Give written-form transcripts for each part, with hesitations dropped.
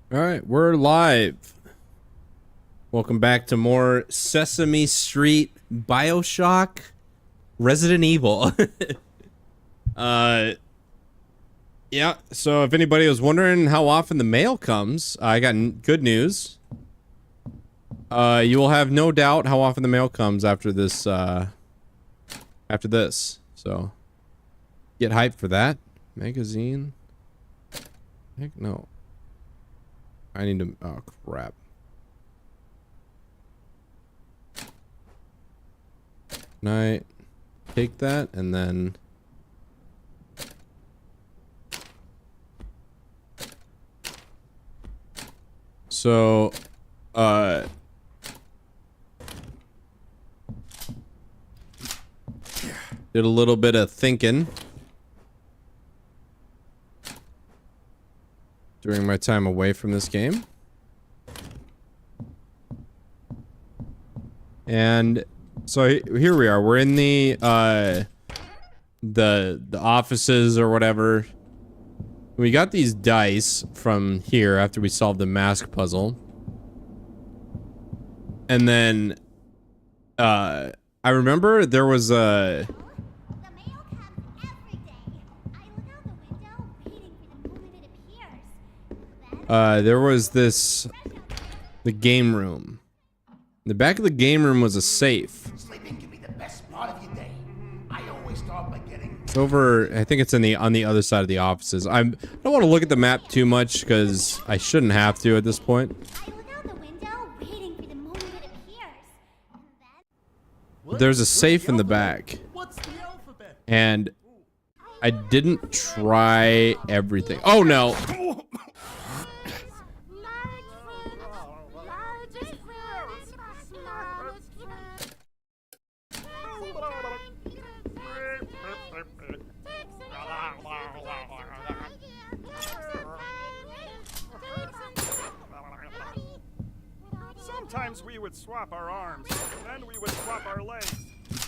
All right, we're live. Welcome back to more Sesame Street, BioShock, Resident Evil. uh, yeah. So if anybody was wondering how often the mail comes, I got good news. You will have no doubt how often the mail comes after this. After this, so get hyped for that. Magazine. Heck no. I need to. Oh crap. Can I take that and then so did a little bit of thinking during my time away from this game. And so here we are. We're in the offices or whatever. We got these dice from here after we solved the mask puzzle. And then I remember there was a there was this the game room. In the back of the game room was a safe. Sleeping can be the best part of your day. I always start by getting. It's over. I think it's on the other side of the offices. I don't want to look at the map too much because I shouldn't have to at this point. I look out the window, waiting for the moment it appears. And then... There's a safe in the back. What's the alphabet? And I didn't try everything. Oh no. Sometimes we would swap our arms, then we would swap our legs.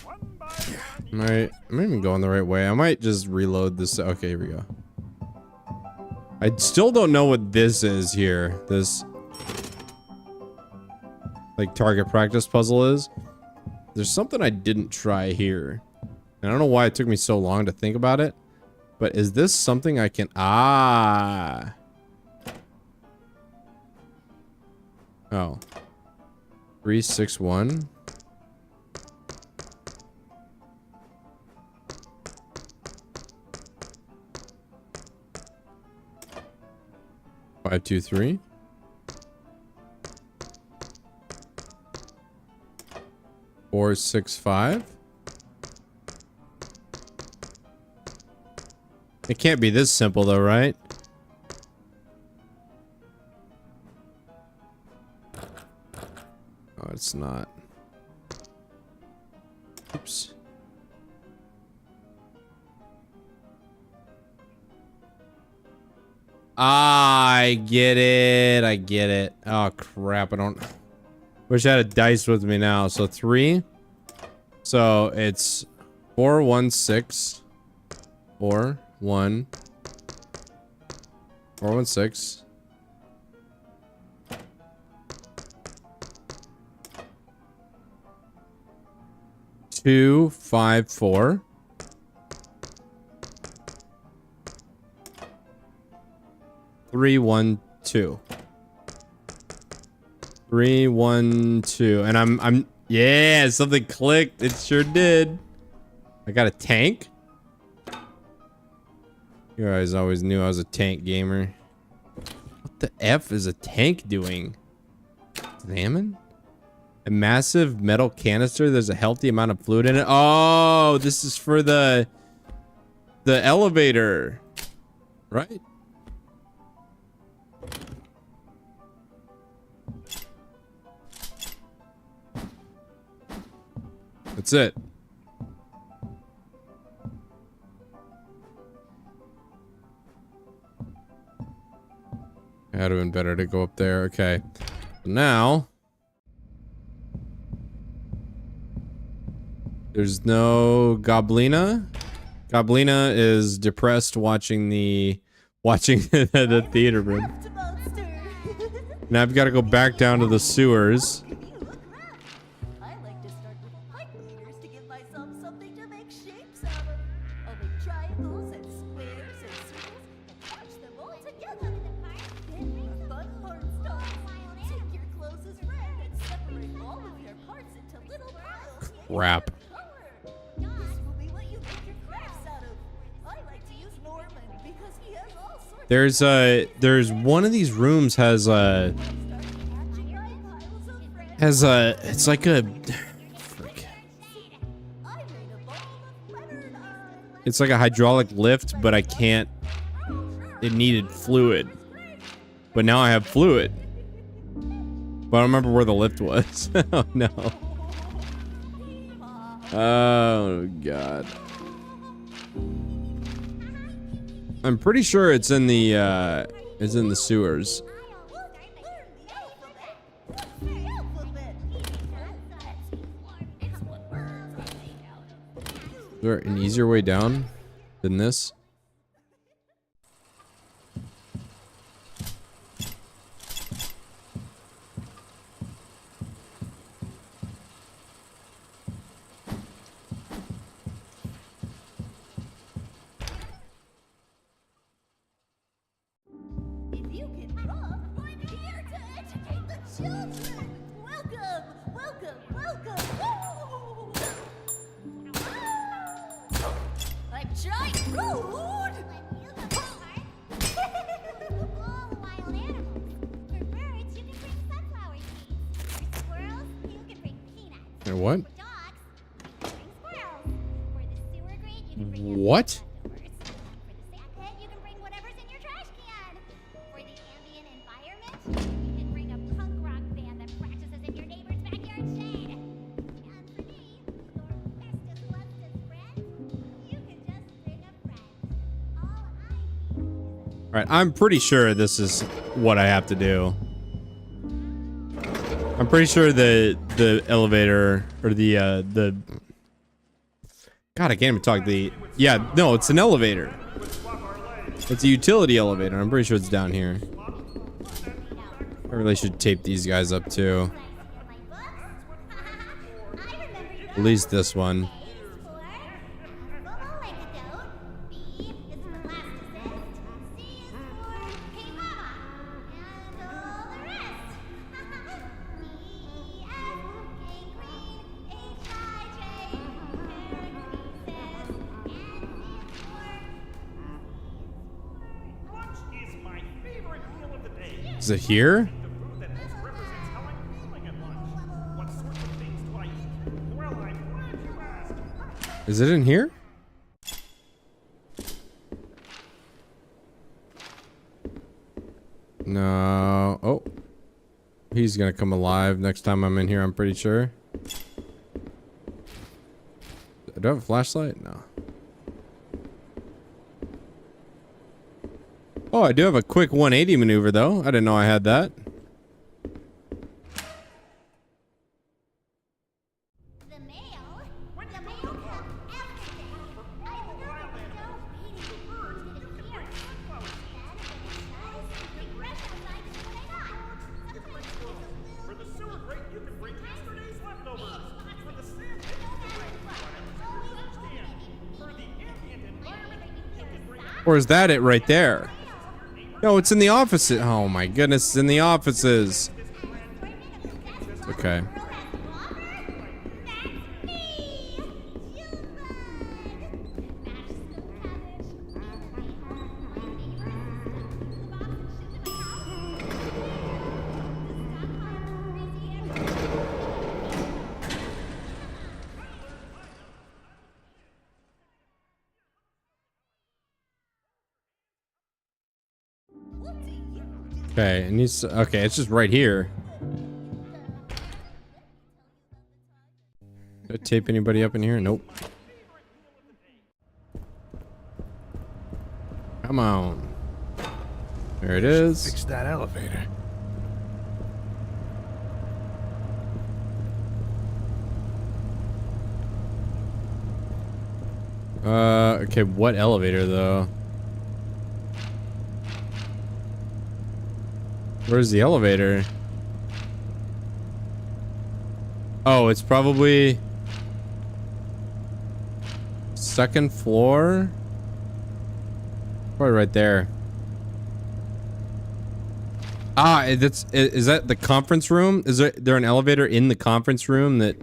One by one. I'm even going the right way. I might just reload this. Okay, here we go. I still don't know what this is here. This like target practice puzzle is. There's something I didn't try here. I don't know why it took me so long to think about it. But is this something I can... Ah. Oh. 361. Five, 2, 3. Four, 6, 5. It can't be this simple though, right? Oh, it's not. Oops. I get it. I get it. Oh crap, I don't wish I had a dice with me now. So 3. So it's 4, 1, 6. 4, 1. 4, 1, 6. 2, 5, 4. 3, 1, 2. 3, 1, 2. And I'm yeah, something clicked. It sure did. I got a tank. You guys always knew I was a tank gamer. What the F is a tank doing? Examine? A massive metal canister. There's a healthy amount of fluid in it. Oh, this is for the elevator, right? That's it. That'd have been better to go up there. Okay. Now there's no Goblina. Goblina is depressed watching the theater room. Now I've got to go back down to the sewers. I like to start with pipe cleaners to give myself something to make shapes out of. I'll make triangles and squares and circles and punch them all together. Then the fun part starts. Take your closest friend and separate all of their parts into little piles. Crap. This will be what you make your crafts out of. I like to use Norman because he has all sorts There's one of these rooms has it's like a frick. It's like a hydraulic lift, but I can't. It needed fluid, but now I have fluid. But I don't remember where the lift was. Oh no. Oh god. I'm pretty sure it's in the sewers. Is there an easier way down than this? If you can draw, I'm here to educate the children. Welcome, welcome, welcome. I'm trying rude. All wild animals. For birds, you can bring sunflower seeds. For squirrels, you can bring peanuts. And what? For dogs, bring squirrels. For the sewer grate, you can bring What? leftovers. For the sand pit, you can bring whatever's in your trash can. For the ambient environment, you can bring a punk rock band that practices in your neighbor's backyard shade. And for me, your bestest, bestest friend, you can just bring a friend. All I need is a All right, I'm pretty sure this is what I have to do. I'm pretty sure the elevator or the God, I can't even talk. No, it's an elevator. It's a utility elevator. I'm pretty sure it's down here. I really should tape these guys up too. At least this one. Lunch is my favorite meal of the day. Is it here? The food that best represents how I'm feeling at lunch. What sorts of things do I eat? Well, I'm glad you asked. Is it in here? No. Oh. He's gonna come alive next time I'm in here, I'm pretty sure. Do I have a flashlight? No. Oh, I do have a quick 180 maneuver, though. I didn't know I had that. The mail? The mail comes every day. I look out the window, waiting for birds to appear. Then, when it snows, they rush outside to do what I got. Sometimes it's a little For the sewer grate, you can bring yesterday's leftovers. For the sand pit, you can bring trash can. For the ambient environment, you can bring Or is that it right there? No, it's in the offices. Oh my goodness, it's in the offices. It's okay. Okay, and he's okay. It's just right here. Did I tape anybody up in here? Nope. Come on. There it is. Fix that elevator. Okay, what elevator though? Where's the elevator? Oh, it's probably second floor. Probably right there. Ah, is that the conference room? Is there an elevator in the conference room that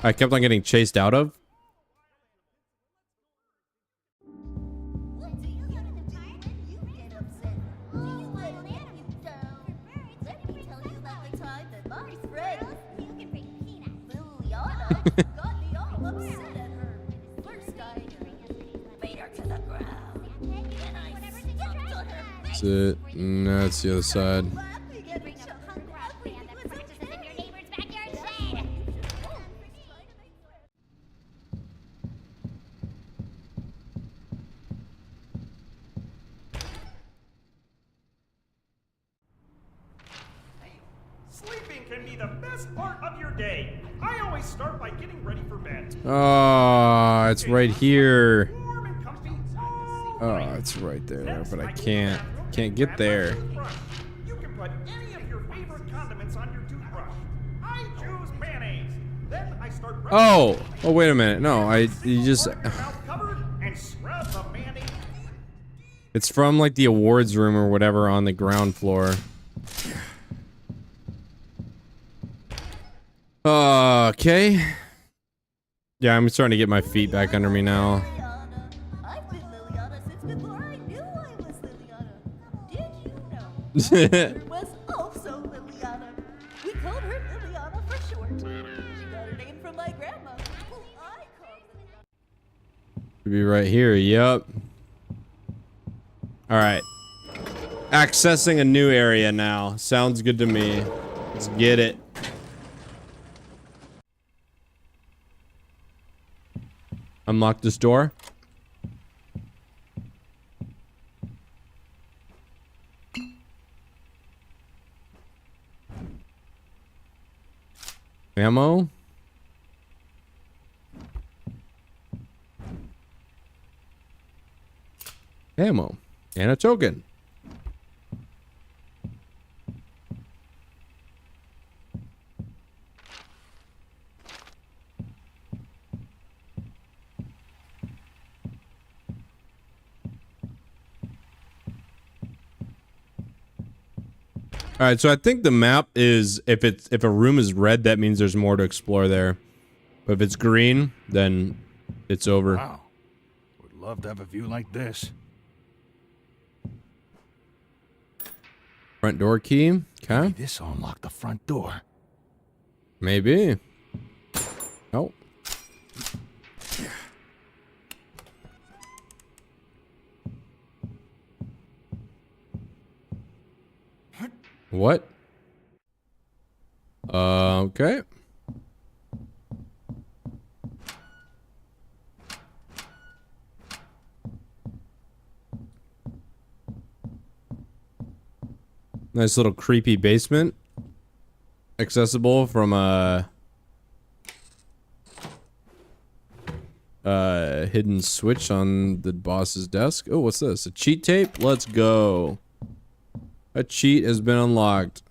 I kept on getting chased out of? What do you get in the park when you get upset? Do you let you down? Let me tell you about the time that my friend You can bring peanuts. Liliana got me all upset at her. First I beat her to the ground. Then I stomped on her face. That's it. No, that's the other side. Laughing at Bring each a other. punk rock band that Everything was practices in your okay. neighbor's backyard shade. Sleeping can be the best part of your day. I always start by getting ready for bed. Oh, it's right here. Warm and comfy. Oh, it's right there, Next, but I go to the can't bathroom get and grab my there. toothbrush. You can put any of your favorite condiments on your toothbrush. I choose mayonnaise. Then I start brushing Oh, wait a minute. No, you just. your mouth covered and scrub the mayonnaise. It's from like the awards room or whatever on the ground floor. Okay. Yeah, I'm starting to get my feet back under me now. Liliana. I've been Liliana since before I knew I was Liliana. Did you know? There was also Liliana. We called her Liliana for short. She got her name from my grandma, who I called Liliana. Should be right here. Yep. All right. Accessing a new area now. Sounds good to me. Let's get it. Unlock this door. Ammo. Ammo. And a token. All right, so I think the map is if a room is red, that means there's more to explore there. But if it's green, then it's over. Wow. Would love to have a view like this. Front door key. Okay. Maybe this will unlock the front door. Maybe. Oh. What? Okay. Nice little creepy basement. Accessible from a hidden switch on the boss's desk. Oh, what's this? A cheat tape? Let's go. A cheat has been unlocked.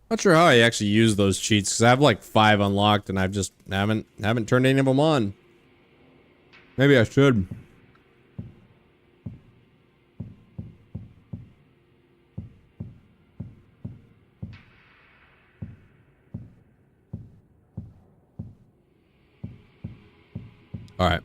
Not sure how I actually use those cheats because I have like 5 unlocked and I've just haven't turned any of them on. Maybe I should. All right.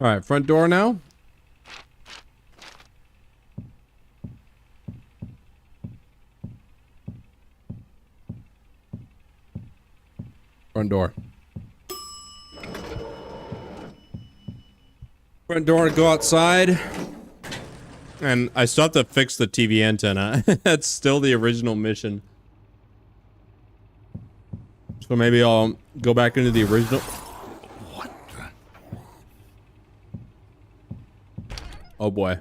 All right, front door now. Front door. Front door, go outside. And I still have to fix the TV antenna. That's still the original mission. So maybe I'll go back into the original. What the? Oh boy.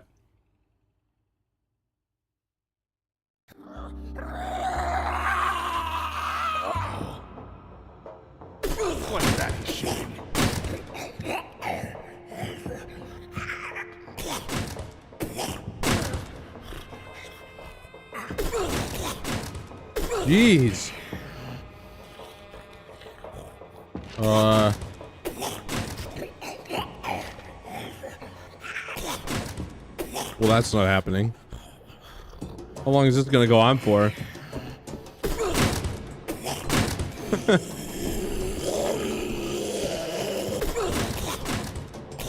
What's that shit? Jeez. Well, that's not happening. How long is this gonna go on for?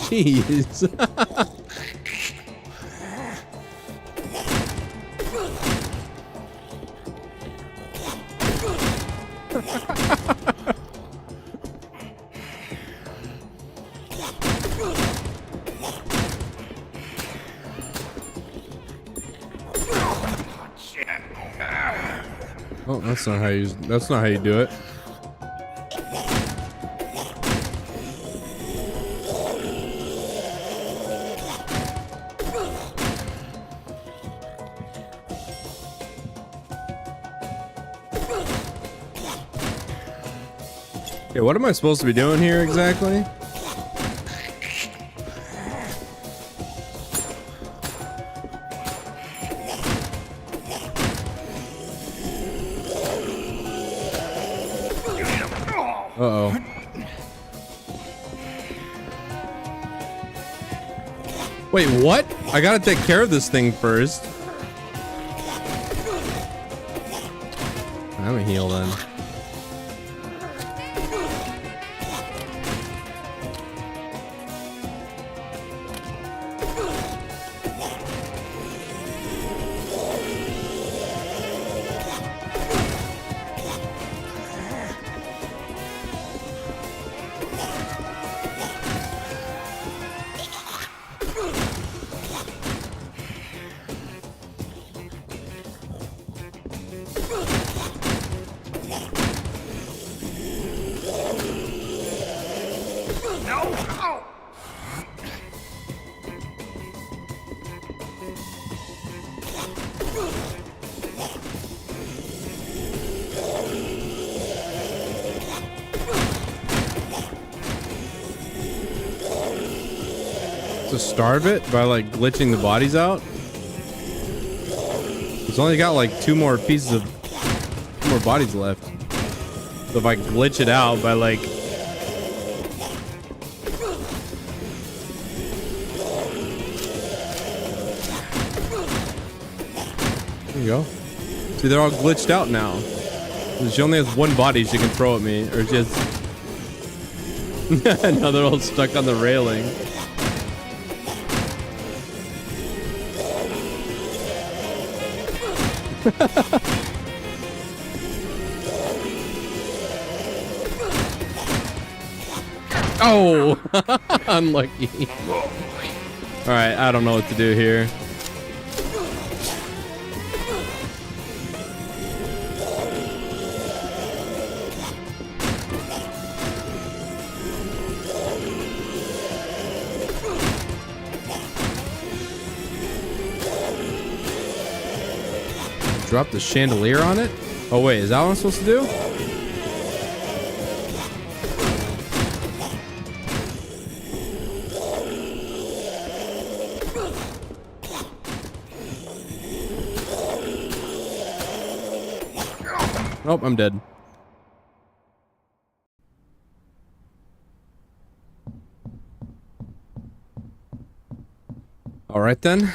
Jeez. Oh, that's not how you do it. Okay, what am I supposed to be doing here exactly? Uh-oh. Wait, what? I gotta take care of this thing first. I'm a heal then. To starve it by like glitching the bodies out. It's only got like two more bodies left. So if I glitch it out by like there you go. See, they're all glitched out now. She only has one body she can throw at me, or just now they're all stuck on the railing. Oh, unlucky. All right, I don't know what to do here. Drop the chandelier on it? Oh wait, is that what I'm supposed to do? Nope, I'm dead. All right then.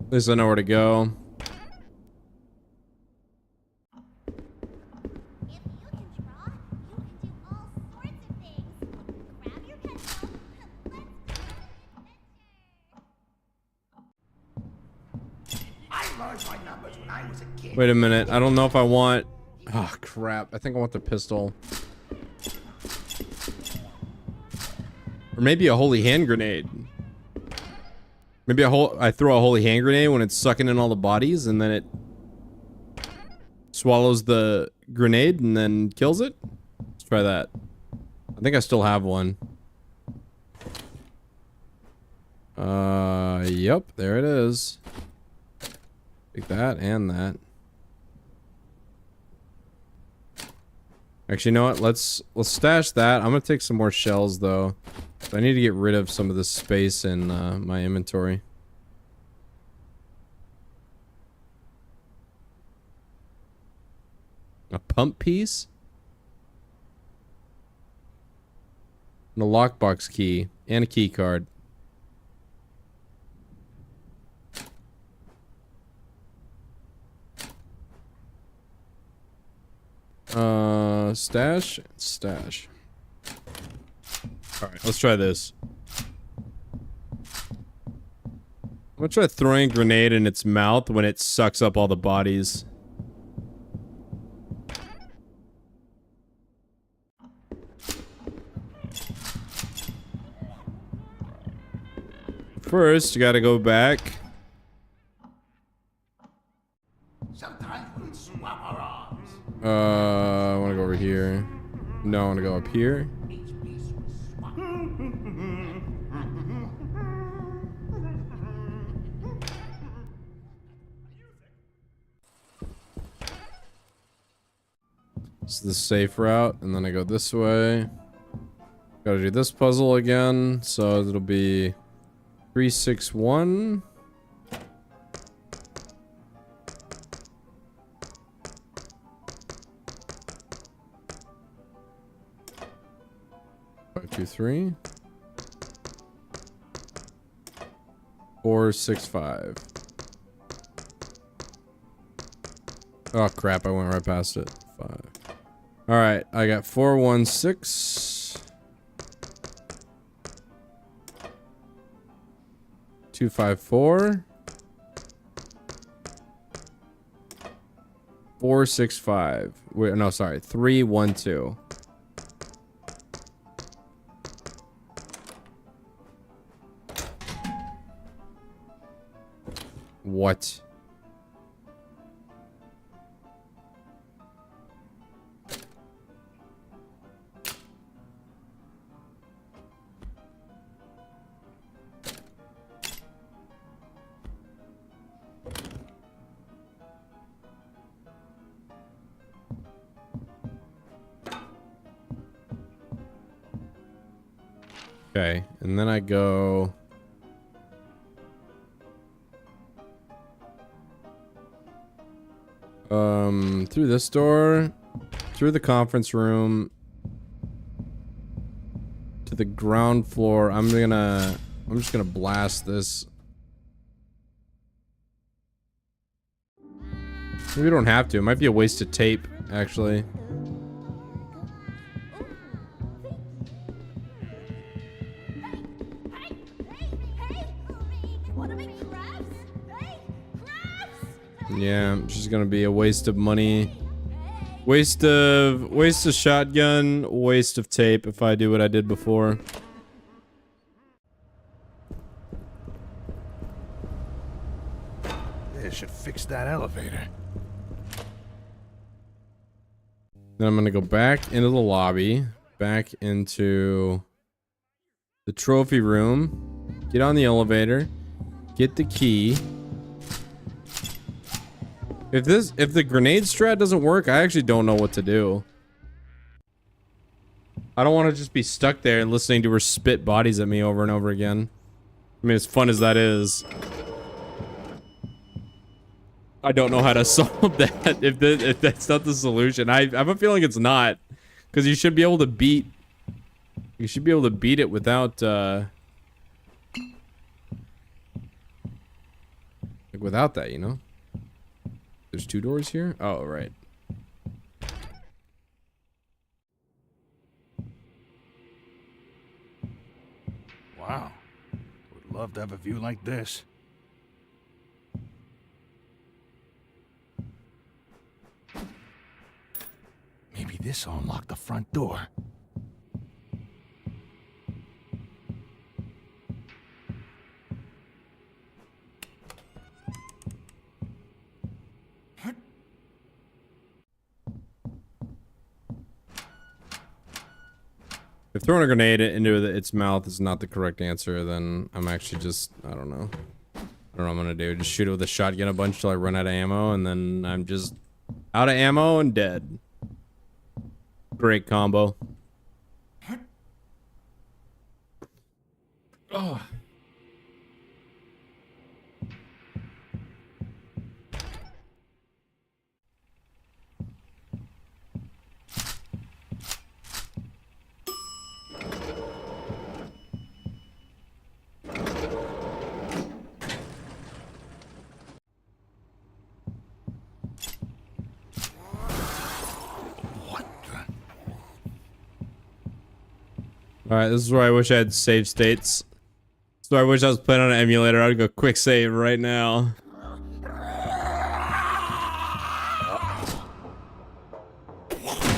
At least I know where to go. If you can draw, you can do all sorts of things. Grab your pencil, let's go on an adventure. I learned my numbers when I was a kid. Wait a minute. I don't know if I want... Oh, crap. I think I want the pistol. Or maybe a holy hand grenade. Maybe I throw a holy hand grenade when it's sucking in all the bodies, and then it swallows the grenade and then kills it. Let's try that. I think I still have one. Yep, there it is. Take that and that. Actually, you know what? Let's stash that. I'm gonna take some more shells though. I need to get rid of some of the space in my inventory. A pump piece? And a lockbox key. And a key card. Stash? Stash. Alright, let's try this. I'm gonna try throwing a grenade in its mouth when it sucks up all the bodies. First, you gotta go back. Sometimes we swap our arms. I wanna go over here. No, I wanna go up here. Each piece was swapped. This is the safe route, and then I go this way. Gotta do this puzzle again, so it'll be 361. Five, 2, 3. 4, 6, 5. Oh crap! I went right past it. 5. All right, I got 4, 1, 6. 2, 5, 4. 4, 6, 5. Wait, no, sorry. 3, 1, 2. What? Okay, and then I go through this door, through the conference room to the ground floor. I'm just gonna blast this. Maybe we don't have to. It might be a waste of tape, actually. Yeah, it's just gonna be a waste of money. Waste of shotgun, waste of tape if I do what I did before. This should fix that elevator. Then I'm gonna go back into the lobby, back into the trophy room, get on the elevator, get the key. If the grenade strat doesn't work, I actually don't know what to do. I don't want to just be stuck there and listening to her spit bodies at me over and over again. I mean, as fun as that is, I don't know how to solve that. If that's not the solution, I have a feeling it's not, because you should be able to beat. You should be able to beat it without like without that, you know. There's 2 doors here? Oh, right. Wow. Would love to have a view like this. Maybe this will unlock the front door. If throwing a grenade into its mouth is not the correct answer, then I'm actually just, I don't know. I don't know what I'm gonna do. Just shoot it with a shotgun a bunch till I run out of ammo, and then I'm just out of ammo and dead. Great combo. Oh. Alright, this is where I wish I had save states. This is where I wish I was playing on an emulator. I'd go quick save right now.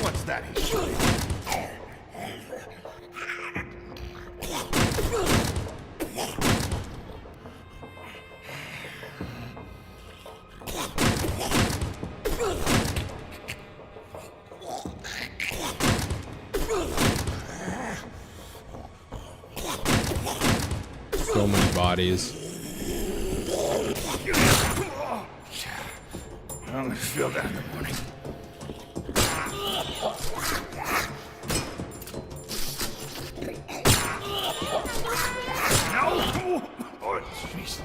What's that? So many bodies. I'm gonna feel that in the morning. No! Oh, jeez.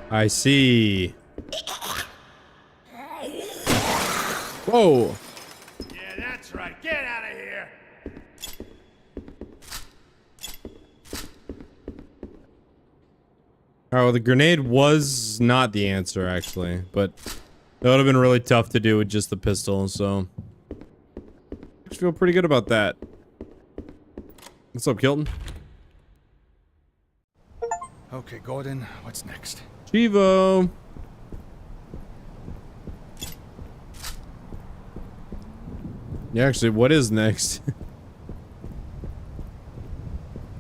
I see. Whoa. Yeah, that's right. Get out of here. Alright, well, the grenade was not the answer, actually, but that would have been really tough to do with just the pistol, so I feel pretty good about that. What's up, Kilton? Okay, Gordon, what's next? Chivo! Yeah, actually, what is next?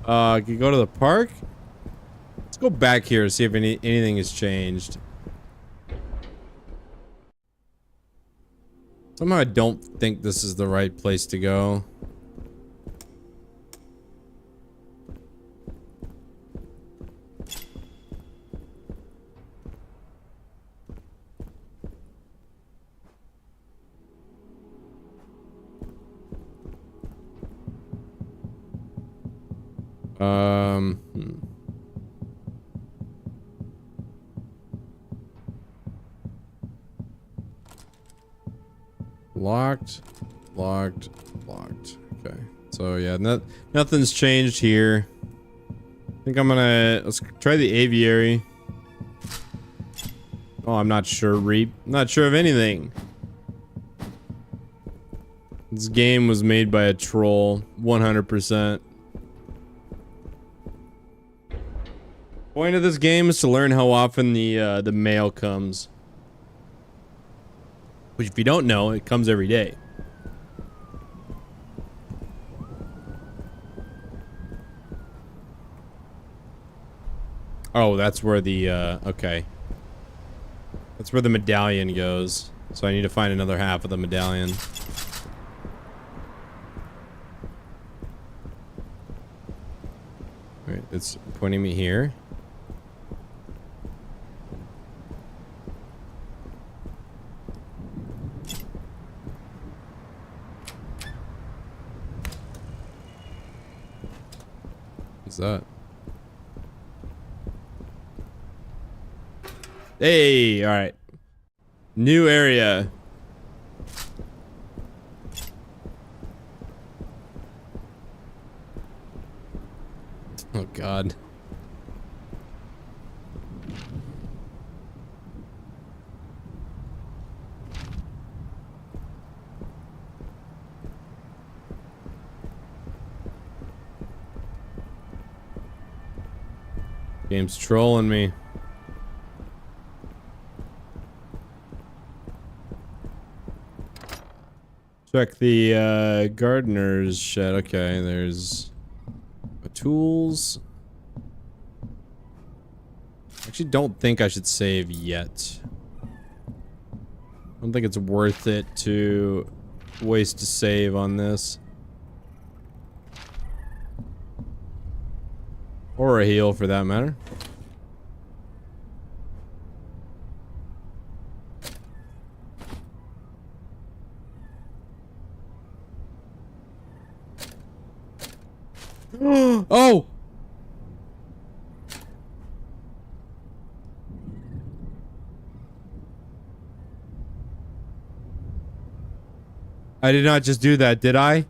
Can you go to the park? Let's go back here to see if anything has changed. Somehow I don't think this is the right place to go. Hmm. Locked, locked, locked. Okay. So yeah, nothing's changed here. I think let's try the aviary. Oh, I'm not sure, Reap. Not sure of anything. This game was made by a troll, 100%. Point of this game is to learn how often the mail comes. Which, if you don't know, it comes every day. Oh, that's where the, okay. That's where the medallion goes. So I need to find another half of the medallion. Alright, it's pointing me here. What's that? Hey, all right. New area. Oh God. Game's trolling me. Check the gardener's shed. Okay, there's tools. Actually, don't think I should save yet. I don't think it's worth it to waste a save on this. Or a heal, for that matter. Oh! I did not just do that, did I?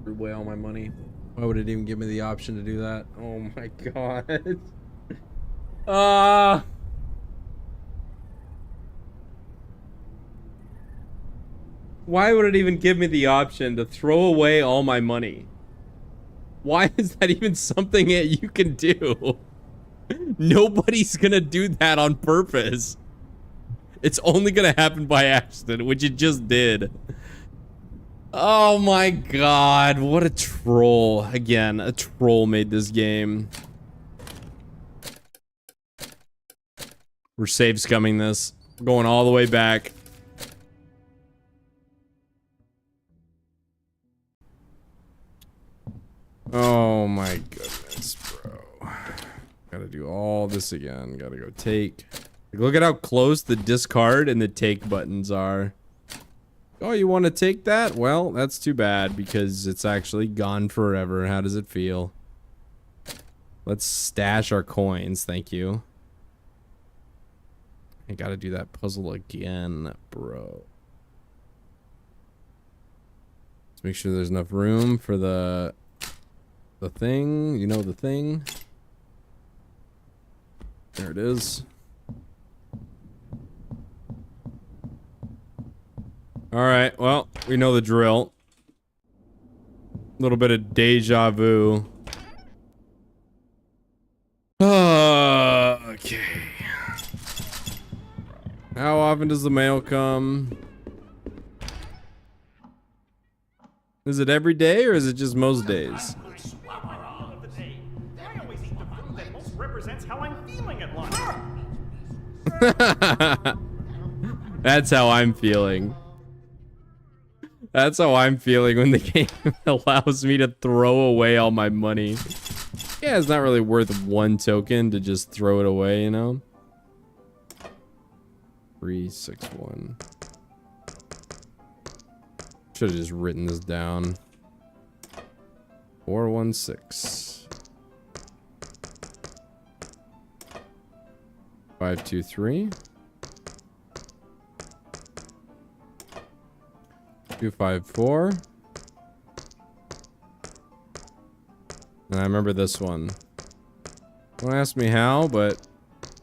Away all my money. Why would it even give me the option to do that? Oh my god. Why would it even give me the option to throw away all my money? Why is that even something that you can do? Nobody's gonna do that on purpose. It's only gonna happen by accident, which it just did. Oh my god, what a troll. Again, a troll made this game. We're save scumming this. Going all the way back. Oh my goodness, bro. Gotta do all this again. Gotta go take. Look at how close the discard and the take buttons are. Oh, you want to take that? Well, that's too bad because it's actually gone forever. How does it feel? Let's stash our coins. Thank you. I gotta do that puzzle again, bro. Let's make sure there's enough room for the thing. You know the thing. There it is. Alright, well, we know the drill. A little bit of deja vu. Okay. How often does the mail come? Is it every day or is it just most days? Of the day. I always eat the food that most represents how I'm feeling at lunch. That's how I'm feeling. That's how I'm feeling when the game allows me to throw away all my money. Yeah, it's not really worth one token to just throw it away, you know? 361. Should have just written this down. 416. 523. 254. And I remember this one. Don't ask me how, but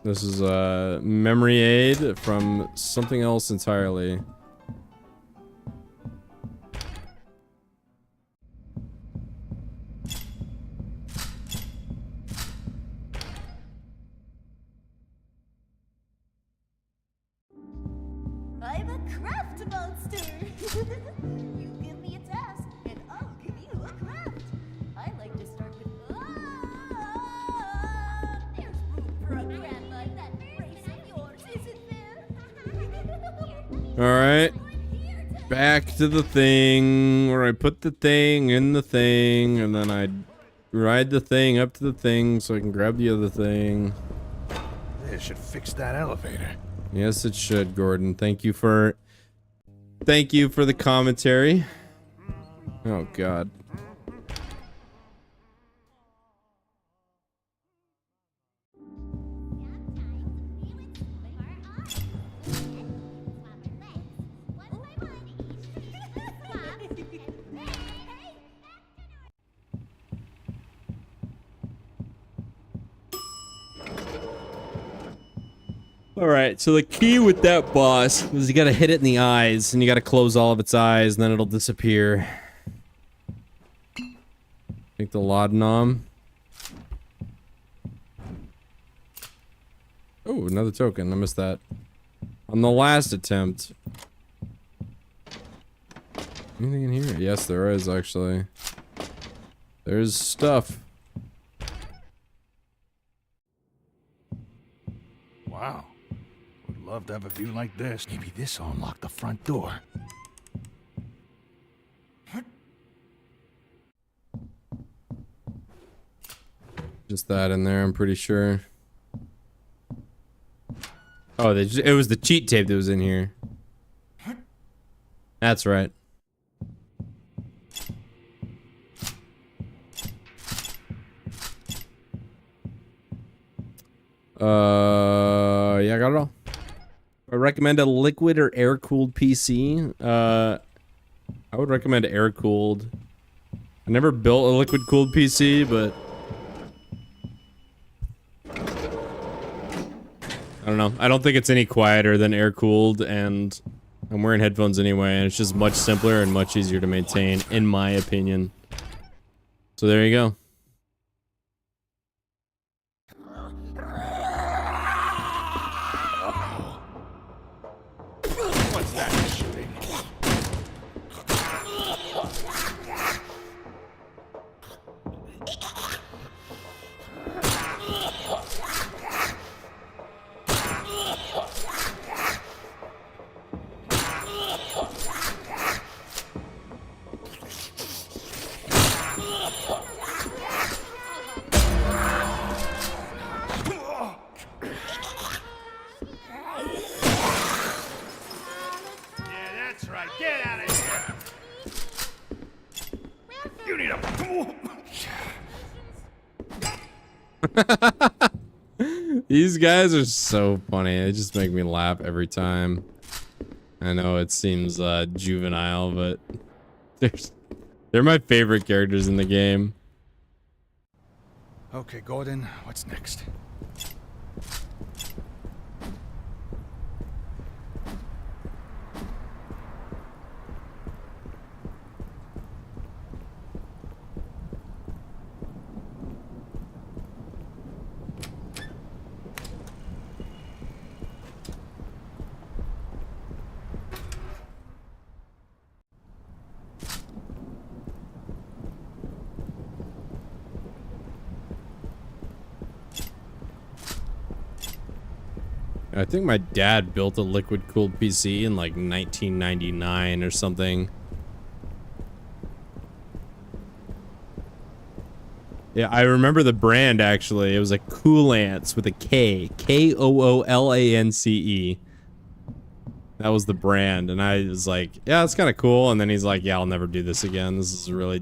this is a memory aid from something else entirely. I'm a craft monster. You give me a task, and I'll give you a craft. I like to start with. There's room for a grand like that race of yours, isn't there? All right. Back to the thing where I put the thing in the thing and then I ride the thing up to the thing so I can grab the other thing. This should fix that elevator. Yes, it should, Gordon. Thank you for the commentary. Oh god. Alright, so the key with that boss is you gotta hit it in the eyes, and you gotta close all of its eyes, and then it'll disappear. Take the laudanum. Oh, another token. I missed that. On the last attempt. Anything in here? Yes, there is actually. There's stuff. Wow. Would love to have a view like this. Maybe this will unlock the front door. Just that in there, I'm pretty sure. Oh, it was the cheat tape that was in here. That's right. Yeah, I got it all. I recommend a liquid or air-cooled PC. I would recommend air-cooled. I never built a liquid-cooled PC, but I don't know. I don't think it's any quieter than air-cooled, and I'm wearing headphones anyway, and it's just much simpler and much easier to maintain, in my opinion. So there you go. What's that shooting? Yeah, that's right. Get out of here. You need a... These guys are so funny. They just make me laugh every time. I know it seems juvenile, but they're my favorite characters in the game. Okay, Gordon, what's next? I think my dad built a liquid-cooled PC in like 1999 or something. Yeah, I remember the brand actually. It was like Coolance with a K. Koolance. That was the brand, and I was like, yeah, that's kind of cool. And then he's like, yeah, I'll never do this again. This is really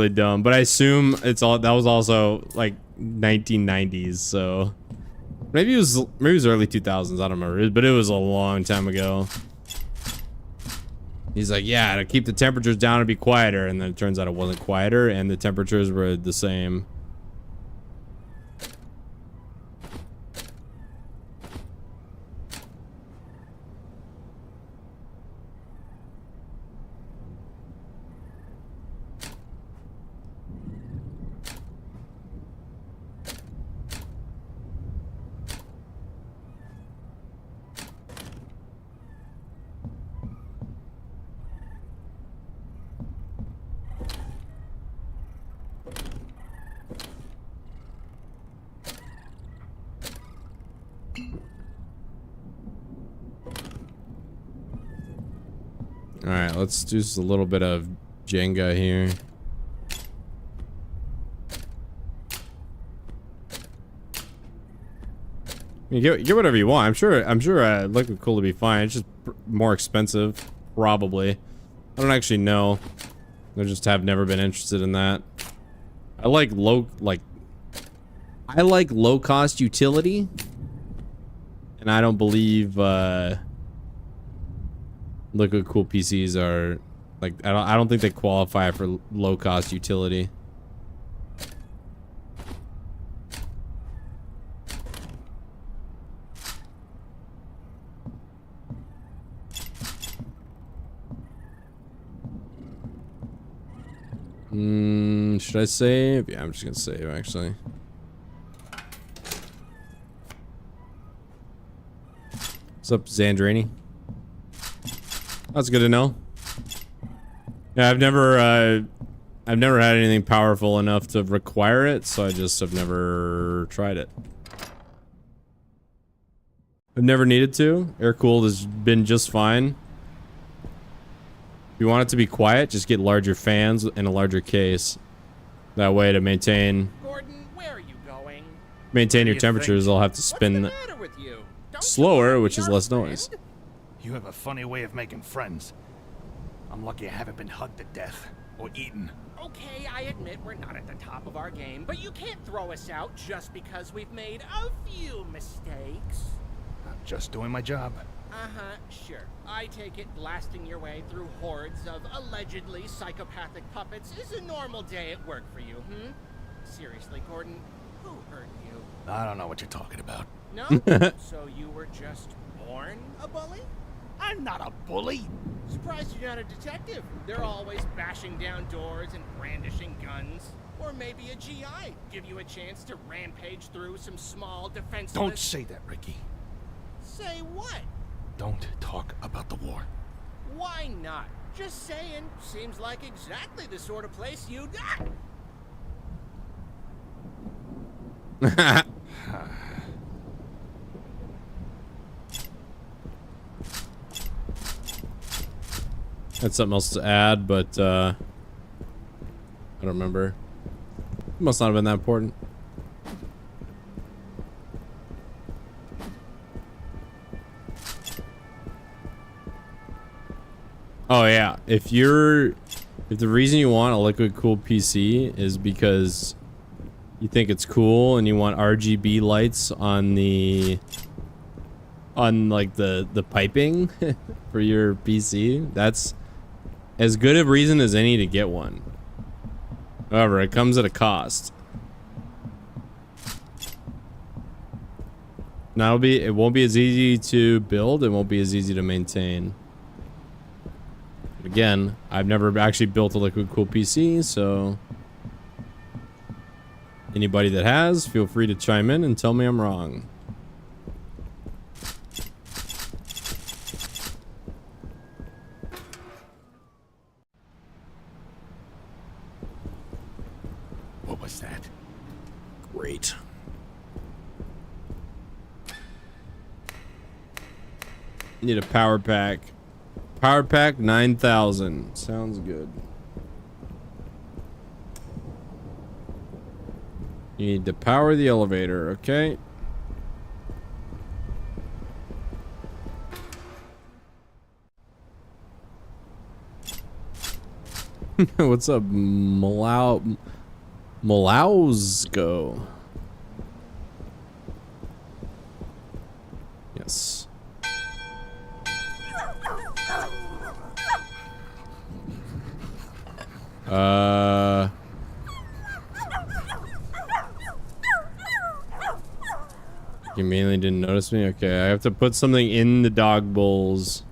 dumb. But I assume that was also like 1990s, so maybe it was early 2000s. I don't remember, but it was a long time ago. He's like, yeah, to keep the temperatures down and be quieter, and then it turns out it wasn't quieter, and the temperatures were the same. Alright, let's do just a little bit of Jenga here. You get whatever you want. I'm sure liquid cool to be fine. It's just more expensive, probably. I don't actually know. I just have never been interested in that. I like low cost utility, and I don't believe liquid cool PCs are like I don't think they qualify for low cost utility. Should I save? Yeah, I'm just gonna save actually. What's up, Zandrini? That's good to know. Yeah, I've never had anything powerful enough to require it, so I just have never tried it. I've never needed to. Air cooled has been just fine. If you want it to be quiet, just get larger fans and a larger case. That way to maintain Gordon, where are you going? your you temperatures, think? I'll have to What's the spin matter with you? Don't you slower, wanna which be is our less friend? noise. You have a funny way of making friends. I'm lucky I haven't been hugged to death or eaten. Okay, I admit we're not at the top of our game, but you can't throw us out just because we've made a few mistakes. I'm just doing my job. Uh-huh, sure. I take it blasting your way through hordes of allegedly psychopathic puppets is a normal day at work for you, Seriously, Gordon, who hurt you? I don't know what you're talking about. No? So you were just born a bully? I'm not a bully. Surprised you're not a detective. They're always bashing down doors and brandishing guns. Or maybe a GI. Give you a chance to rampage through some small defenseless... Don't say that, Ricky. Say what? Don't talk about the war. Why not? Just saying. Seems like exactly the sort of place you'd... That's something else to add, but I don't remember. It must not have been that important. Oh yeah, if the reason you want a liquid cooled PC is because you think it's cool and you want RGB lights on like the piping for your PC, that's as good a reason as any to get one. However, it comes at a cost. Now it won't be as easy to build, it won't be as easy to maintain. Again, I've never actually built a liquid cooled PC, so anybody that has, feel free to chime in and tell me I'm wrong. What was that? Great. Need a power pack. Power pack 9,000. Sounds good. You need to power the elevator, okay? What's up, Malowsko? Yes. You mainly didn't notice me? Okay, I have to put something in the dog bowls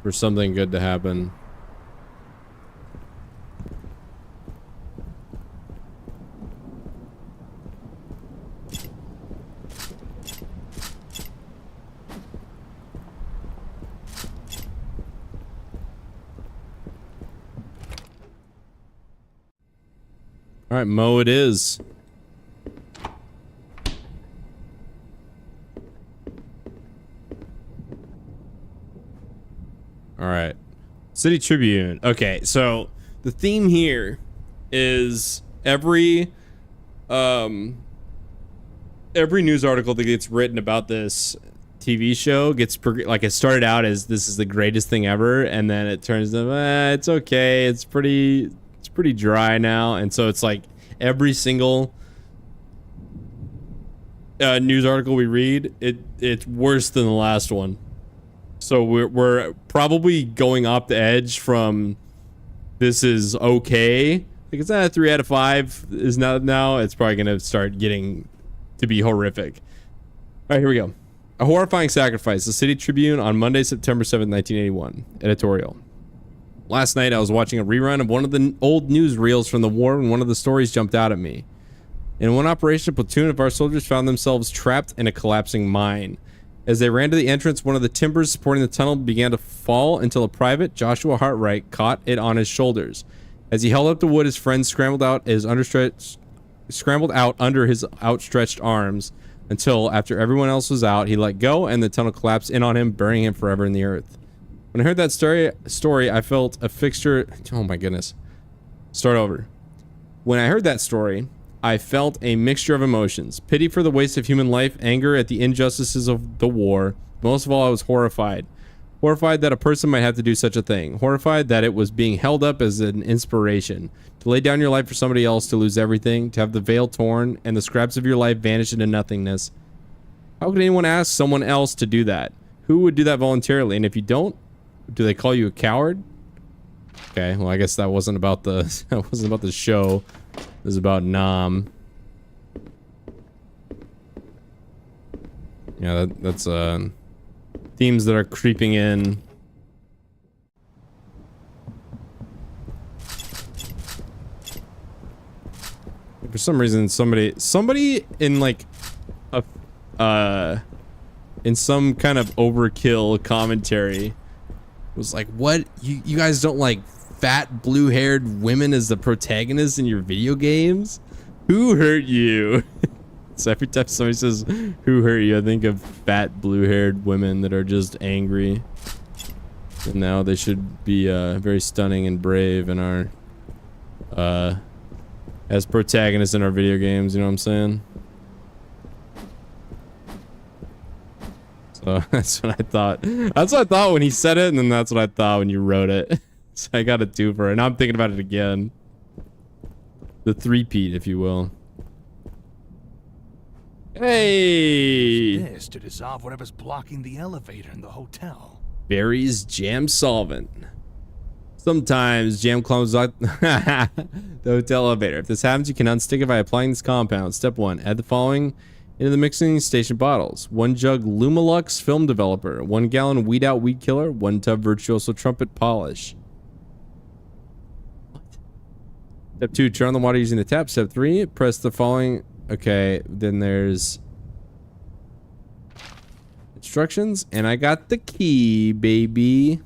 for something good to happen. All right, Mo it is. All right. City Tribune. Okay, so the theme here is every news article that gets written about this TV show gets like it started out as this is the greatest thing ever, and then it turns to it's okay, it's pretty dry now, and so it's like every single news article we read, it's worse than the last one. So we're probably going off the edge from this is okay. Like it's not 3 out of 5 is now. It's probably gonna start getting to be horrific. All right, here we go. A horrifying sacrifice. The City Tribune on Monday, September 7th, 1981. Editorial. Last night, I was watching a rerun of one of the old newsreels from the war when one of the stories jumped out at me. In one operation, a platoon of our soldiers found themselves trapped in a collapsing mine. As they ran to the entrance, one of the timbers supporting the tunnel began to fall until a private, Joshua Hartwright, caught it on his shoulders. As he held up the wood, his friend scrambled out under his outstretched arms until, after everyone else was out, he let go and the tunnel collapsed in on him, burying him forever in the earth. When I heard that story, I felt a fixture. Oh my goodness. Start over. When I heard that story, I felt a mixture of emotions. Pity for the waste of human life, anger at the injustices of the war. Most of all, I was horrified. Horrified that a person might have to do such a thing. Horrified that it was being held up as an inspiration. To lay down your life for somebody else, to lose everything, to have the veil torn, and the scraps of your life vanish into nothingness. How could anyone ask someone else to do that? Who would do that voluntarily? And if you don't, do they call you a coward? Okay, well I guess that wasn't about the show. It was about Nam. Yeah, that's themes that are creeping in. For some reason, somebody in like a in some kind of overkill commentary was like, "What? You guys don't like fat blue-haired women as the protagonists in your video games? Who hurt you?" So every time somebody says "who hurt you," I think of fat blue-haired women that are just angry. And now they should be very stunning and brave in our as protagonists in our video games, you know what I'm saying? So that's what I thought. That's what I thought when he said it, and then that's what I thought when you wrote it. So I got a twofer, and I'm thinking about it again. The three-peat, if you will. Hey! This to dissolve whatever's blocking the elevator in the hotel. Barry's jam solvent. Sometimes jam clumps out the hotel elevator. If this happens, you can unstick it by applying this compound. Step 1. Add the following into the mixing station bottles. 1 jug Lumalux film developer. 1 gallon weed out weed killer. 1 tub virtuoso trumpet polish. What? Step 2. Turn on the water using the tap. Step 3. Press the following. Okay, then there's instructions, and I got the key, baby.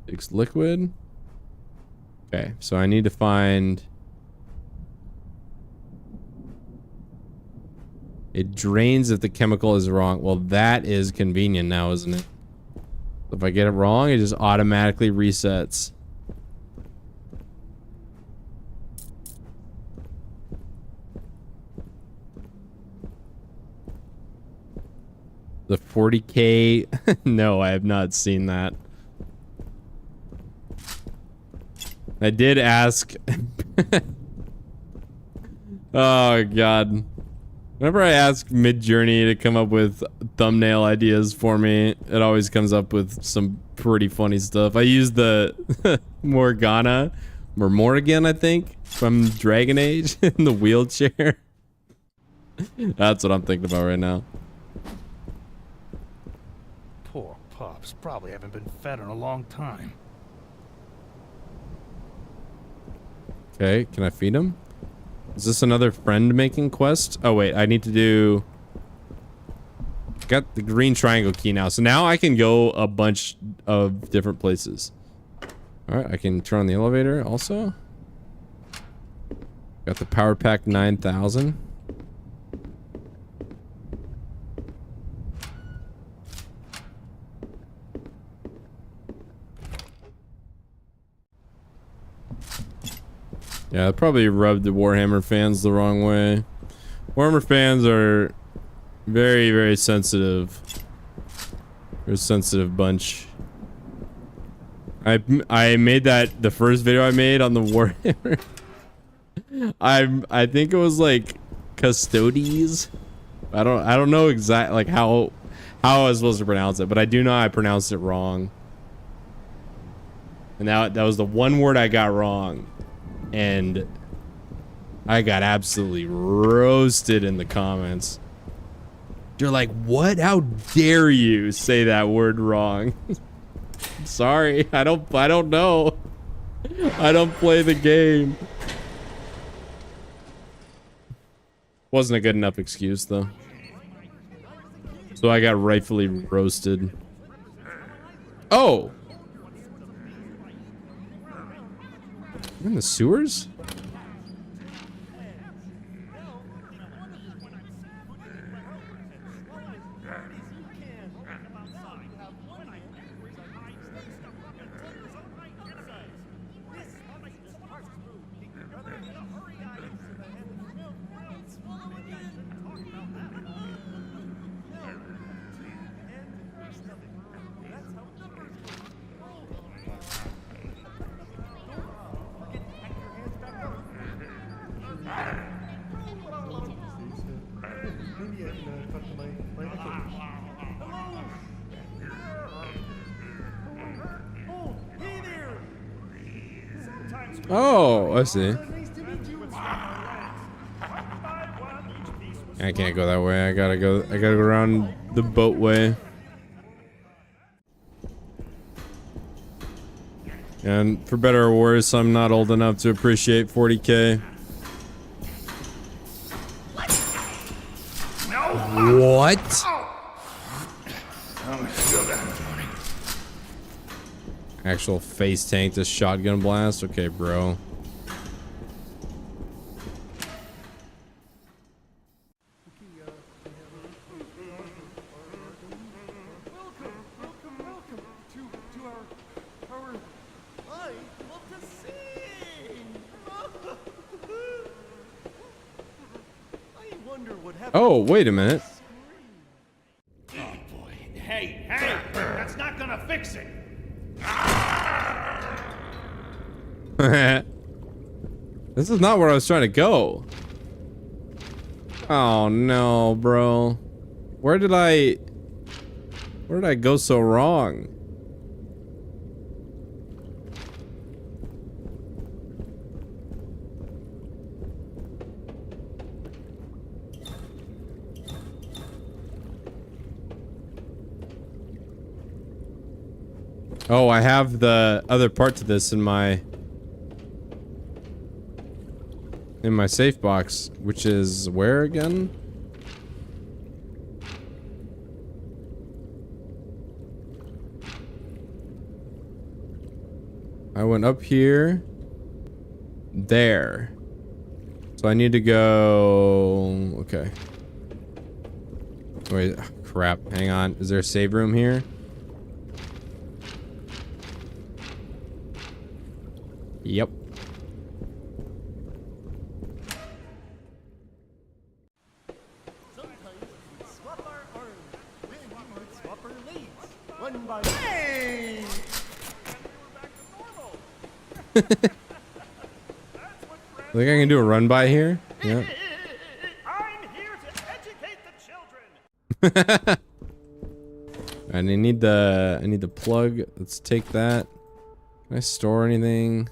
It's liquid. Okay, so I need to find. It drains if the chemical is wrong. Well, that is convenient now, isn't it? If I get it wrong, it just automatically resets. The 40K? No, I have not seen that. I did ask. Oh, God. Whenever I ask Midjourney to come up with thumbnail ideas for me, it always comes up with some pretty funny stuff. I used the Morgana, or Morrigan, I think, from Dragon Age in the wheelchair. That's what I'm thinking about right now. Poor pups probably haven't been fed in a long time. Okay, can I feed him? Is this another friend making quest? Oh wait, I need to do. Got the green triangle key now, so now I can go a bunch of different places. All right, I can turn on the elevator also. Got the power pack 9000. Yeah, that probably rubbed the Warhammer fans the wrong way. Warhammer fans are very, very sensitive. They're a sensitive bunch. I made that the first video I made on the Warhammer. I think it was like Custodes. I don't know exactly like how I was supposed to pronounce it, but I do know I pronounced it wrong. And that was the one word I got wrong. And I got absolutely roasted in the comments. They're like, "What? How dare you say that word wrong?" Sorry, I don't know. I don't play the game. Wasn't a good enough excuse, though. So I got rightfully roasted. Oh! We're in the sewers? Oh, I see. I can't go that way. I gotta go around the boatway. And for better or worse, I'm not old enough to appreciate 40K. What? Actual face tank to shotgun blast? Okay, bro. Oh, wait a minute. Oh boy. Hey, that's not gonna fix it. This is not where I was trying to go. Oh no, bro. Where did I go so wrong? Oh, I have the other part to this in my safe box, which is where again? I went up here, there. So I need to go, okay. Wait, crap, hang on. Is there a save room here? Yep. Sometimes we swap our arms. When we would swap our legs. One by hey! Think I can do a run by here? Yeah. I'm here to educate the children. And I need the plug. Let's take that. Can I store anything?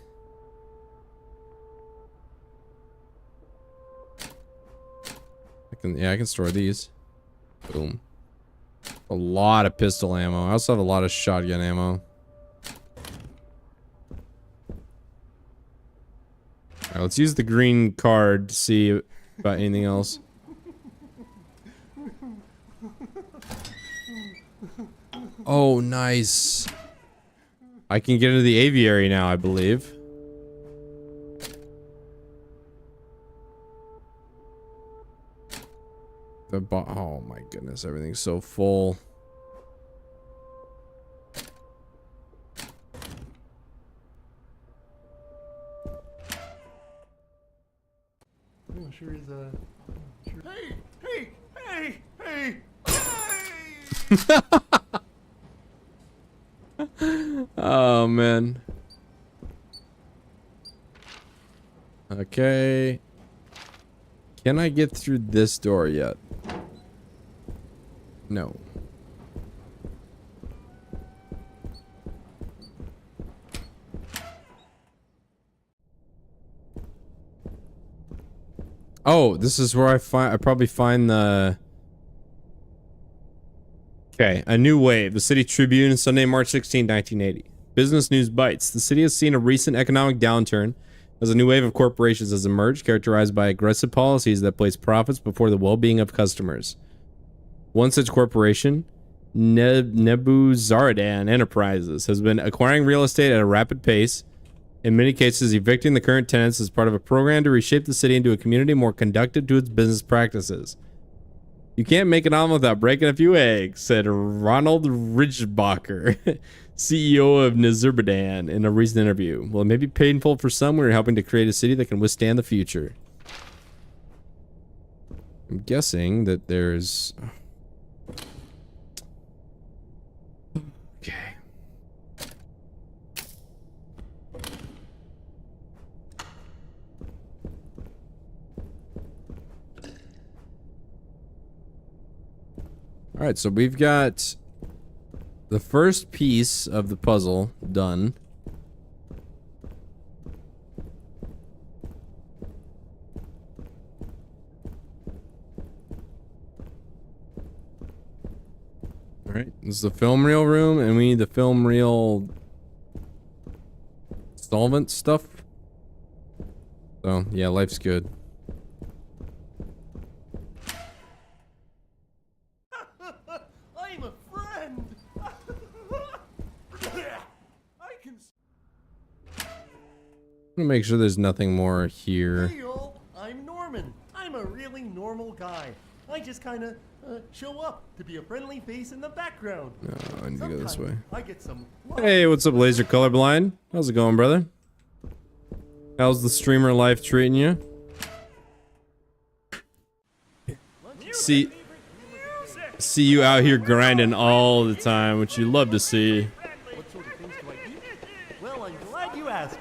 I can store these. Boom. A lot of pistol ammo. I also have a lot of shotgun ammo. Alright, let's use the green card to see about anything else. Oh, nice. I can get into the aviary now, I believe. Oh my goodness, everything's so full. Oh, sure is sure. Hey! Oh man. Okay. Can I get through this door yet? No. Oh, this is where I probably find the... Okay, A New Wave, the City Tribune, Sunday, March 16, 1980. Business News Bites. The city has seen a recent economic downturn. As a new wave of corporations has emerged, characterized by aggressive policies that place profits before the well-being of customers. One such corporation, Nebuzaradan Enterprises, has been acquiring real estate at a rapid pace, in many cases evicting the current tenants as part of a program to reshape the city into a community more conducive to its business practices. You can't make an omelet without breaking a few eggs, said Ronald Ridgebacher, CEO of Nazirbadan, in a recent interview. Well, it may be painful for some. We're helping to create a city that can withstand the future. I'm guessing that there's... Okay. All right, so we've got the first piece of the puzzle done. All right, this is the film reel room, and we need the film reel solvent stuff. So, yeah, life's good. I'm a friend. I can. I'm gonna make sure there's nothing more here. Hey, y'all. I'm Norman. I'm a really normal guy. I just kind of show up to be a friendly face in the background. No, I need to go this way. Sometimes I get some. Hey, what's up, Laser Colorblind? How's it going, brother? How's the streamer life treating you? See you out here grinding all the time, which you love to see. What sort of things do I eat? Well, I'm glad you asked.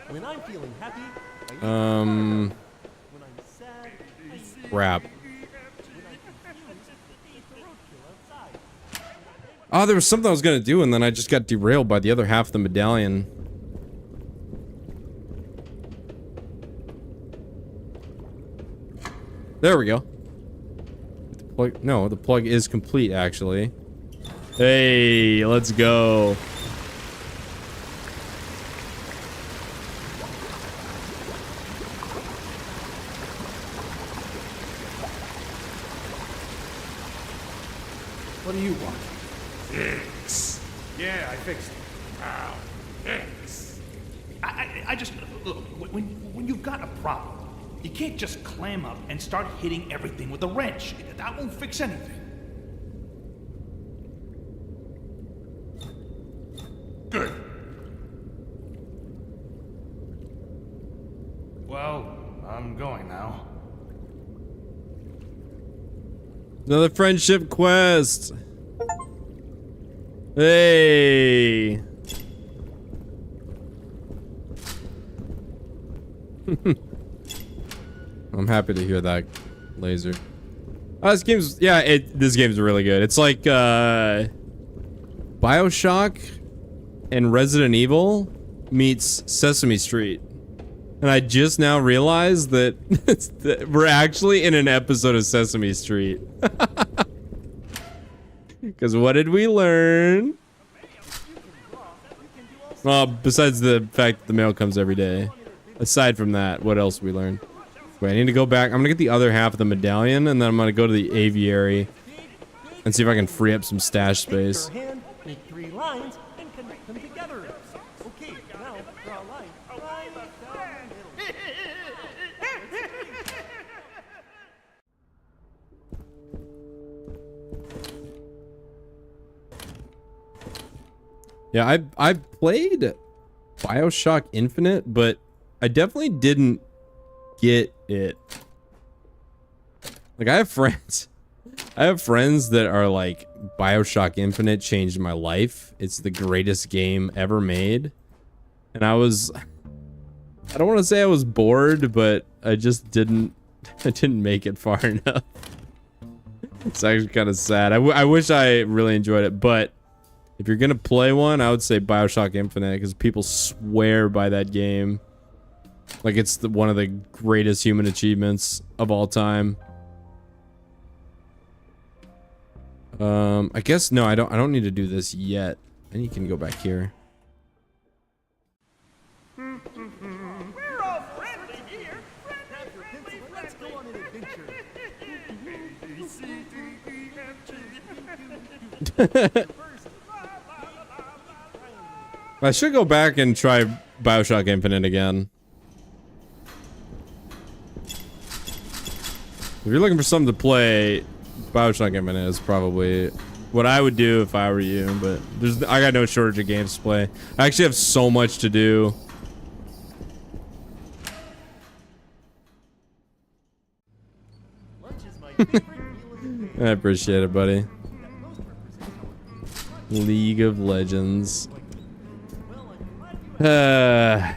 When I'm feeling happy, I eat. When I'm sad, I eat. Crap. When I'm confused, I eat the roadkill outside. Oh, there was something I was gonna do, and then I just got derailed by the other half of the medallion. There we go. The plug, no, the plug is complete, actually. Hey, let's go. What do you want? Fix. Yeah, I fixed it. Wow. Fix. I just look when you've got a problem, you can't just clam up and start hitting everything with a wrench. That won't fix anything. Good. Well, I'm going now. Another friendship quest. Hey. I'm happy to hear that, Laser. Oh, this game's, yeah, this game's really good. It's like BioShock and Resident Evil meets Sesame Street. And I just now realized that, that we're actually in an episode of Sesame Street. Because what did we learn? Well, besides the fact that the mail comes every day. Aside from that, what else we learned? Wait, I need to go back. I'm gonna get the other half of the medallion, and then I'm gonna go to the aviary and see if I can free up some stash space. Take your hand, make 3 lines, and connect them together. Okay, now draw a line right down the middle. Yeah, I played BioShock Infinite, but I definitely didn't get it. Like, I have friends that are like, BioShock Infinite changed my life. It's the greatest game ever made. And I don't want to say I was bored, but I just didn't make it far enough. It's actually kind of sad. I wish I really enjoyed it, but if you're gonna play one, I would say BioShock Infinite, because people swear by that game. Like, it's one of the greatest human achievements of all time. I guess no, I don't need to do this yet. And you can go back here. I should go back and try BioShock Infinite again. If you're looking for something to play, BioShock Infinite is probably what I would do if I were you, but I got no shortage of games to play. I actually have so much to do. Lunch is my favorite meal of the day. I appreciate it, buddy. League of Legends. Well, I'm glad you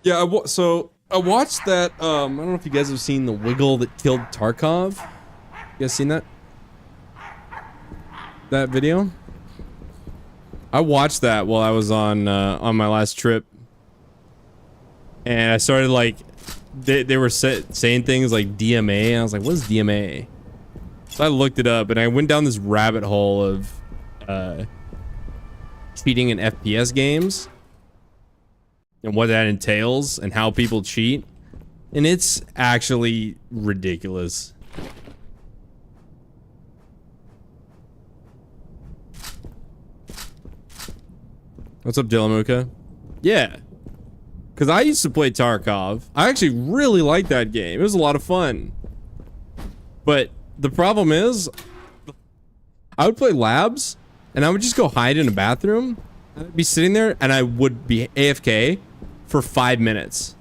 Yeah, so I watched that. I don't know if you guys have seen the wiggle that killed Tarkov. You guys seen that? That video? I watched that while I was on my last trip, and I started like they were saying things like DMA, and I was like, "What is DMA?" So I looked it up, and I went down this rabbit hole of cheating in FPS games and what that entails and how people cheat, and it's actually ridiculous. What's up, Dillamuka? Yeah, because I used to play Tarkov. I actually really liked that game. It was a lot of fun. But the problem is, I would play labs, and I would just go hide in a bathroom. I'd be sitting there, and I would be AFK for 5 minutes.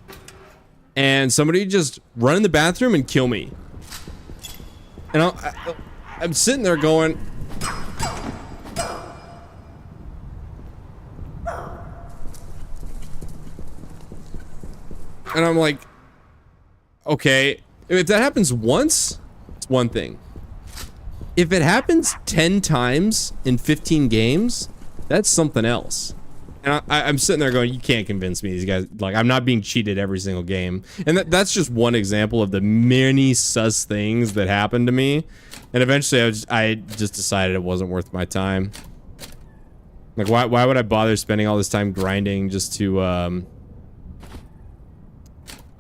And somebody would just run in the bathroom and kill me. And I'm sitting there going... And I'm like, okay, if that happens once, it's one thing. If it happens 10 times in 15 games, that's something else. And I'm sitting there going, you can't convince me, these guys, like, I'm not being cheated every single game. And that's just one example of the many sus things that happened to me. And eventually I just decided it wasn't worth my time. Like, why would I bother spending all this time grinding just to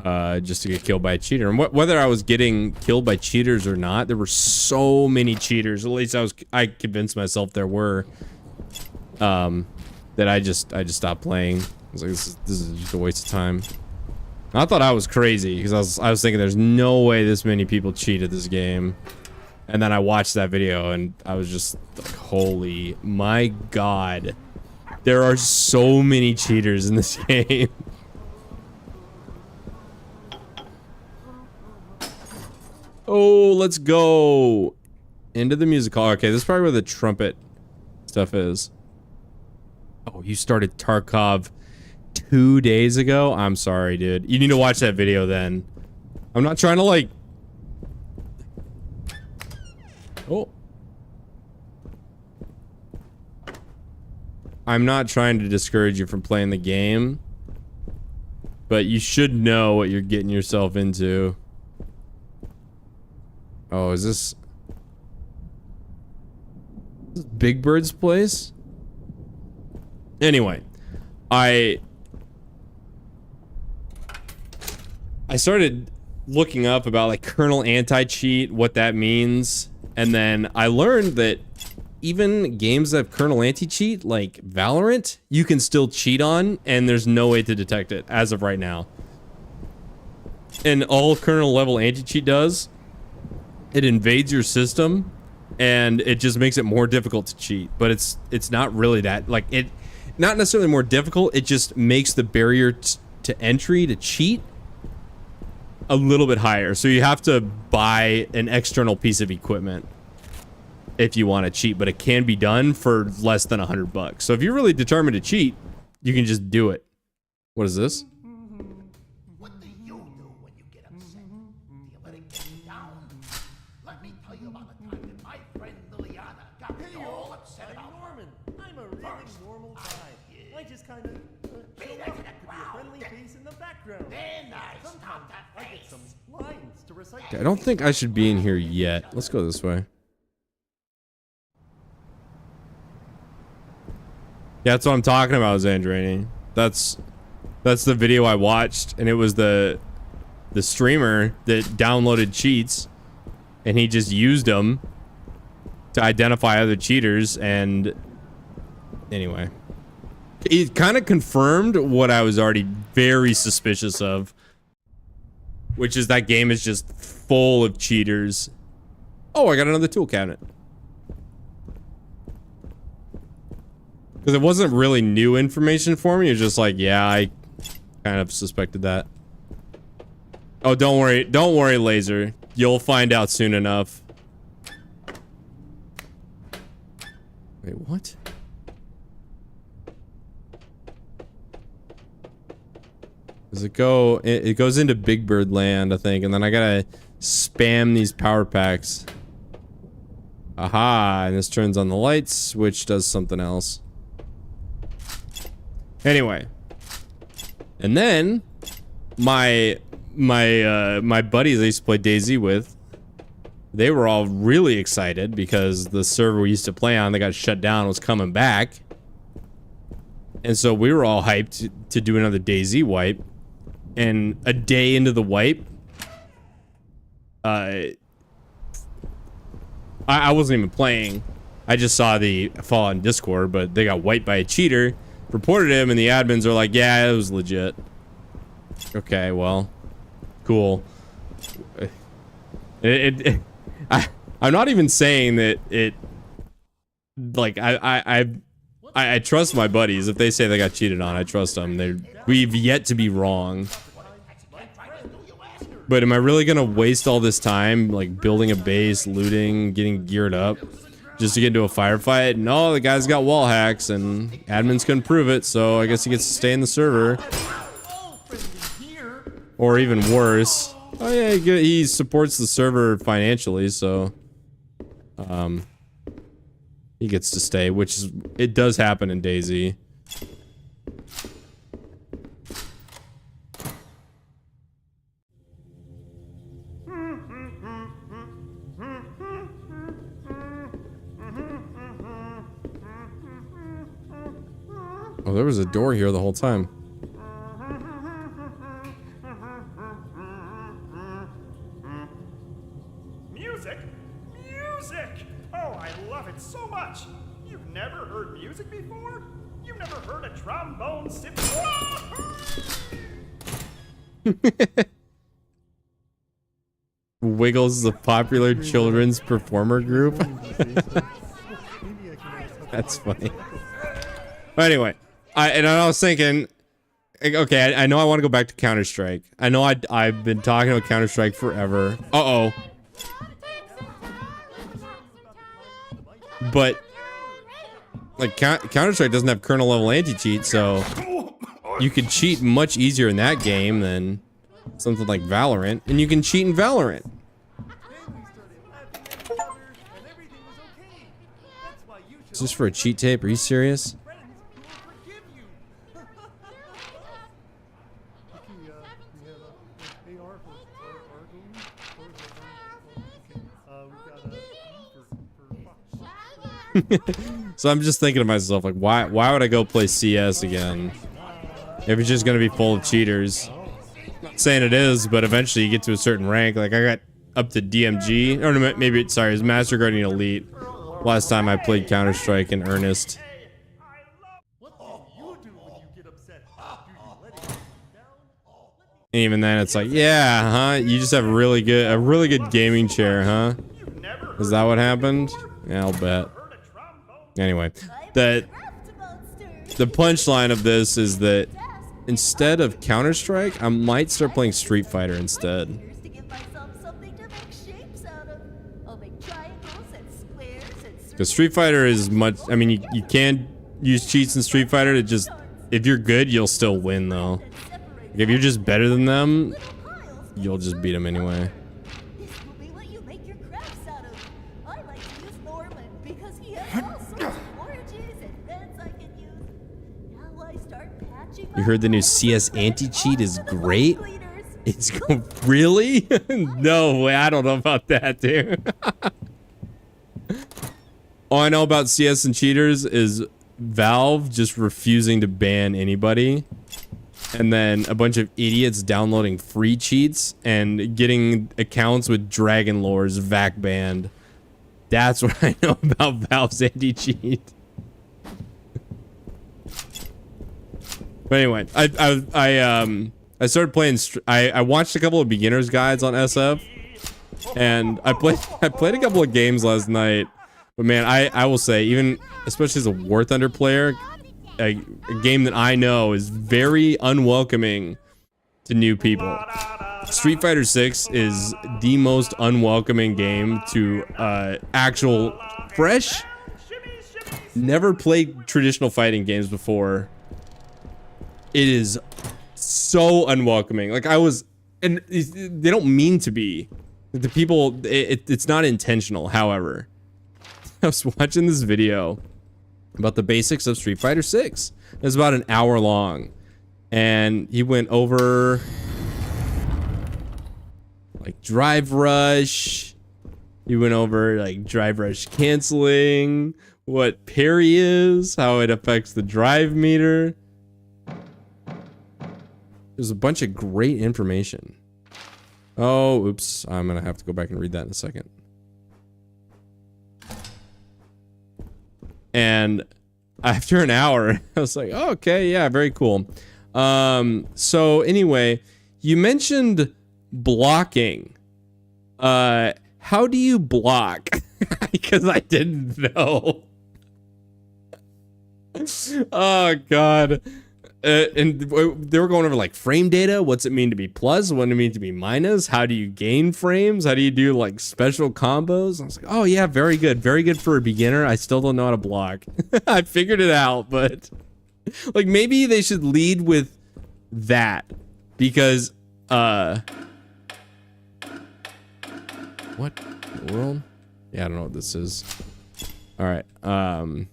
get killed by a cheater? And whether I was getting killed by cheaters or not, there were so many cheaters. At least I convinced myself there were. That I just stopped playing. I was like, this is just a waste of time. I thought I was crazy because I was thinking there's no way this many people cheated this game. And then I watched that video and I was just like, holy my god, there are so many cheaters in this game. Oh, let's go into the music hall. Okay, this is probably where the trumpet stuff is. Oh, you started Tarkov 2 days ago? I'm sorry, dude. You need to watch that video then. I'm not trying to like... Oh. I'm not trying to discourage you from playing the game, but you should know what you're getting yourself into. Oh, is this Big Bird's place? Anyway, I started looking up about like kernel anti-cheat, what that means, and then I learned that even games that have kernel anti-cheat, like Valorant, you can still cheat on, and there's no way to detect it as of right now. And all kernel level anti-cheat does, it invades your system, and it just makes it more difficult to cheat. But it's not really that, like, it not necessarily more difficult, it just makes the barrier to entry to cheat a little bit higher. So you have to buy an external piece of equipment if you want to cheat, but it can be done for less than $100. So if you're really determined to cheat, you can just do it. What is this? What do you do when you get upset? Do you let it get you down? Let me tell you about the time that my friend Liliana got me all upset about Norman, I'm a really normal guy. I just kind of show it up to the to be a crowd. friendly face in the background. Then I stopped I that get face. some lines to recite. I don't think I should be in here yet. Let's go this way. Yeah, that's what I'm talking about, Zandrani. That's That's the video I watched, and it was the streamer that downloaded cheats, and he just used them to identify other cheaters. And anyway, it kind of confirmed what I was already very suspicious of, which is that game is just full of cheaters. Oh, I got another tool cabinet. Because it wasn't really new information for me. It was just like, yeah, I kind of suspected that. Oh, don't worry, Laser. You'll find out soon enough. Wait, what? Does it go? It goes into Big Bird Land, I think, and then I gotta spam these power packs. Aha, and this turns on the lights, which does something else. Anyway. And then, my buddies I used to play DayZ with, they were all really excited because the server we used to play on that got shut down was coming back. And so we were all hyped to do another DayZ wipe. And a day into the wipe, I wasn't even playing. I just saw the fall on Discord, but they got wiped by a cheater, reported him, and the admins are like, yeah, it was legit. Okay, well, cool. I'm not even saying that it, like, I trust my buddies. If they say they got cheated on, I trust them. We've yet to be wrong. But am I really gonna waste all this time, like, building a base, looting, getting geared up, just to get into a firefight? No, the guy's got wall hacks, and admins couldn't prove it, so I guess he gets to stay in the server. Or even worse. Oh yeah, he supports the server financially, so... he gets to stay, which is... It does happen in DayZ. Oh, there was a door here the whole time. Music? Music! Oh, I love it so much! You've never heard music before? You've never heard a trombone symphony? Wiggles is a popular children's performer group. That's funny. But anyway, I was thinking, okay, I know I want to go back to Counter-Strike. I know I've been talking about Counter-Strike forever. Uh-oh. But, like, Counter-Strike doesn't have kernel-level anti-cheat, so you could cheat much easier in that game than something like Valorant, and you can cheat in Valorant. Is this for a cheat tape? Are you serious? So I'm just thinking to myself, like, why would I go play CS again if it's just gonna be full of cheaters? Not saying it is, but eventually you get to a certain rank. Like, I got up to DMG, or no, maybe sorry, it was Master Guardian Elite last time I played Counter-Strike in earnest. And even then, it's like, yeah, huh? You just have a really good gaming chair, huh? Is that what happened? Yeah, I'll bet. Anyway, the punchline of this is that instead of Counter-Strike, I might start playing Street Fighter instead. Because Street Fighter is much, I mean, you can use cheats in Street Fighter to just, if you're good, you'll still win though. If you're just better than them, you'll just beat them anyway. You heard the new CS anti-cheat is great? It's really? No way, I don't know about that, dude. All I know about CS and cheaters is Valve just refusing to ban anybody. and then a bunch of idiots downloading free cheats and getting accounts with Dragon Lore's VAC banned. That's what I know about Valve's anti-cheat. But anyway, I started playing. I watched a couple of beginners guides on SF, and I played a couple of games last night. But man, I will say, even especially as a War Thunder player, a game that I know is very unwelcoming to new people. Street Fighter 6 is the most unwelcoming game to actual fresh. Never played traditional fighting games before. It is so unwelcoming. Like and they don't mean to be. The people, it's not intentional. However, I was watching this video about the basics of Street Fighter 6. It was about an hour long, and he went over like drive rush. He went over like drive rush canceling, what parry is, how it affects the drive meter. There's a bunch of great information. Oh, oops. I'm gonna have to go back and read that in a second. And after an hour, I was like, oh, okay, yeah, very cool. So anyway, you mentioned blocking. How do you block? Because I didn't know. Oh, God. And they were going over like frame data. What's it mean to be plus? What does it mean to be minus? How do you gain frames? How do you do like special combos? I was like, oh yeah, very good. Very good for a beginner. I still don't know how to block. I figured it out, but like maybe they should lead with that because, what in the world? Yeah, I don't know what this is. All right. And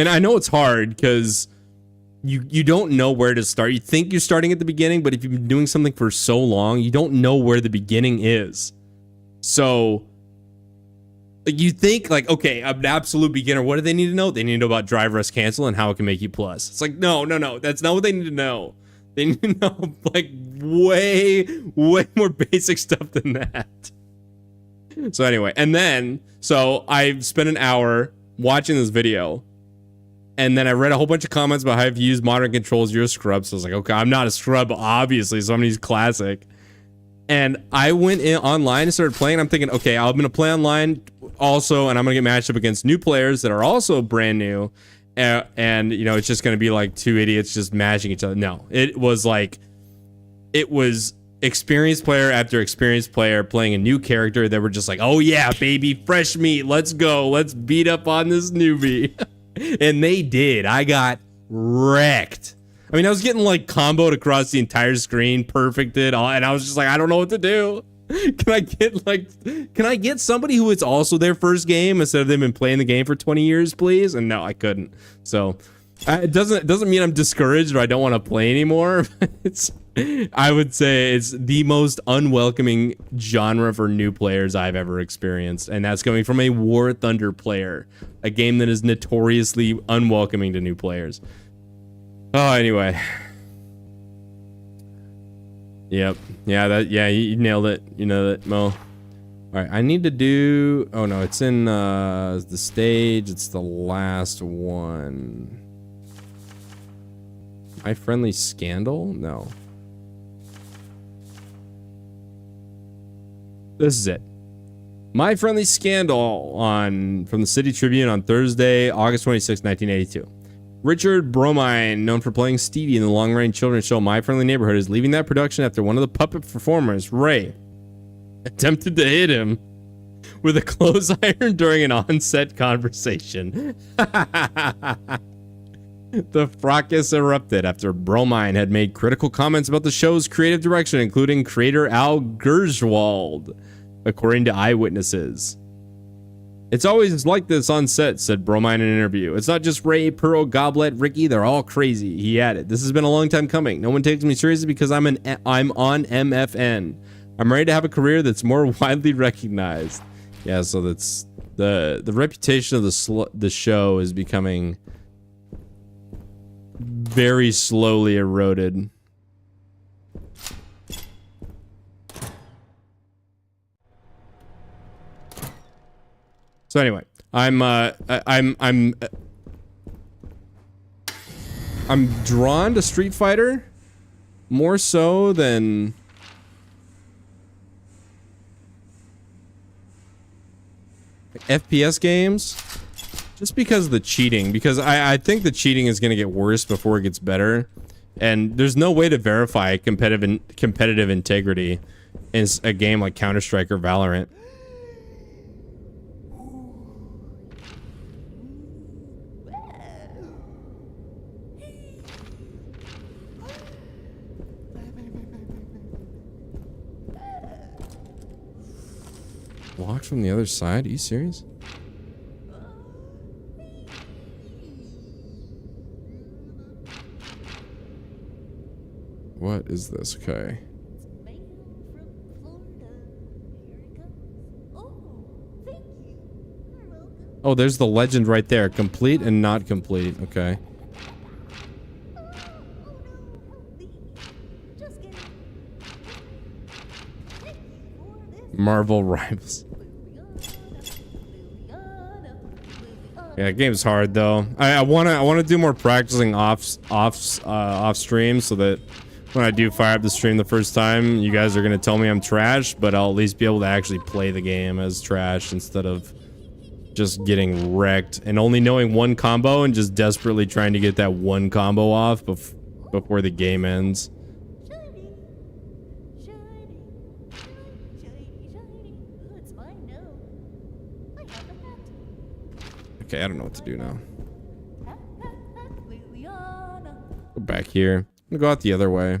I know it's hard because you don't know where to start. You think you're starting at the beginning, but if you've been doing something for so long, you don't know where the beginning is. So you think like, okay, I'm an absolute beginner. What do they need to know? They need to know about drive rush cancel and how it can make you plus. It's like, no. That's not what they need to know. They need to know like way more basic stuff than that. So anyway, and then, so I spent an hour watching this video. And then I read a whole bunch of comments about how if you use modern controls, you're a scrub. So I was like, okay, I'm not a scrub, obviously, so I'm gonna use classic. And I went in online and started playing. I'm thinking, okay, I'm gonna play online also, and I'm gonna get matched up against new players that are also brand new. And you know, it's just gonna be like two idiots just mashing each other. No, it was experienced player after experienced player playing a new character that were just like, oh yeah, baby, fresh meat, let's go, let's beat up on this newbie. And they did. I got wrecked. I mean, I was getting like comboed across the entire screen, perfected, and I was just like, I don't know what to do. Can I get somebody who it's also their first game instead of them been playing the game for 20 years, please? And no, I couldn't. So it doesn't mean I'm discouraged or I don't want to play anymore. I would say it's the most unwelcoming genre for new players I've ever experienced, and that's coming from a War Thunder player, a game that is notoriously unwelcoming to new players. Oh, anyway. Yep. Yeah, you nailed it. You know that, Mo. All right, I need to do... Oh, no, it's in the stage. It's the last one. My Friendly Scandal? No. This is it. My Friendly Scandal from the City Tribune on Thursday, August 26, 1982. Richard Bromine, known for playing Stevie in the long-range children's show My Friendly Neighborhood, is leaving that production after one of the puppet performers, Ray, attempted to hit him with a clothes iron during an on-set conversation. The fracas erupted after Bromine had made critical comments about the show's creative direction, including creator Al Gerswald, according to eyewitnesses. It's always like this on set, said Bromine in an interview. It's not just Ray, Pearl, Goblet, Ricky, they're all crazy, he added. This has been a long time coming. No one takes me seriously because I'm on MFN. I'm ready to have a career that's more widely recognized. Yeah, so that's the reputation of the show is becoming very slowly eroded. So anyway, I'm drawn to Street Fighter more so than FPS games, just because of the cheating. Because I think the cheating is going to get worse before it gets better, and there's no way to verify competitive integrity in a game like Counter-Strike or Valorant. Blocked from the other side? Are you serious? What is this? Okay. Mail from Florida. Here it comes. Oh, thank you. You're welcome. Oh, there's the legend right there. Complete and not complete. Okay. Oh no, help me. Just kidding. Thank you for this. Marvel Rivals. Yeah, game's hard though. I wanna do more practicing off stream so that when I do fire up the stream the first time, you guys are gonna tell me I'm trash, but I'll at least be able to actually play the game as trash instead of just getting wrecked and only knowing one combo and just desperately trying to get that one combo off before the game ends. Shiny, shiny, shiny, shiny. Ooh, it's mine now. I have a hat. Okay, I don't know what to do now. Hat, hat, hat, Liliana. Go back here. I'm gonna go out the other way. I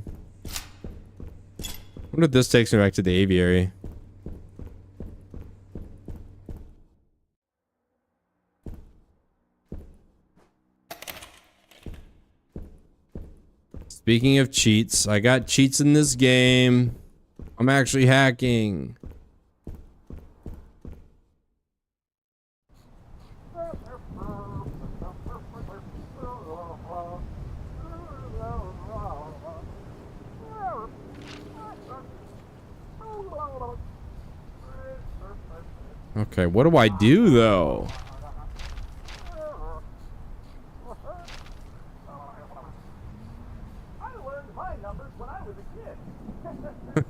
wonder if this takes me back to the aviary. Speaking of cheats, I got cheats in this game. I'm actually hacking. Okay, what do I do though? I learned my numbers when I was a kid.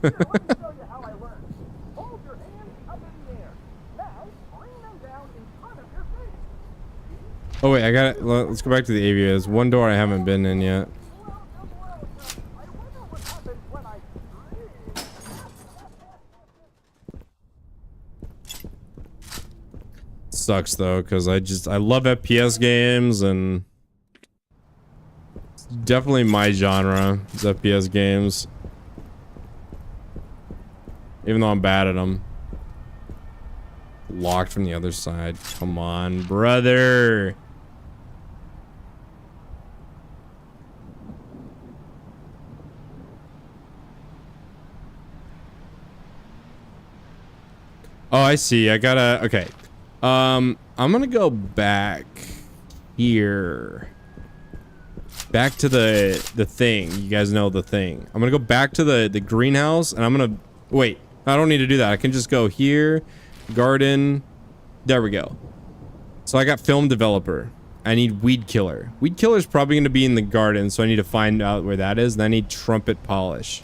Here, let me show you how I learned. Hold your hands up in the air. Now, bring them down in front of your face. Oh wait, I got it. Let's go back to the aviary. There's one door I haven't been in yet. I wonder what happens when I scream. Sucks though, because I love FPS games and it's definitely my genre is FPS games. Even though I'm bad at them. Locked from the other side. Come on, brother. Oh, I see. I gotta. Okay. I'm gonna go back here. Back to the thing. You guys know the thing. I'm gonna go back to the greenhouse and I'm gonna wait. I don't need to do that. I can just go here, garden. There we go. So I got film developer. I need weed killer. Weed killer is probably gonna be in the garden, so I need to find out where that is. And I need trumpet polish.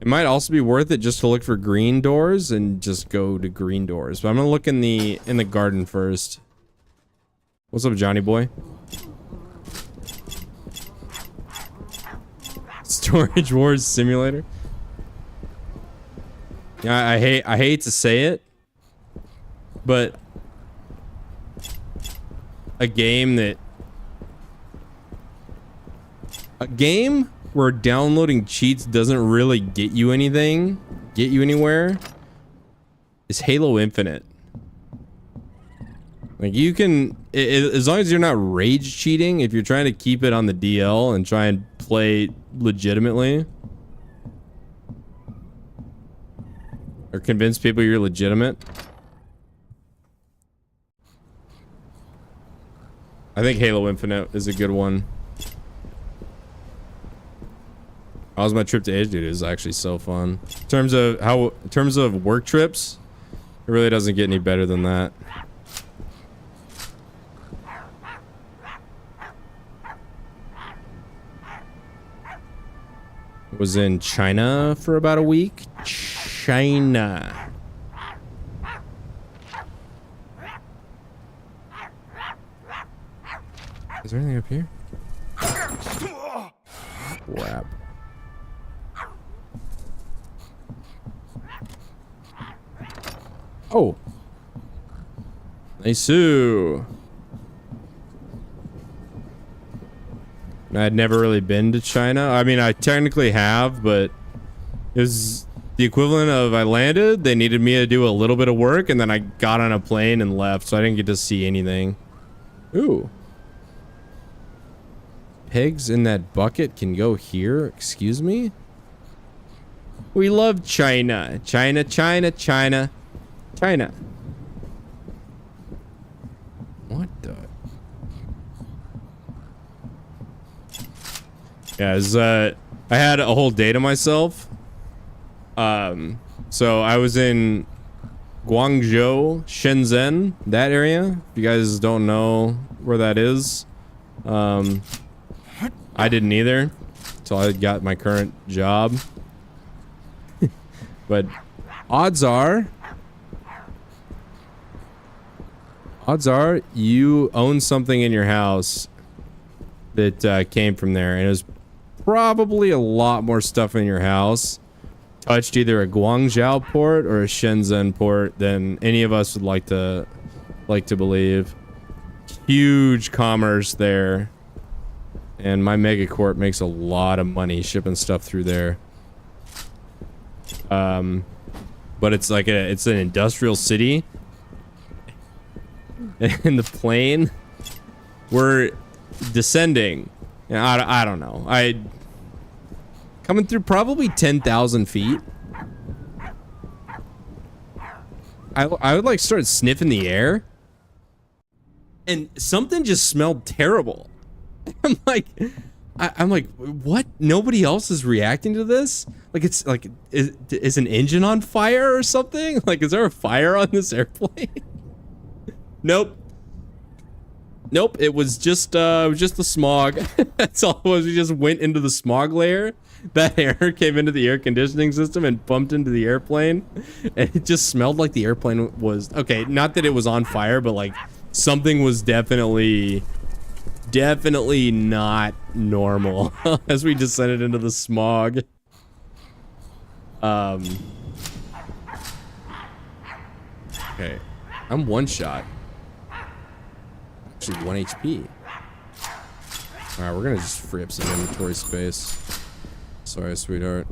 It might also be worth it just to look for green doors and just go to green doors. But I'm gonna look in the garden first. What's up, Johnny boy? Storage Wars Simulator. Yeah, I hate to say it, but a game where downloading cheats doesn't really get you anywhere is Halo Infinite. Like you can, as long as you're not rage cheating, if you're trying to keep it on the DL and try and play legitimately or convince people you're legitimate. I think Halo Infinite is a good one. How was my trip to Asia, dude? It was actually so fun. In terms of work trips, it really doesn't get any better than that. Was in China for about a week. China. Is there anything up here? Crap. Oh. Nice. I'd never really been to China. I mean, I technically have, but it was the equivalent of I landed, they needed me to do a little bit of work, and then I got on a plane and left, so I didn't get to see anything. Ooh. Pigs in that bucket can go here? Excuse me? We love China. China, China, China. China. What the? Yeah, I had a whole day to myself. So I was in Guangzhou, Shenzhen, that area. If you guys don't know where that is, I didn't either until I got my current job. But odds are you own something in your house that came from there, and it was probably a lot more stuff in your house touched either a Guangzhou port or a Shenzhen port than any of us would like to believe. Huge commerce there, and my megacorp makes a lot of money shipping stuff through there. But it's like it's an industrial city, and the plane we're descending. I don't know. Coming through probably 10,000 feet. I would like start sniffing the air, and something just smelled terrible. I'm like, what? Nobody else is reacting to this? Like, it's like, is an engine on fire or something? Like, is there a fire on this airplane? Nope. Nope, it was just the smog. That's all it was. We just went into the smog layer. That air came into the air conditioning system and bumped into the airplane. And it just smelled like the airplane was... Okay, not that it was on fire, but like something was definitely not normal as we descended into the smog. Okay, I'm one shot. Actually, 1 HP. Alright, we're gonna just free up some inventory space. Sorry, sweetheart.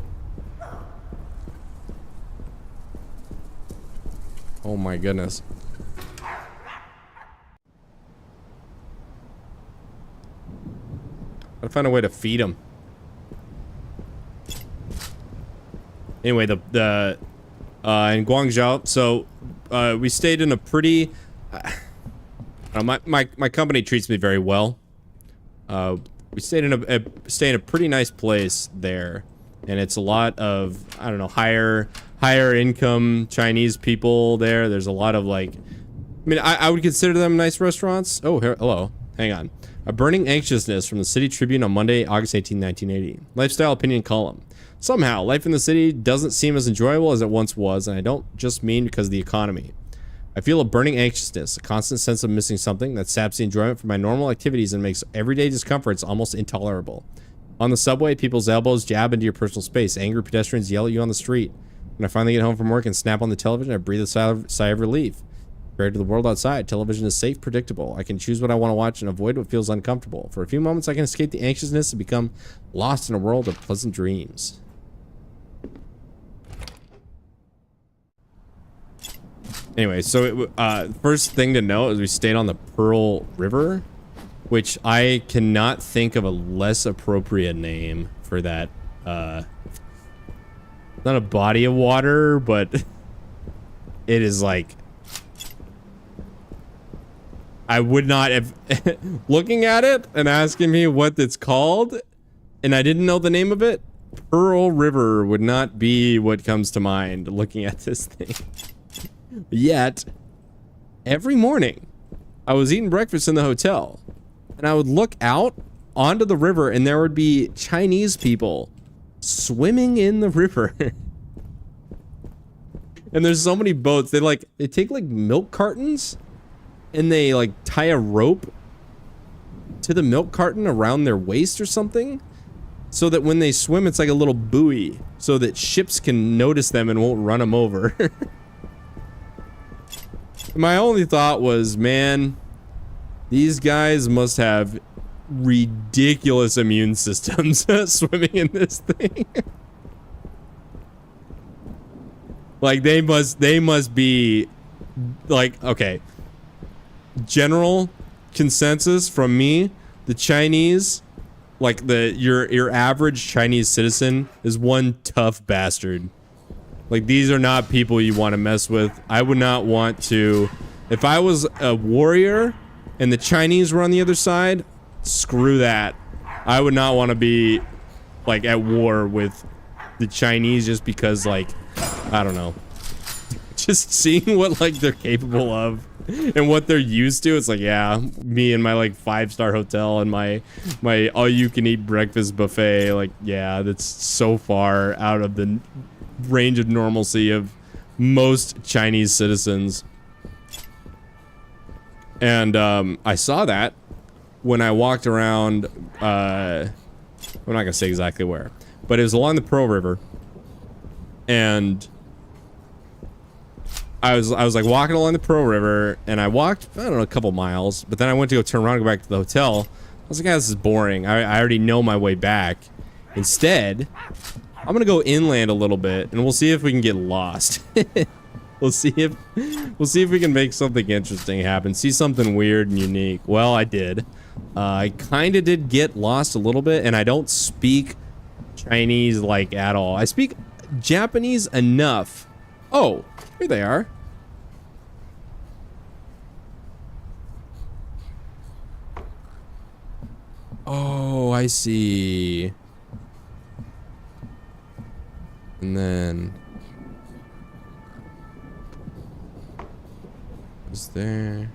Oh my goodness. Gotta find a way to feed him. Anyway, in Guangzhou, so we stayed in a pretty... my company treats me very well. We stayed in a pretty nice place there, and it's a lot of, I don't know, higher income Chinese people there. There's a lot of like, I mean, I would consider them nice restaurants. Oh, hello, hang on. A burning anxiousness from the City Tribune on Monday, August 18, 1980. Lifestyle opinion column. Somehow, life in the city doesn't seem as enjoyable as it once was, and I don't just mean because of the economy. I feel a burning anxiousness, a constant sense of missing something that saps the enjoyment from my normal activities and makes everyday discomforts almost intolerable. On the subway, people's elbows jab into your personal space. Angry pedestrians yell at you on the street. When I finally get home from work and snap on the television, I breathe a sigh of relief. Compared to the world outside, television is safe, predictable. I can choose what I want to watch and avoid what feels uncomfortable. For a few moments, I can escape the anxiousness and become lost in a world of pleasant dreams. Anyway, so first thing to note is we stayed on the Pearl River, which I cannot think of a less appropriate name for that. Not a body of water, but it is like I would not have looking at it and asking me what it's called, and I didn't know the name of it. Pearl River would not be what comes to mind looking at this thing. Yet, every morning, I was eating breakfast in the hotel, and I would look out onto the river, and there would be Chinese people swimming in the river. And there's so many boats. They take like milk cartons, and they like tie a rope to the milk carton around their waist or something, so that when they swim, it's like a little buoy, so that ships can notice them and won't run them over. My only thought was, man, these guys must have ridiculous immune systems swimming in this thing. Like, they must be, like, okay. General consensus from me, the Chinese, like your average Chinese citizen is one tough bastard. Like, these are not people you want to mess with. I would not want to, if I was a warrior and the Chinese were on the other side, screw that. I would not want to be like at war with the Chinese just because, like, I don't know. Just seeing what like they're capable of and what they're used to, it's like, yeah, me and my like 5-star hotel and my all-you-can-eat breakfast buffet, like, yeah, that's so far out of the range of normalcy of most Chinese citizens. And I saw that when I walked around, I'm not gonna say exactly where, but it was along the Pearl River, and I was like walking along the Pearl River, and I walked, I don't know, a couple miles, but then I went to go turn around and go back to the hotel. I was like, yeah, this is boring. I already know my way back. Instead, I'm gonna go inland a little bit, and we'll see if we can get lost. We'll see if we can make something interesting happen. See something weird and unique. Well, I did. I kind of did get lost a little bit, and I don't speak Chinese like at all. I speak Japanese enough. Oh, here they are. Oh, I see. And then is there?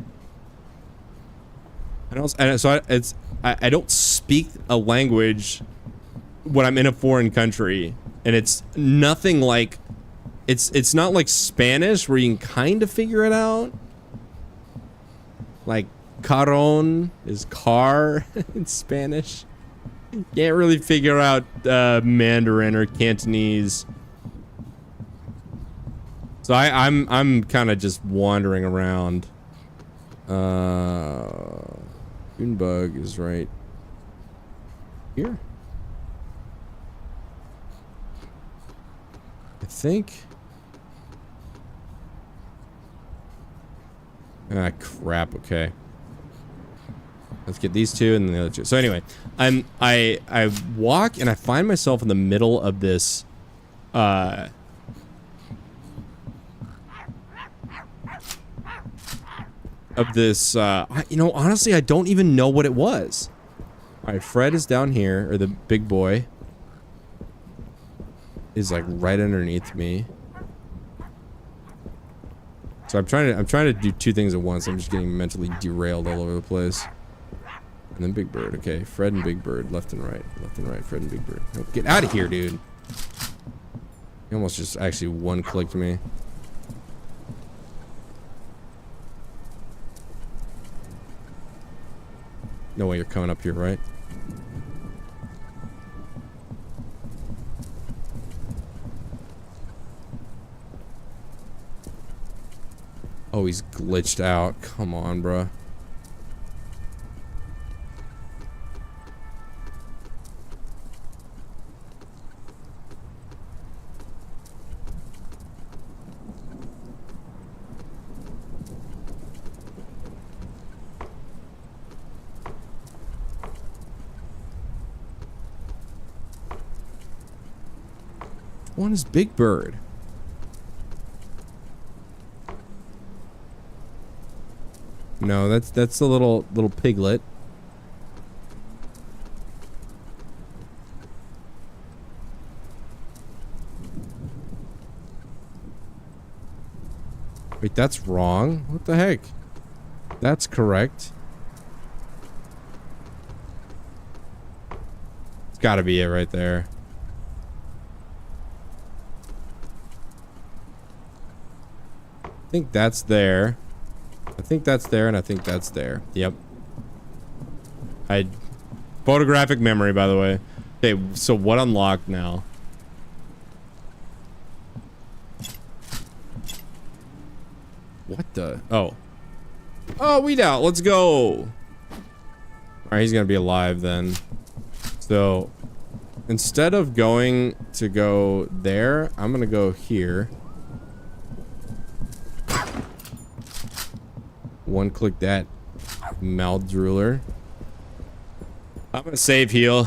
I don't speak a language when I'm in a foreign country, and it's nothing like it's not like Spanish where you can kind of figure it out. Like caron is car in Spanish. Can't really figure out Mandarin or Cantonese. So I'm kind of just wandering around. Junebug is right here, I think. Ah, crap. Okay. Let's get these two and then the other two. So anyway, I walk and I find myself in the middle of this you know, honestly, I don't even know what it was. All right, Fred is down here, or the big boy is like right underneath me. So I'm trying to do two things at once. I'm just getting mentally derailed all over the place. And then Big Bird. Okay, Fred and Big Bird, left and right, Fred and Big Bird. Oh, get out of here, dude. He almost just actually one-clicked me. No way you're coming up here, right? Oh, he's glitched out. Come on, bruh. One is Big Bird. No, that's a little piglet. Wait, that's wrong. What the heck? That's correct. It's gotta be it right there. I think that's there. I think that's there, and I think that's there. Yep. Photographic memory, by the way. Okay, so what unlocked now? What the? Oh. Oh, weed out. Let's go. Alright, he's gonna be alive then. So, instead of going to go there, I'm gonna go here. One click that mouth drooler. I'm gonna save heal.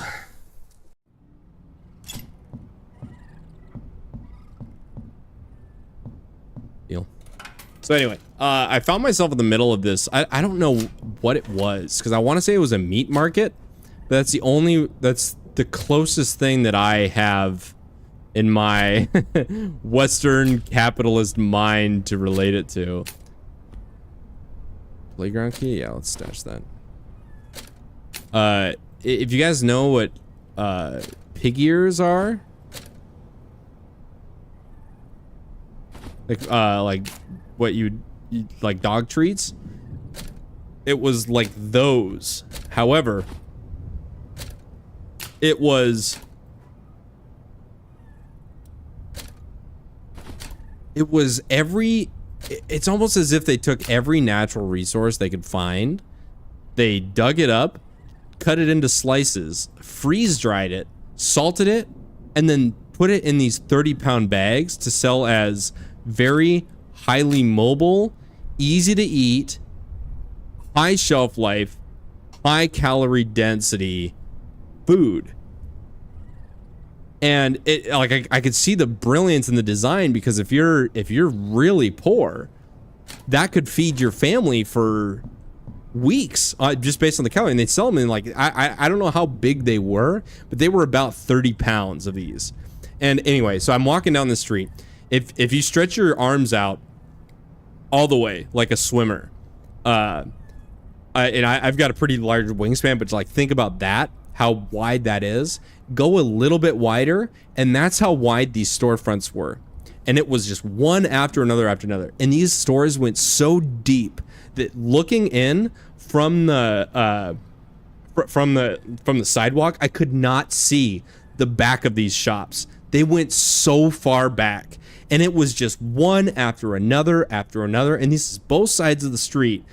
Heal. So anyway, I found myself in the middle of this. I don't know what it was, because I want to say it was a meat market, but that's the closest thing that I have in my Western capitalist mind to relate it to. Playground key? Yeah, let's stash that. If you guys know what pig ears are, like what you like dog treats, it was like those. However, it was it's almost as if they took every natural resource they could find, they dug it up, cut it into slices, freeze dried it, salted it, and then put it in these 30-pound bags to sell as very highly mobile, easy to eat, high shelf life, high calorie density food. And it, like, I could see the brilliance in the design, because if you're really poor, that could feed your family for weeks, just based on the calorie. And they sell them in, like, I don't know how big they were, but they were about 30 pounds of these. And anyway, so I'm walking down the street. If you stretch your arms out all the way like a swimmer, and I've got a pretty large wingspan, but like, think about that, how wide that is. Go a little bit wider, and that's how wide these storefronts were. And it was just one after another after another. And these stores went so deep that looking in from the sidewalk, I could not see the back of these shops. They went so far back, and it was just one after another after another. And this is both sides of the street.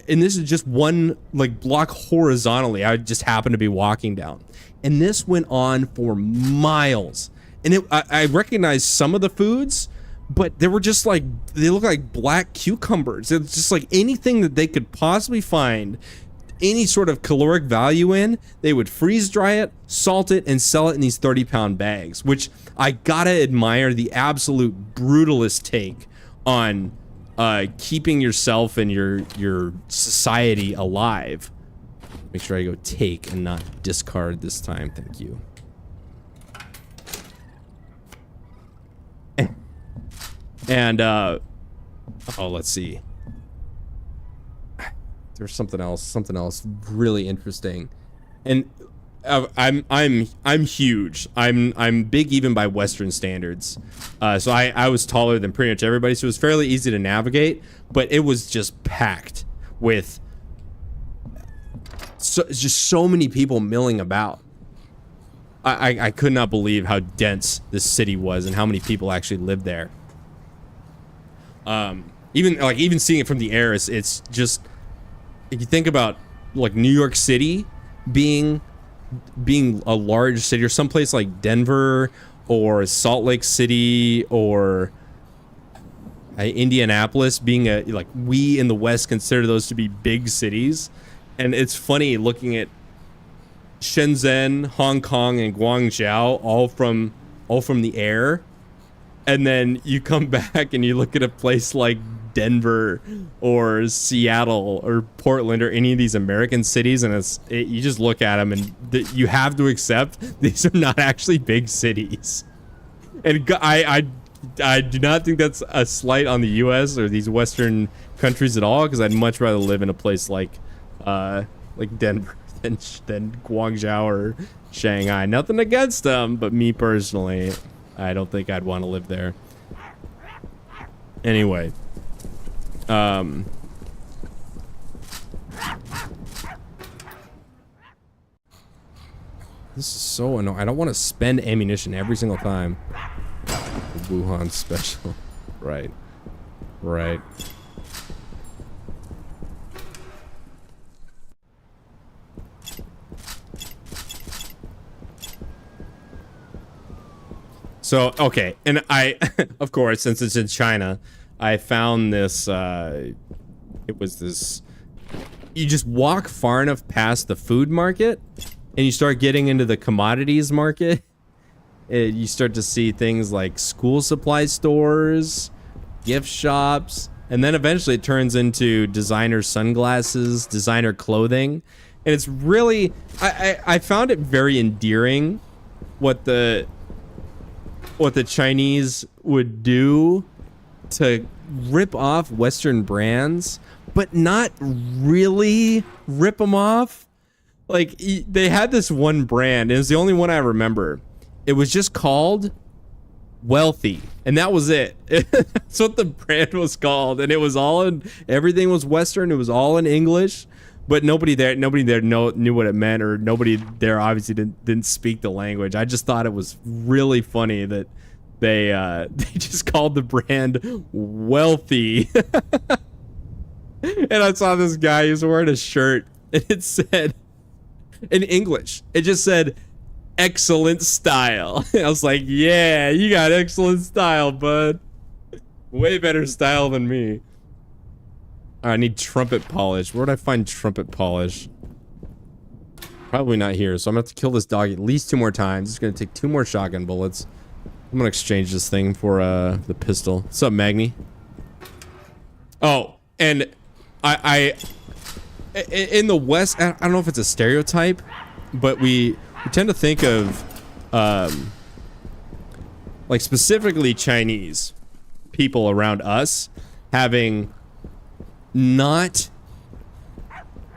And this is just one like block horizontally. I just happened to be walking down, and this went on for miles. And I recognized some of the foods, but they were just like, they look like black cucumbers. It's just like anything that they could possibly find any sort of caloric value in, they would freeze dry it, salt it, and sell it in these 30-pound bags, which I gotta admire the absolute brutalist take on keeping yourself and your society alive. Make sure I go take and not discard this time. Thank you. And oh, let's see. There's something else really interesting. And I'm huge. I'm big even by Western standards. So I was taller than pretty much everybody, so it was fairly easy to navigate, but it was just packed with just so many people milling about. I could not believe how dense this city was and how many people actually lived there. Even seeing it from the air, it's just, if you think about like New York City being a large city, or someplace like Denver or Salt Lake City or Indianapolis being like we in the West consider those to be big cities. And it's funny looking at Shenzhen, Hong Kong, and Guangzhou all from the air, and then you come back and you look at a place like Denver or Seattle or Portland or any of these American cities, and you just look at them and you have to accept these are not actually big cities. And I do not think that's a slight on the U.S. or these Western countries at all, because I'd much rather live in a place like Denver than Guangzhou or Shanghai. Nothing against them, but me personally, I don't think I'd want to live there. Anyway, this is so annoying. I don't want to spend ammunition every single time. The Wuhan special. Right. Right. So, okay, and I, of course, since it's in China, I found this, it was this, you just walk far enough past the food market, and you start getting into the commodities market. You start to see things like school supply stores, gift shops, and then eventually it turns into designer sunglasses, designer clothing, and it's really, I found it very endearing what the Chinese would do to rip off Western brands, but not really rip them off. Like, they had this one brand, and it's the only one I remember. It was just called Wealthy, and that was it. That's what the brand was called, and it was all in, everything was Western, it was all in English, but nobody there knew what it meant, or nobody there obviously didn't speak the language. I just thought it was really funny that they just called the brand Wealthy. And I saw this guy, he was wearing a shirt, and it said, in English, it just said, "Excellent style." And I was like, yeah, you got excellent style, bud. Way better style than me. I need trumpet polish. Where would I find trumpet polish? Probably not here, so I'm gonna have to kill this dog at least 2 more times. It's gonna take 2 more shotgun bullets. I'm gonna exchange this thing for the pistol. What's up, Magni? Oh, and I in the West, I don't know if it's a stereotype, but we tend to think of like specifically Chinese people around us having not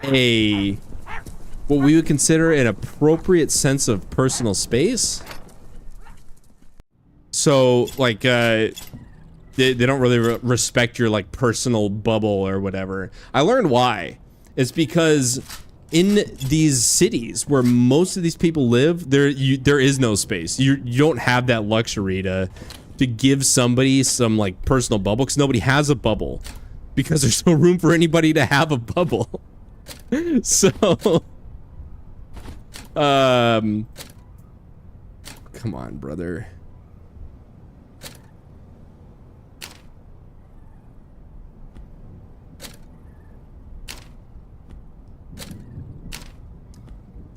a what we would consider an appropriate sense of personal space. So like they don't really respect your like personal bubble or whatever. I learned why. It's because in these cities where most of these people live, there is no space. You don't have that luxury to give somebody some like personal bubble, because nobody has a bubble, because there's no room for anybody to have a bubble. So come on, brother.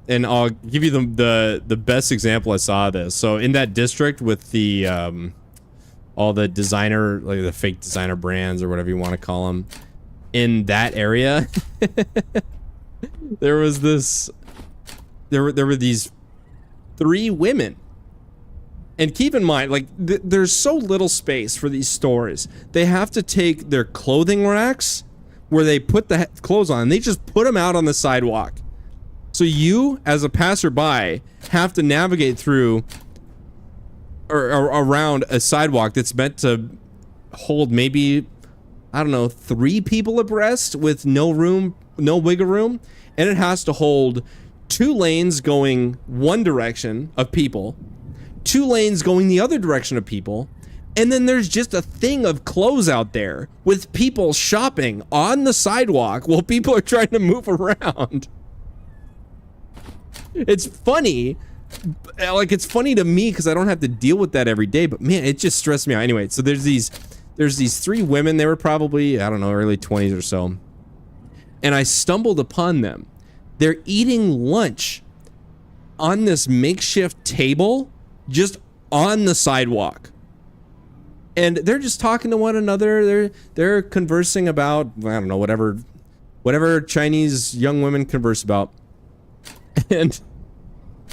And I'll give you the best example I saw of this. So in that district with the all the designer, like the fake designer brands or whatever you want to call them, in that area, there was this, there were these 3 women. And keep in mind, like there's so little space for these stores. They have to take their clothing racks where they put the clothes on, and they just put them out on the sidewalk. So you, as a passerby, have to navigate through or around a sidewalk that's meant to hold maybe, I don't know, 3 people abreast with no room, no wiggle room. And it has to hold 2 lanes going one direction of people, 2 lanes going the other direction of people. And then there's just a thing of clothes out there with people shopping on the sidewalk while people are trying to move around. It's funny, like it's funny to me because I don't have to deal with that every day, but man, it just stressed me out. Anyway, so there's these 3 women. They were probably, I don't know, early 20s or so, and I stumbled upon them. They're eating lunch on this makeshift table just on the sidewalk. and they're just talking to one another. They're conversing about, I don't know, whatever Chinese young women converse about. And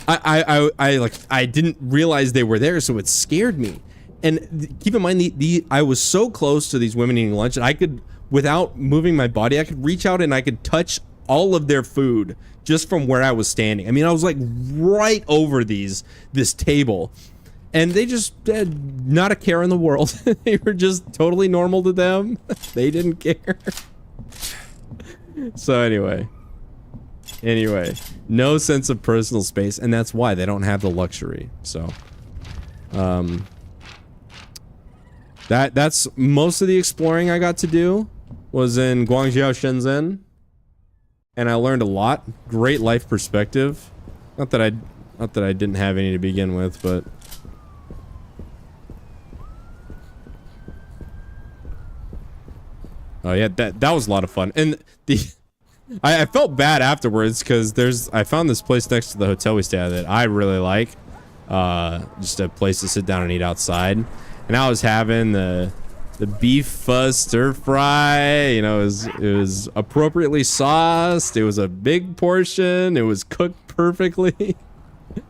I didn't realize they were there, so it scared me. And keep in mind, I was so close to these women eating lunch, and I could, without moving my body, I could reach out and I could touch all of their food just from where I was standing. I mean, I was like right over this table, and they just had not a care in the world. They were just totally normal to them. They didn't care. So anyway, no sense of personal space, and that's why they don't have the luxury. So, that's most of the exploring I got to do was in Guangzhou, Shenzhen, and I learned a lot. Great life perspective. Not that I didn't have any to begin with, but oh yeah, that was a lot of fun. And I felt bad afterwards because I found this place next to the hotel we stayed at that I really like. Just a place to sit down and eat outside. And I was having the beef fuzz stir fry. You know, it was appropriately sauced. It was a big portion. It was cooked perfectly.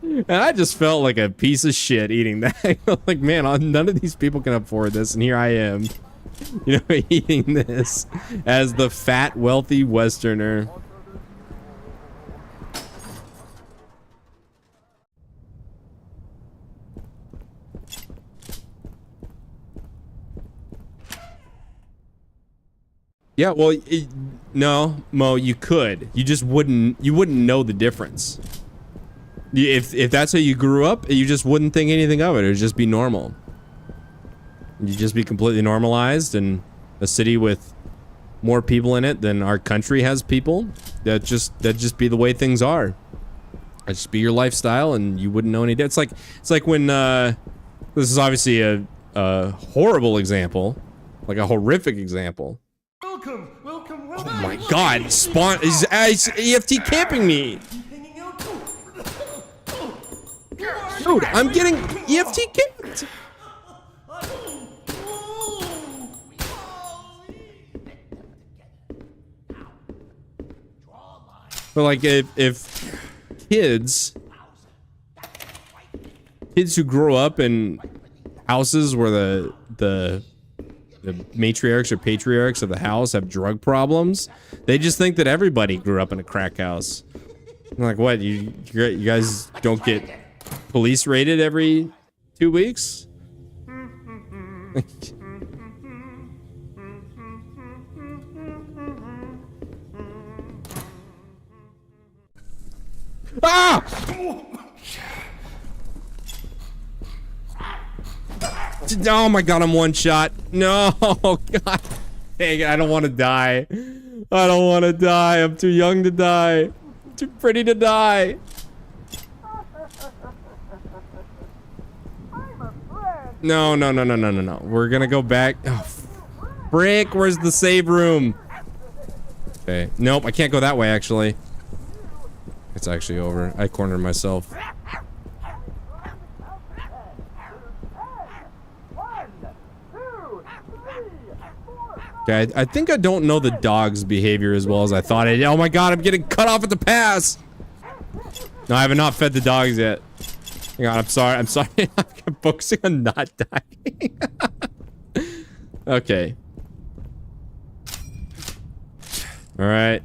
And I just felt like a piece of shit eating that. Like, man, none of these people can afford this, and here I am, you know, eating this as the fat, wealthy Westerner. Yeah, well, no, Mo, you could. You just wouldn't know the difference. If that's how you grew up, you just wouldn't think anything of it. It would just be normal. You'd just be completely normalized, and a city with more people in it than our country has people, that'd just be the way things are. That'd just be your lifestyle, and you wouldn't know any difference. It's like when this is obviously a horrible example, like a horrific example. Welcome. Oh my God! Spawn is EFT camping me. Dude, I'm getting EFT camped. But like, if kids who grow up in houses where the matriarchs or patriarchs of the house have drug problems, they just think that everybody grew up in a crack house. I'm like, what? You guys don't get police raided every 2 weeks? Ah! Oh my God, I'm one shot. No, God. Dang it, I don't want to die. I don't want to die. I'm too young to die. I'm too pretty to die. No. We're gonna go back. Oh, frick, where's the save room? Okay, nope, I can't go that way, actually. It's actually over. I cornered myself. Okay, I think I don't know the dog's behavior as well as I thought. Oh my God, I'm getting cut off at the pass. No, I have not fed the dogs yet. Hang on, I'm sorry. I'm focusing on not dying. Okay. All right.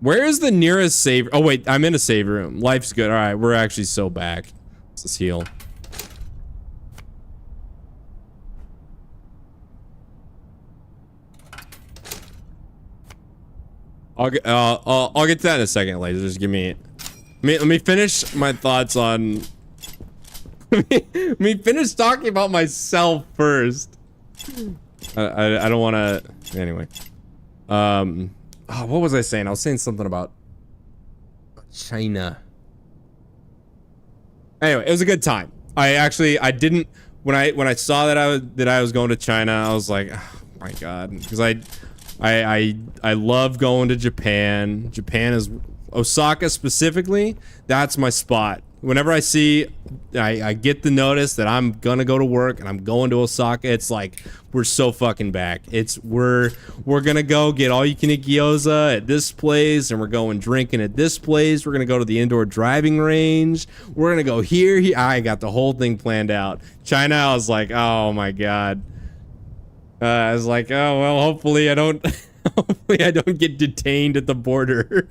Where is the nearest save? Oh wait, I'm in a save room. Life's good. All right, we're actually so back. Let's heal. I'll get to that in a second, ladies. Just give me. Let me finish my thoughts on. Let me finish talking about myself first. I don't want to. Anyway. Oh, what was I saying? I was saying something about China. Anyway, it was a good time. I didn't when I saw that I was going to China, I was like, oh my God, because I love going to Japan. Japan is Osaka specifically. That's my spot. Whenever I see, I get the notice that I'm gonna go to work and I'm going to Osaka, it's like, we're so fucking back. We're gonna go get all you can eat gyoza at this place, and we're going drinking at this place. We're gonna go to the indoor driving range. We're gonna go here. I got the whole thing planned out. China, I was like, oh my god. I was like, oh well, hopefully I don't get detained at the border.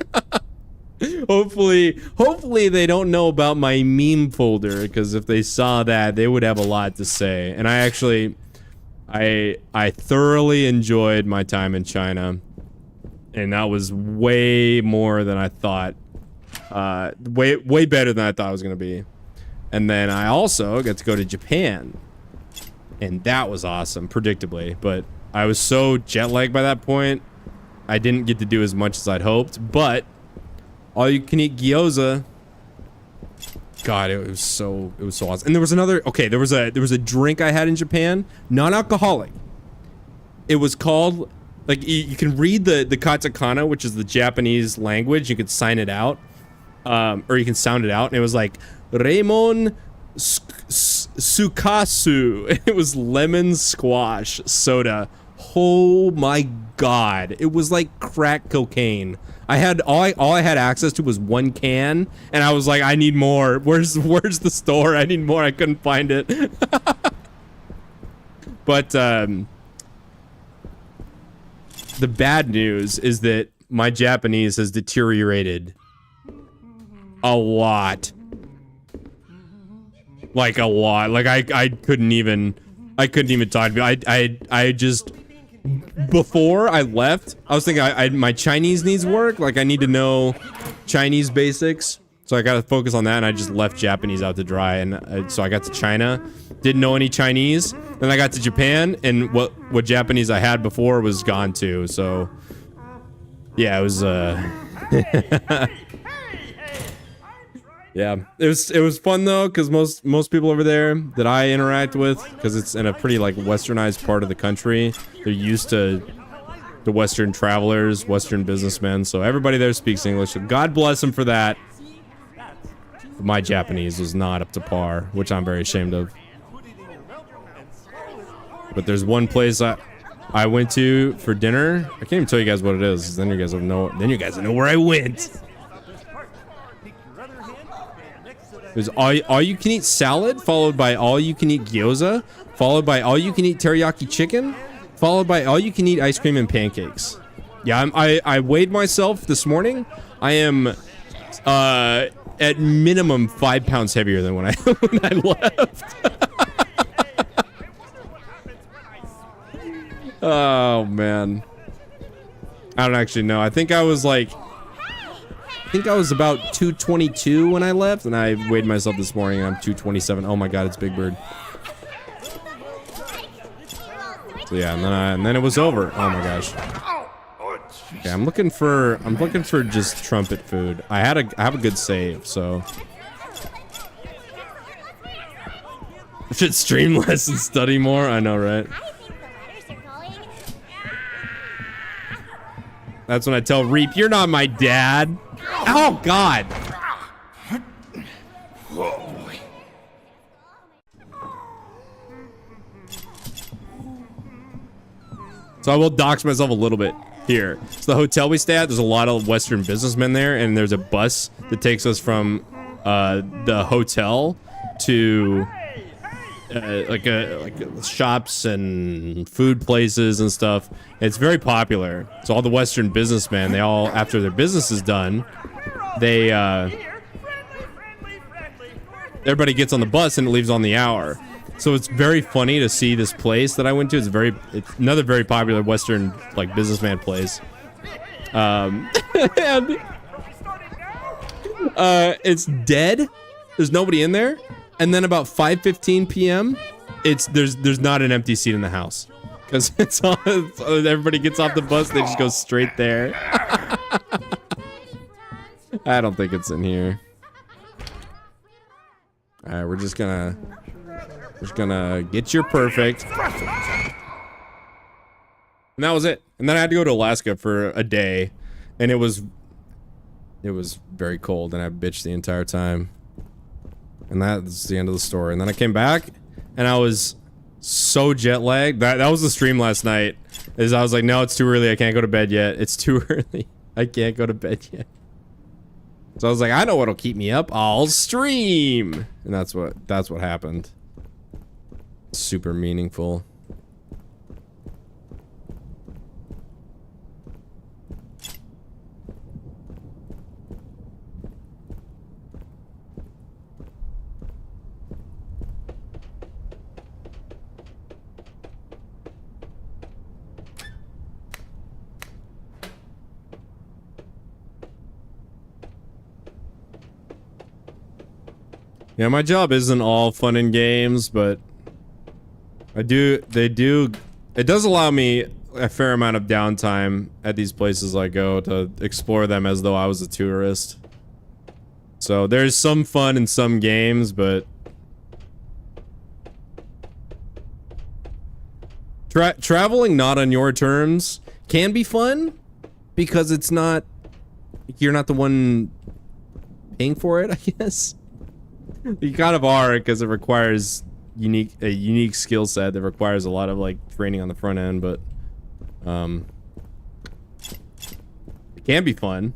Hopefully they don't know about my meme folder, because if they saw that, they would have a lot to say. And I thoroughly enjoyed my time in China, and that was way more than I thought. Way better than I thought it was gonna be. And then I also got to go to Japan, and that was awesome, predictably. But I was so jet lagged by that point, I didn't get to do as much as I'd hoped. But all you can eat gyoza. God, it was so awesome. And there was another, okay, there was a drink I had in Japan, non-alcoholic. It was called, like, you can read the katakana, which is the Japanese language. You could sign it out, or you can sound it out. And it was like Raimon Sukasu. It was lemon squash soda. Oh my god, it was like crack cocaine. I had all I had access to was one can, and I was like, I need more. Where's the store? I need more. I couldn't find it. But the bad news is that my Japanese has deteriorated a lot. Like a lot. Like I couldn't even talk to you. I just, before I left, I was thinking my Chinese needs work. Like, I need to know Chinese basics. So I got to focus on that, and I just left Japanese out to dry. And so I got to China, didn't know any Chinese. Then I got to Japan, and what Japanese I had before was gone too. So yeah, it was yeah, it was fun though, because most people over there that I interact with, because it's in a pretty like westernized part of the country, they're used to the Western travelers, Western businessmen, so everybody there speaks English. So God bless them for that. But my Japanese was not up to par, which I'm very ashamed of. But there's one place I went to for dinner. I can't even tell you guys what it is, 'cause then you guys will know. Then you guys will know where I went. It was all you can eat salad, followed by all you can eat gyoza, followed by all you can eat teriyaki chicken, followed by all you can eat ice cream and pancakes. Yeah, I weighed myself this morning. I am at minimum 5 pounds heavier than when I left. Oh man, I don't actually know. I think I was about 222 when I left, and I weighed myself this morning, and I'm 227. Oh my god, it's Big Bird. So yeah, and then it was over. Oh my gosh. Okay, I'm looking for just trumpet food. I have a good save, so I should stream less and study more. I know, right? That's when I tell Reap, you're not my dad. Oh god. So I will dox myself a little bit here. So the hotel we stay at, there's a lot of Western businessmen there, and there's a bus that takes us from the hotel to like shops and food places and stuff. It's very popular. So all the Western businessmen, they all, after their business is done, they everybody gets on the bus and it leaves on the hour. So it's very funny to see this place that I went to. It's another very popular Western like businessman place. And it's dead. There's nobody in there. And then about 5:15 p.m., there's not an empty seat in the house, because it's all, everybody gets off the bus, they just go straight there. I don't think it's in here. All right, we're just gonna get your perfect. And that was it. And then I had to go to Alaska for a day, and it was very cold, and I bitched the entire time. And that's the end of the story. And then I came back, and I was so jet lagged. That was the stream last night. Is I was like, no, it's too early. I can't go to bed yet. It's too early. I can't go to bed yet. So I was like, I know what'll keep me up. I'll stream. And that's what happened. Super meaningful. Yeah, my job isn't all fun and games, but it does allow me a fair amount of downtime at these places I go to explore them as though I was a tourist. So there's some fun in some games, but traveling not on your terms can be fun because it's not, you're not the one paying for it, I guess. You kind of are, because it requires a unique skill set that requires a lot of like training on the front end, but it can be fun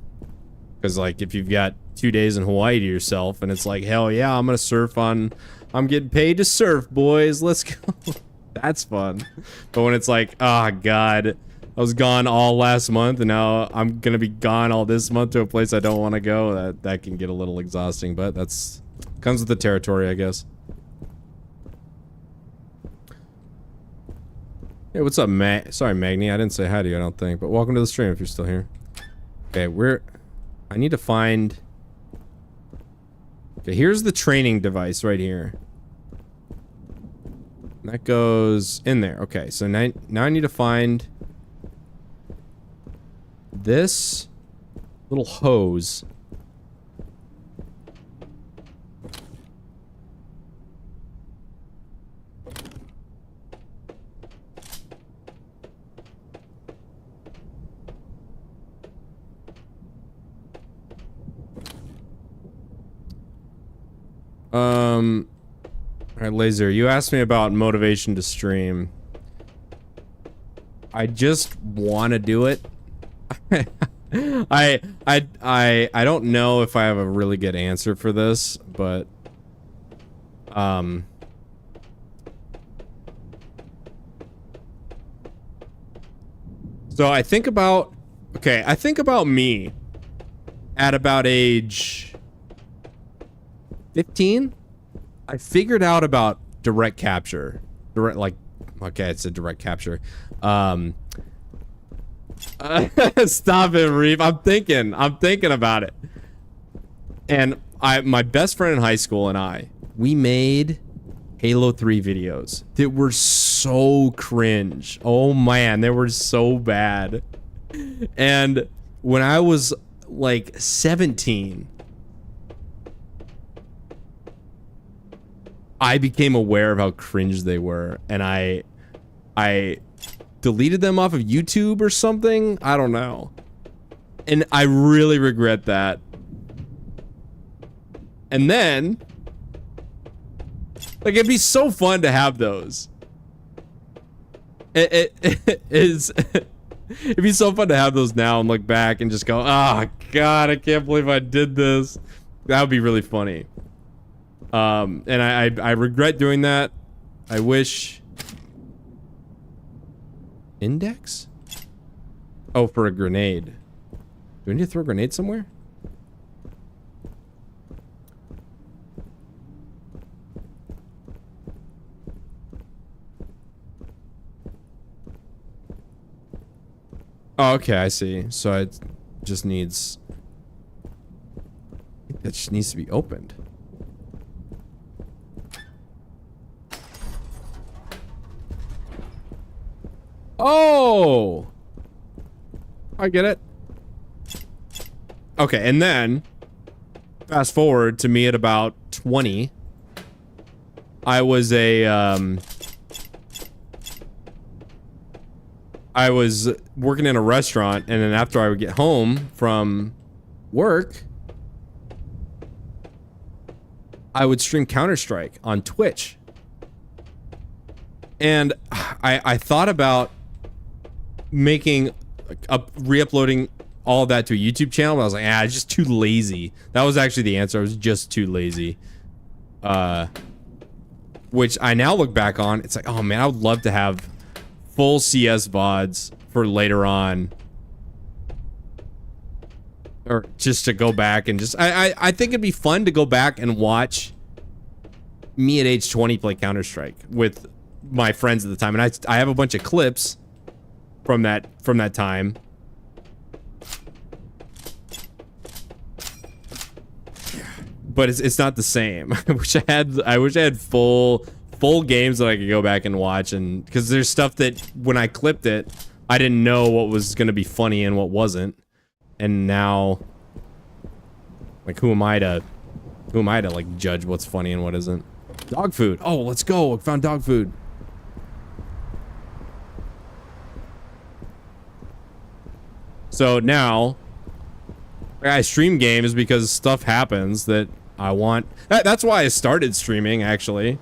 because like if you've got 2 days in Hawaii to yourself and it's like, hell yeah, I'm getting paid to surf, boys, let's go. That's fun. But when it's like, oh god, I was gone all last month and now I'm gonna be gone all this month to a place I don't want to go, that can get a little exhausting, but that's comes with the territory, I guess. Hey, what's up, sorry, Magni, I didn't say hi to you, I don't think, but welcome to the stream if you're still here. Okay, I need to find... Okay, here's the training device right here. That goes in there. Okay, so now I need to find this little hose. Alright, Laser, you asked me about motivation to stream. I just want to do it. I don't know if I have a really good answer for this, but so I think about me at about age 15. I figured out about direct capture. Okay, it's a direct capture. Stop it, Reeve. I'm thinking about it. And my best friend in high school and we made Halo 3 videos that were so cringe. Oh man, they were so bad. And when I was like 17, I became aware of how cringe they were, and I deleted them off of YouTube or something. I don't know. And I really regret that. And then, like, it'd be so fun to have those. It is. It'd be so fun to have those now and look back and just go, oh god, I can't believe I did this. That would be really funny. And I regret doing that. I wish. Index? Oh, for a grenade. Do I need to throw a grenade somewhere? Oh, okay, I see. So it just needs... I think that just needs to be opened. Oh! I get it. Okay, and then fast forward to me at about 20. I was working in a restaurant, and then after I would get home from work, I would stream Counter-Strike on Twitch. And I thought about making re-uploading all of that to a YouTube channel, but I was like, it's just too lazy. That was actually the answer. I was just too lazy. Which I now look back on, it's like, oh man, I would love to have full CS VODs for later on. Or just to go back and just, I think it'd be fun to go back and watch me at age 20 play Counter-Strike with my friends at the time. And I have a bunch of clips from that time. But it's not the same. I wish I had full games that I could go back and watch, and because there's stuff that when I clipped it, I didn't know what was gonna be funny and what wasn't. And now, like, who am I to like judge what's funny and what isn't? Dog food. Oh, let's go. I found dog food. So now, I stream games because stuff happens that I want. That's why I started streaming, actually.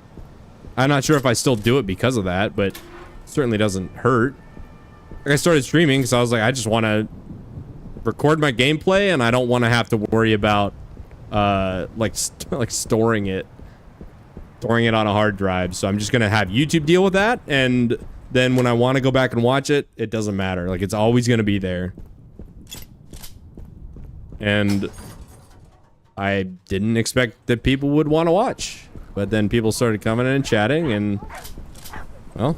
I'm not sure if I still do it because of that, but it certainly doesn't hurt. I started streaming because I was like, I just want to record my gameplay, and I don't want to have to worry about like storing it on a hard drive. So I'm just gonna have YouTube deal with that, and then when I want to go back and watch it, it doesn't matter. Like, it's always gonna be there. And I didn't expect that people would want to watch, but then people started coming in and chatting, and well,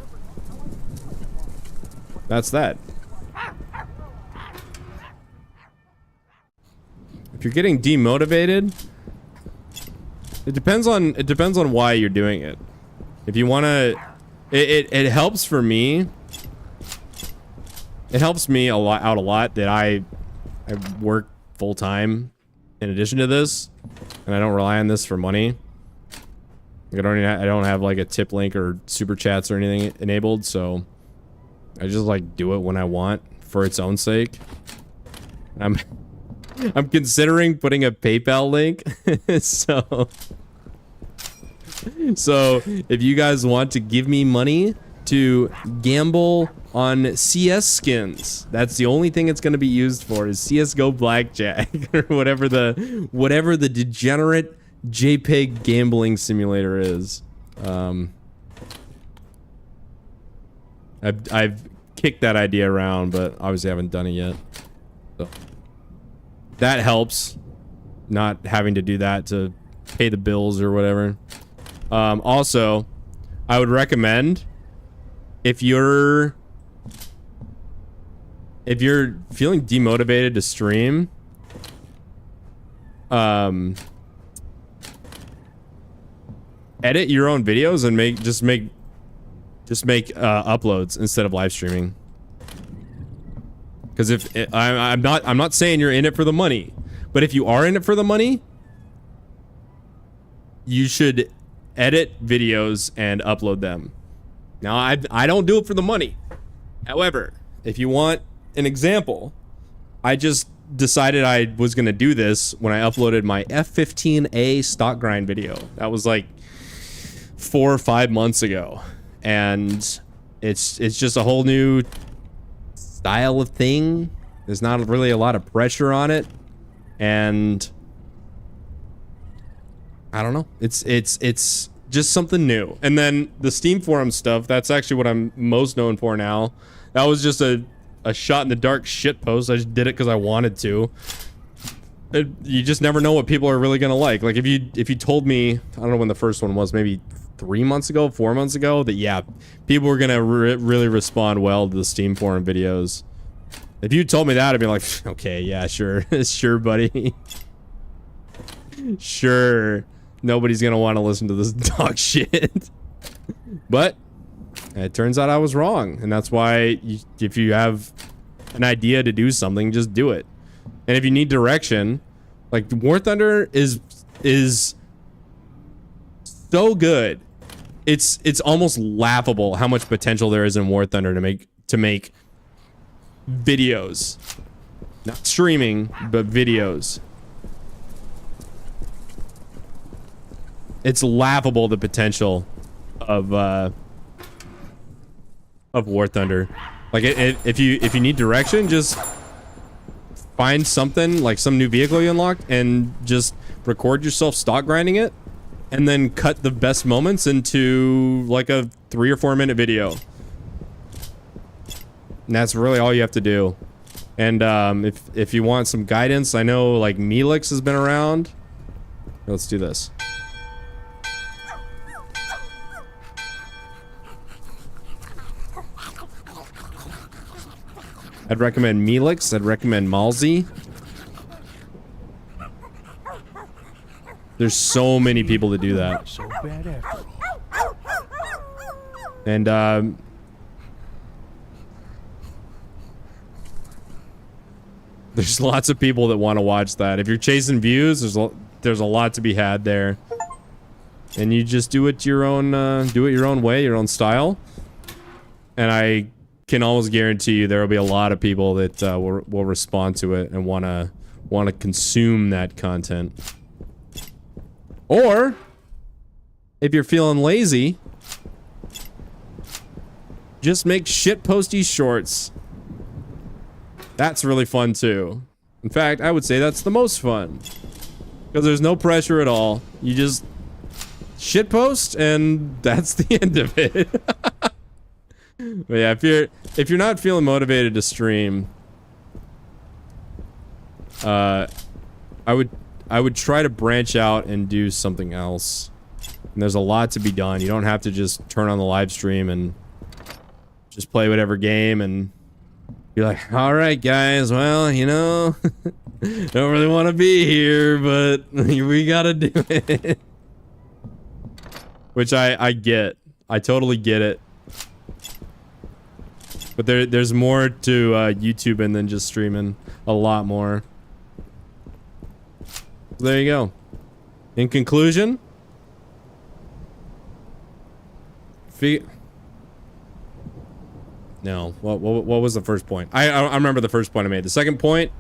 that's that. If you're getting demotivated, it depends on why you're doing it. If you want to, it helps for me. It helps me a lot that I work full-time in addition to this, and I don't rely on this for money. I don't have like a tip link or super chats or anything enabled, so I just like do it when I want for its own sake. I'm considering putting a PayPal link. so if you guys want to give me money to gamble on CS skins, that's the only thing it's going to be used for, is CS:GO Blackjack or whatever the degenerate JPEG gambling simulator is. I've kicked that idea around, but obviously I haven't done it yet. So that helps, not having to do that to pay the bills or whatever. Also, I would recommend, if you're feeling demotivated to stream, edit your own videos and just make uploads instead of live streaming. Because I'm not saying you're in it for the money, but if you are in it for the money, you should edit videos and upload them. Now, I don't do it for the money. However, if you want an example, I just decided I was going to do this when I uploaded my F15A stock grind video. That was like 4 or 5 months ago. And it's just a whole new style of thing. There's not really a lot of pressure on it. And I don't know. It's just something new. And then the Steam forum stuff, that's actually what I'm most known for now. That was just a shot in the dark shit post. I just did it because I wanted to. You just never know what people are really gonna like. Like, if you told me, I don't know when the first one was, maybe 3 months ago, 4 months ago, that yeah, people were gonna really respond well to the Steam forum videos. If you told me that, I'd be like, okay, yeah, sure, sure, buddy, sure. Nobody's gonna want to listen to this dog shit. But it turns out I was wrong, and that's why if you have an idea to do something, just do it. And if you need direction, like, War Thunder is so good. It's almost laughable how much potential there is in War Thunder to make videos, not streaming, but videos. it's laughable, the potential of War Thunder. Like if you need direction, just find something like some new vehicle you unlocked and just record yourself stock grinding it, and then cut the best moments into like a 3 or 4 minute video. And that's really all you have to do. And if you want some guidance, I know like Melix has been around. Let's do this. I'd recommend Melix. I'd recommend Malzy. There's so many people that do that. So bad after all. And there's lots of people that want to watch that. If you're chasing views, there's a lot to be had there. And you just do it your own way, your own style. And I can almost guarantee you there will be a lot of people that will respond to it and want to consume that content. Or if you're feeling lazy, just make shitposty shorts. That's really fun too. In fact, I would say that's the most fun. Because there's no pressure at all. You just shitpost and that's the end of it. But yeah, if you're not feeling motivated to stream, I would try to branch out and do something else. And there's a lot to be done. You don't have to just turn on the live stream and just play whatever game and be like, all right, guys, well, you know, don't really want to be here, but we gotta do it. Which I get. I totally get it. But there's more to YouTubing than just streaming. A lot more. So there you go. In conclusion, no. What was the first point? I remember the first point I made. The second point: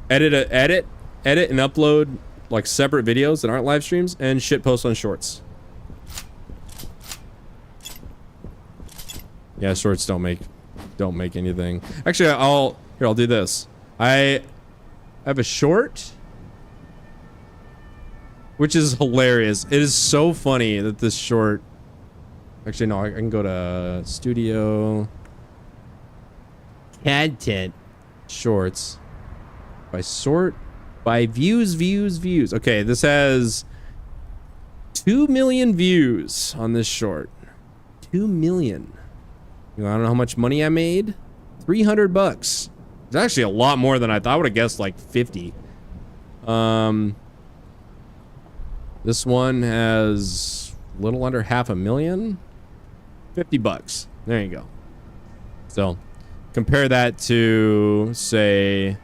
edit and upload like separate videos that aren't live streams and shit post on shorts. Yeah, shorts don't make anything. Actually, I'll do this. I have a short, which is hilarious. It is so funny that this short. Actually, no, I can go to studio content shorts by sort by views. Okay, this has 2 million views on this short. 2 million. You know, I don't know how much money I made. $300. It's actually a lot more than I thought. I would have guessed like 50. This one has a little under 500,000. $50. There you go. So compare that to, say,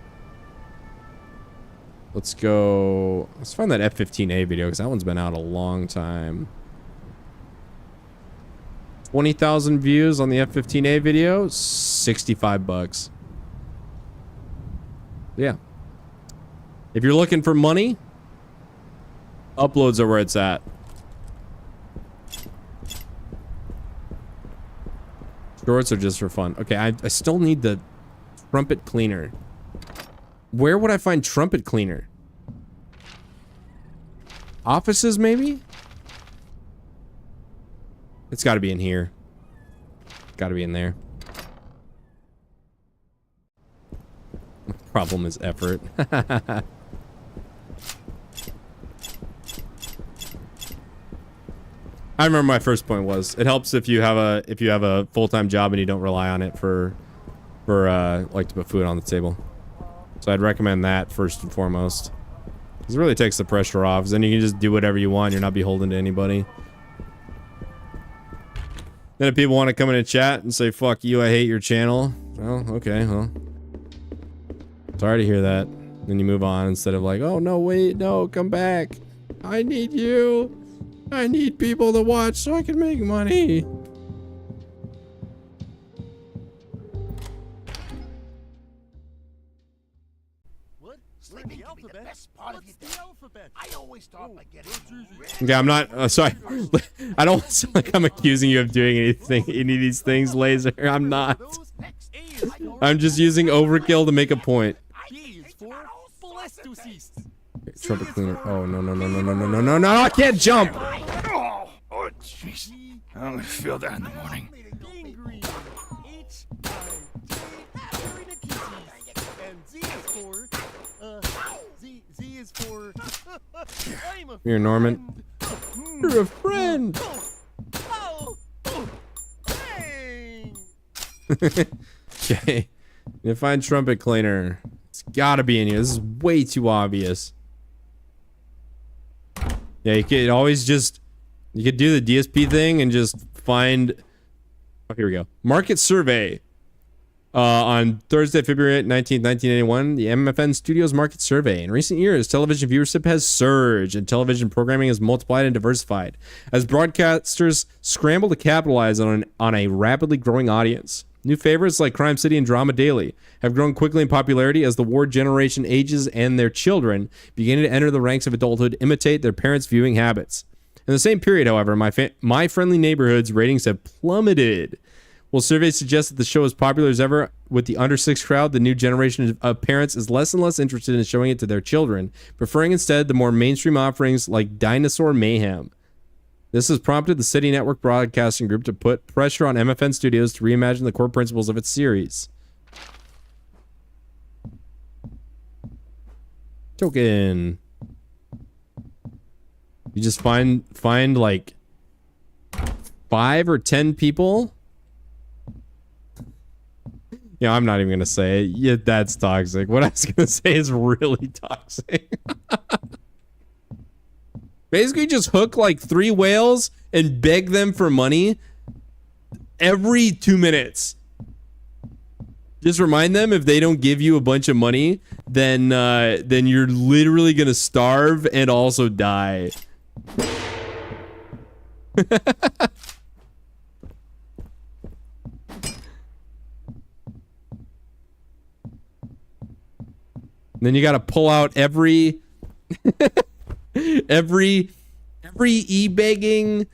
let's find that F-15A video because that one's been out a long time. 20,000 views on the F-15A video, $65. Yeah. If you're looking for money, uploads are where it's at. Shorts are just for fun. Okay, I still need the trumpet cleaner. Where would I find trumpet cleaner? Offices, maybe? It's got to be in here. Got to be in there. Problem is effort. I remember my first point was it helps if you have a full-time job and you don't rely on it for like to put food on the table. So I'd recommend that first and foremost. Because it really takes the pressure off. 'Cause then you can just do whatever you want. You're not beholden to anybody. Then if people want to come in and chat and say, fuck you, I hate your channel. Well, okay, well. Sorry to hear that. Then you move on instead of like, oh, no, wait, no, come back. I need you. I need people to watch so I can make money. What? Learn the alphabet? What's the alphabet? I always thought by getting Okay, I'm not. Sorry, I don't sound like I'm accusing you of doing any of these things, Laser. I'm not. A is for I'm just using overkill to make a point. B is for Blastocyst. Trumpet cleaner. Oh no no no no no no no no no! I can't jump. Oh, jeez. I'm gonna feel that in the morning. Gangrene. H-I-G. And Z is for Z is for I'm a Here, Norman. You're a friend. Oh, dang. Okay. You find trumpet cleaner. It's gotta be in here. This is way too obvious. Yeah, you could always just... You could do the DSP thing and just find... Oh, here we go. Market survey. On Thursday, February 19th, 1981, the MFN Studios Market Survey. In recent years, television viewership has surged and television programming has multiplied and diversified as broadcasters scramble to capitalize on a rapidly growing audience. New favorites like Crime City and Drama Daily have grown quickly in popularity as the Ward generation ages and their children, beginning to enter the ranks of adulthood, imitate their parents' viewing habits. In the same period, however, My Friendly Neighborhood's ratings have plummeted. While surveys suggest that the show is popular as ever with the under 6 crowd, the new generation of parents is less and less interested in showing it to their children, preferring instead the more mainstream offerings like Dinosaur Mayhem. This has prompted the City Network Broadcasting Group to put pressure on MFN Studios to reimagine the core principles of its series. Token. You just find like 5 or 10 people. Yeah, I'm not even gonna say it. Yeah, that's toxic. What I was gonna say is really toxic. Basically, just hook like 3 whales and beg them for money every 2 minutes. Just remind them if they don't give you a bunch of money, then you're literally gonna starve and also die. Then you gotta pull out every e-begging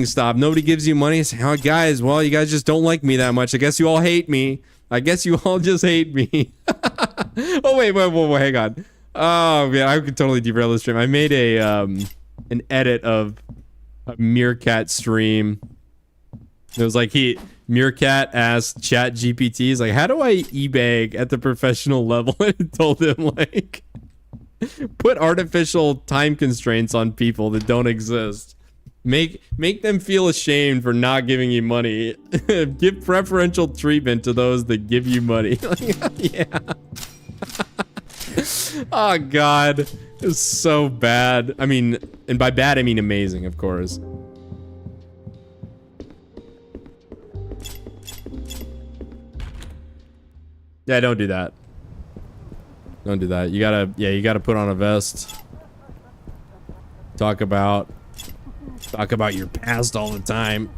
stop. Nobody gives you money. Say, oh guys, well, you guys just don't like me that much. I guess you all hate me. I guess you all just hate me. Oh wait, hang on. Oh man, I could totally derail this stream. I made a an edit of a Meerkat stream. It was like Meerkat asked ChatGPT, he's like, how do I e-bag at the professional level? And it told him, like, put artificial time constraints on people that don't exist. Make them feel ashamed for not giving you money. Give preferential treatment to those that give you money. Yeah. Oh, God. It's so bad. I mean, and by bad, I mean amazing, of course. Yeah, don't do that. Don't do that. You gotta put on a vest. Talk about your past all the time.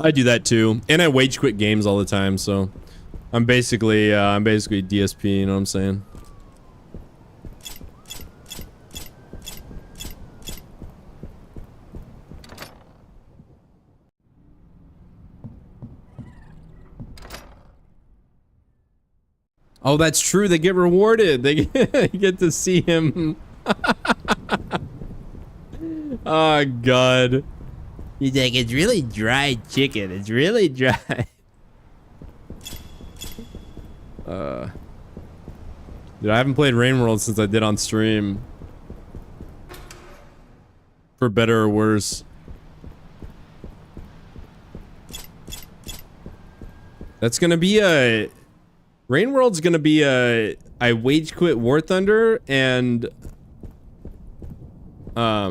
I do that too, and I wage quit games all the time. So, I'm basically DSP. You know what I'm saying? Oh, that's true. They get rewarded. They get to see him. Oh, God. He's like, it's really dry chicken. It's really dry. Dude, I haven't played Rain World since I did on stream. For better or worse. That's gonna be a... Rain World's gonna be a... I wage quit War Thunder and... I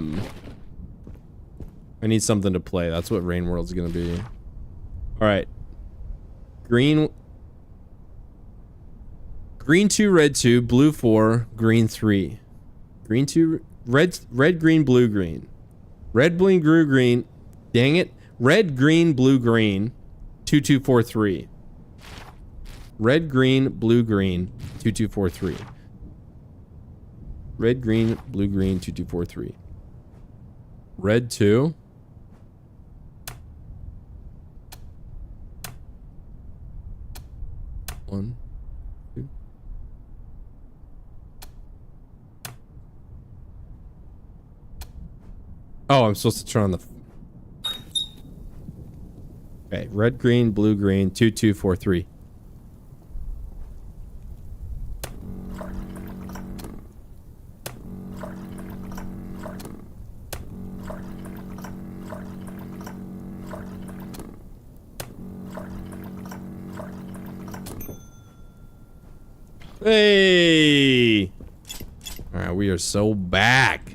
need something to play. That's what Rain World's gonna be. Alright. Green 2, red 2, blue 4, green 3. Green 2, red, green, blue, green. Red, blue, green. Dang it. Red, green, blue, green. 2243. Red, green, blue, green, 2243. Red, green, blue, green, 2243. Red 2. One, two. Oh, I'm supposed to turn on the. Okay, red, green, blue, green, 2243. Hey! Alright, we are so back.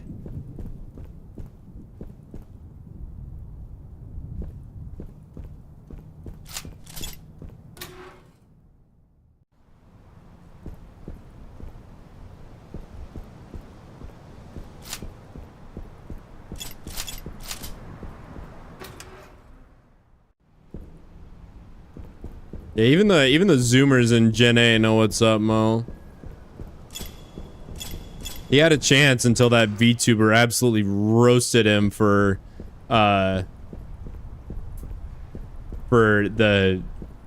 Yeah, even the Zoomers in Gen A know what's up, Mo. He had a chance until that VTuber absolutely roasted him for the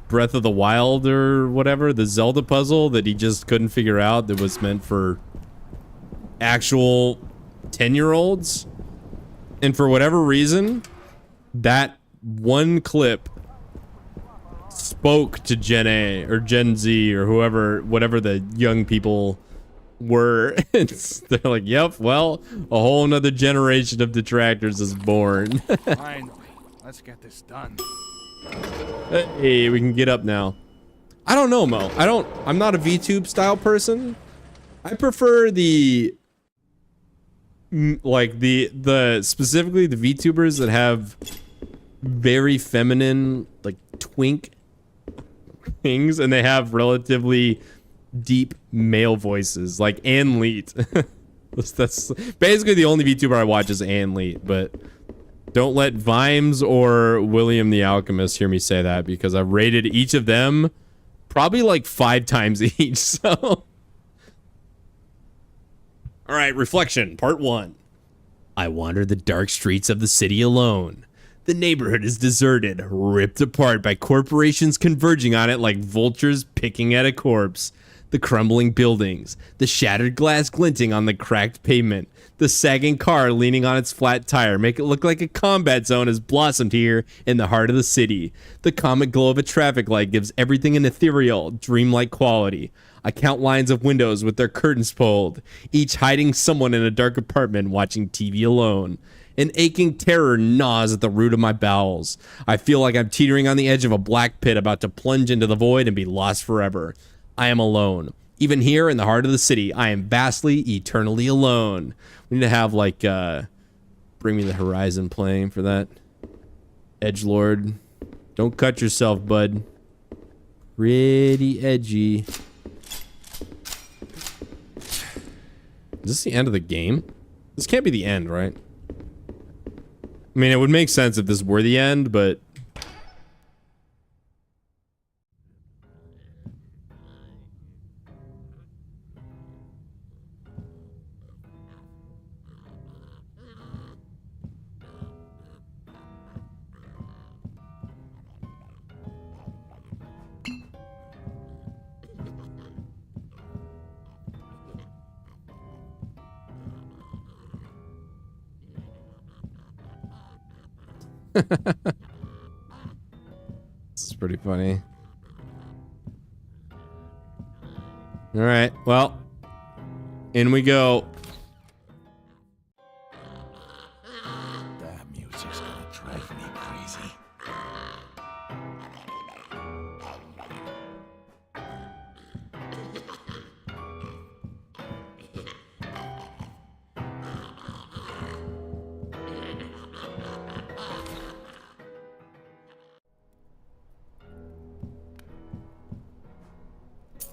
Breath of the Wild or whatever, the Zelda puzzle that he just couldn't figure out that was meant for actual 10-year-olds. And for whatever reason, that one clip spoke to Gen A or Gen Z or whoever, whatever the young people were. They're like, yep, well, a whole nother generation of detractors is born. Finally, let's get this done. Hey, we can get up now. I don't know, Mo. I'm not a VTube style person. I prefer the like the specifically the VTubers that have very feminine, like twink things, and they have relatively deep male voices, like Ann Leet. That's basically the only VTuber I watch is Ann Leet, but don't let Vimes or William the Alchemist hear me say that, because I've rated each of them probably like 5 times each, so. All right, reflection, part 1. I wander the dark streets of the city alone. The neighborhood is deserted, ripped apart by corporations converging on it like vultures picking at a corpse. The crumbling buildings, the shattered glass glinting on the cracked pavement, the sagging car leaning on its flat tire make it look like a combat zone has blossomed here in the heart of the city. The comic glow of a traffic light gives everything an ethereal, dreamlike quality. I count lines of windows with their curtains pulled, each hiding someone in a dark apartment watching TV alone. An aching terror gnaws at the root of my bowels. I feel like I'm teetering on the edge of a black pit about to plunge into the void and be lost forever. I am alone. Even here in the heart of the city, I am vastly, eternally alone. We need to have, like, Bring Me the Horizon playing for that. Edgelord. Don't cut yourself, bud. Pretty edgy. Is this the end of the game? This can't be the end, right? I mean, it would make sense if this were the end, but... This is pretty funny. All right, well, in we go. That music's gonna drive me crazy.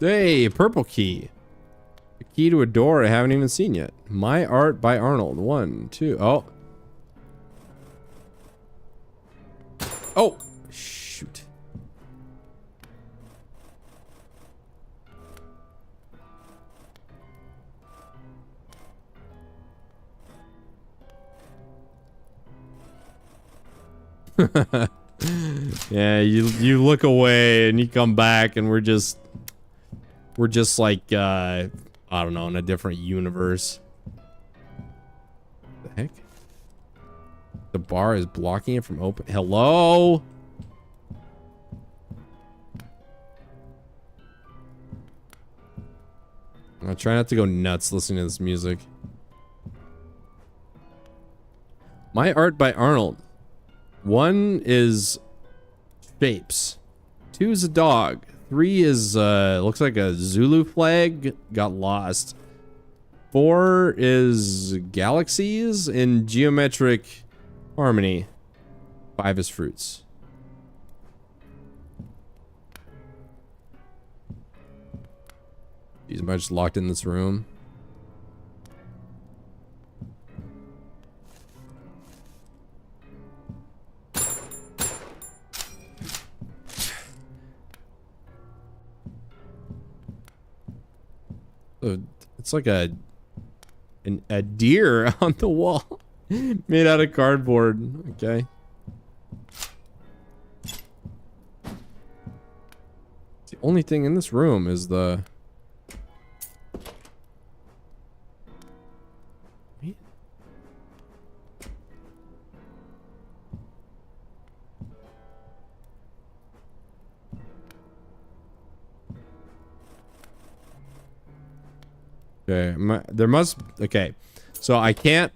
Hey, purple key. A key to a door I haven't even seen yet. My Art by Arnold. 1, 2. Oh. Oh. Shoot. Yeah, you look away and you come back and we're just like I don't know, in a different universe. The heck? The bar is blocking it from open. Hello? I'll try not to go nuts listening to this music. My Art by Arnold. 1 is shapes. 2 is a dog. 3 is looks like a Zulu flag. Got lost. 4 is galaxies in geometric harmony. 5 is fruits. Jeez, am I just locked in this room? It's like a deer on the wall made out of cardboard. Okay. The only thing in this room is the okay, okay, so I can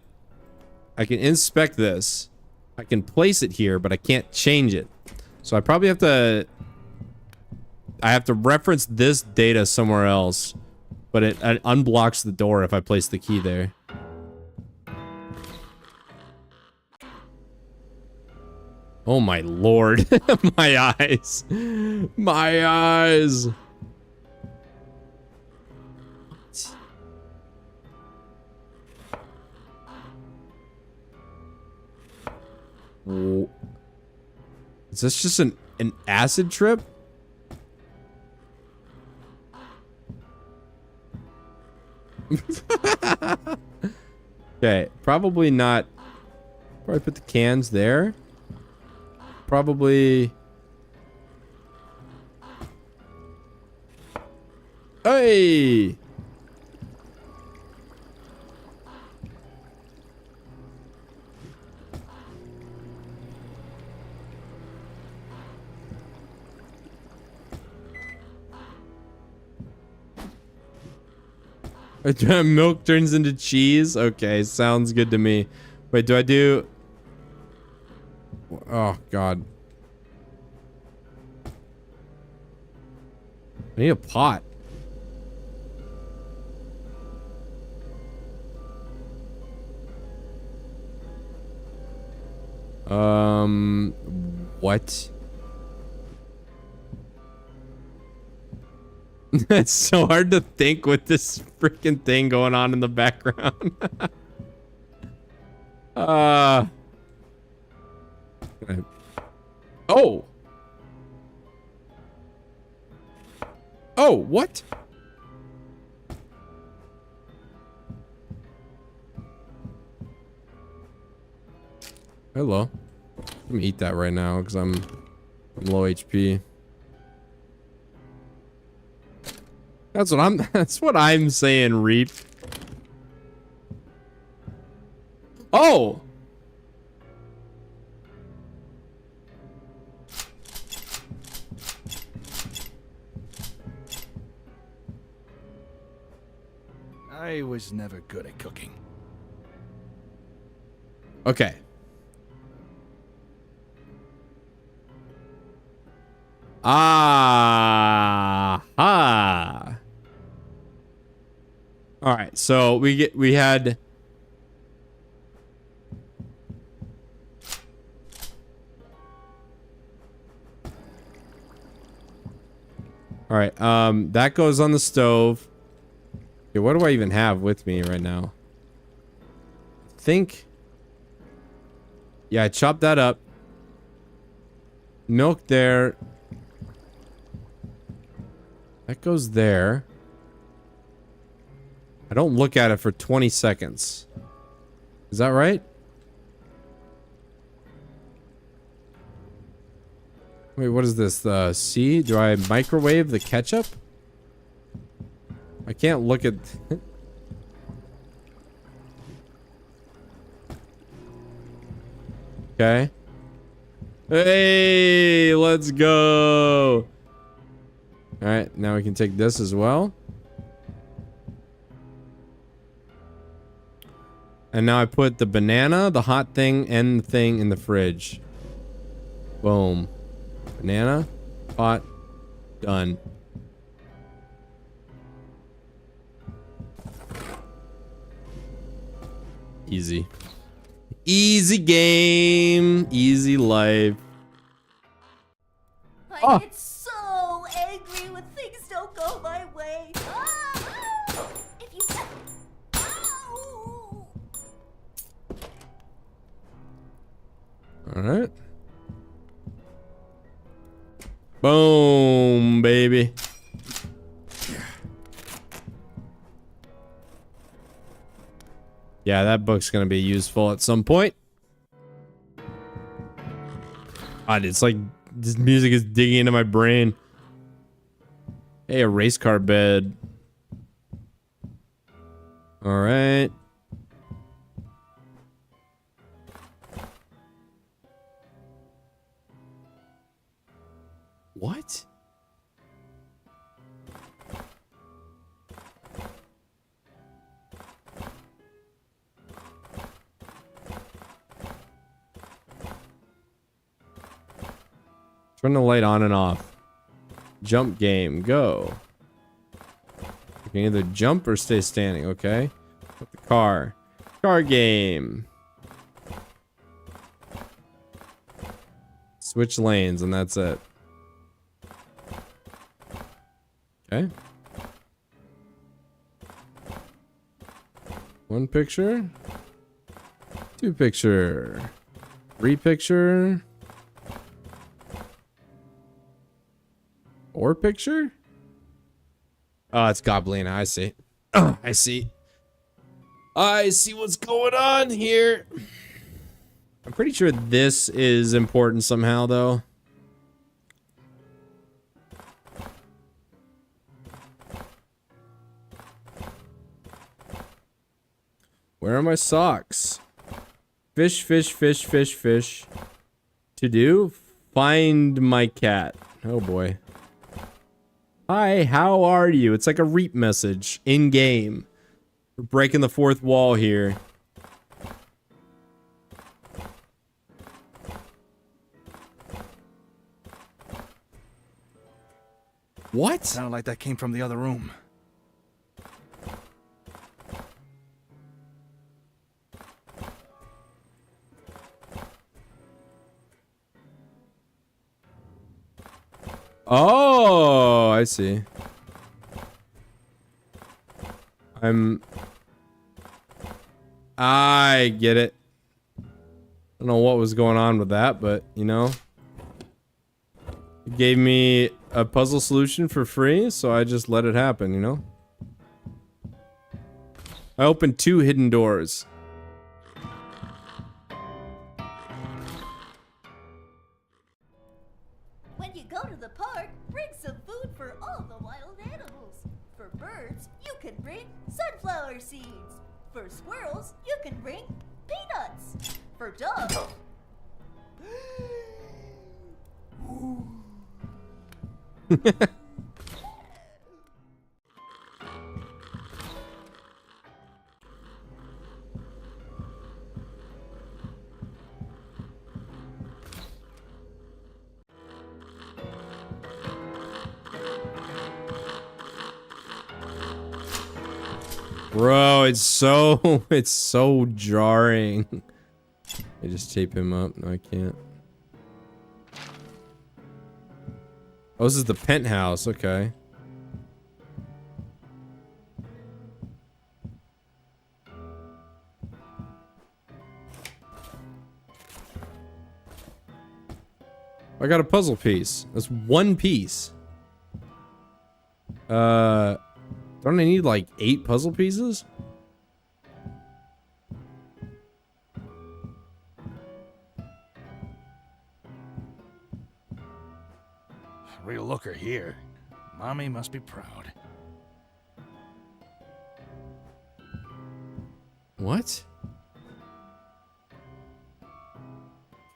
inspect this. I can place it here, but I can't change it. So I probably have to reference this data somewhere else, but it unblocks the door if I place the key there. Oh my lord. My eyes. My eyes. Is this just an acid trip? Okay, probably not. Probably put the cans there. Probably. Hey! Milk turns into cheese? Okay, sounds good to me. Wait, do I do... Oh, God. I need a pot. What? It's so hard to think with this freaking thing going on in the background. Oh! Oh, what? Hello. Let me eat that right now because I'm low HP. That's what I'm saying, Reap. Oh! I was never good at cooking. Okay. Ah. All right, so we had all right, that goes on the stove. Okay, what do I even have with me right now? I think, yeah, I chopped that up. Milk there. That goes there. I don't look at it for 20 seconds. Is that right? Wait, what is this? C? Do I microwave the ketchup? I can't look at... Okay. Hey, let's go. All right, now we can take this as well. And now I put the banana, the hot thing, and the thing in the fridge. Boom. Banana, hot, done. Easy. Easy game. Easy life. I get so angry when things don't go my way. Ah! If you Ow! Alright. Boom, baby. Yeah, that book's gonna be useful at some point. God, it's like this music is digging into my brain. Hey, a race car bed. Alright. What? Turn the light on and off. Jump game, go. You can either jump or stay standing, okay? Put the car. Car game. Switch lanes and that's it. Okay. One picture. Two picture. Three picture. Four picture? Oh, it's Goblin. I see. Oh, I see. I see what's going on here. I'm pretty sure this is important somehow, though. Where are my socks? Fish, fish, fish, fish, fish. To do? Find my cat. Oh boy. Hi, how are you? It's like a reap message in game. We're breaking the fourth wall here. What? Sounded like that came from the other room. Oh, I see. I get it. I don't know what was going on with that, but, you know. It gave me a puzzle solution for free, so I just let it happen, you know. I opened 2 hidden doors. When you go to the park, bring some food for all the wild animals. For birds, you can bring sunflower seeds. For squirrels, you can bring peanuts. For dogs... Bro, it's so jarring. I just tape him up. No, I can't. Oh, this is the penthouse. Okay. I got a puzzle piece. That's 1 piece. Don't I need like 8 puzzle pieces? Real looker here. Mommy must be proud. What?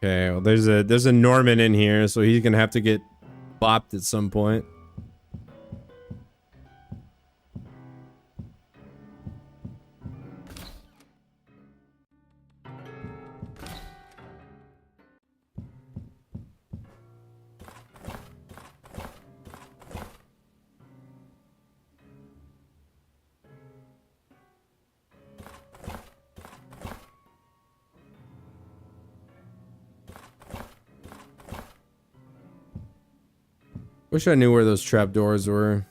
Okay, well, there's a Norman in here, so he's gonna have to get bopped at some point. Wish I knew where those trapdoors were.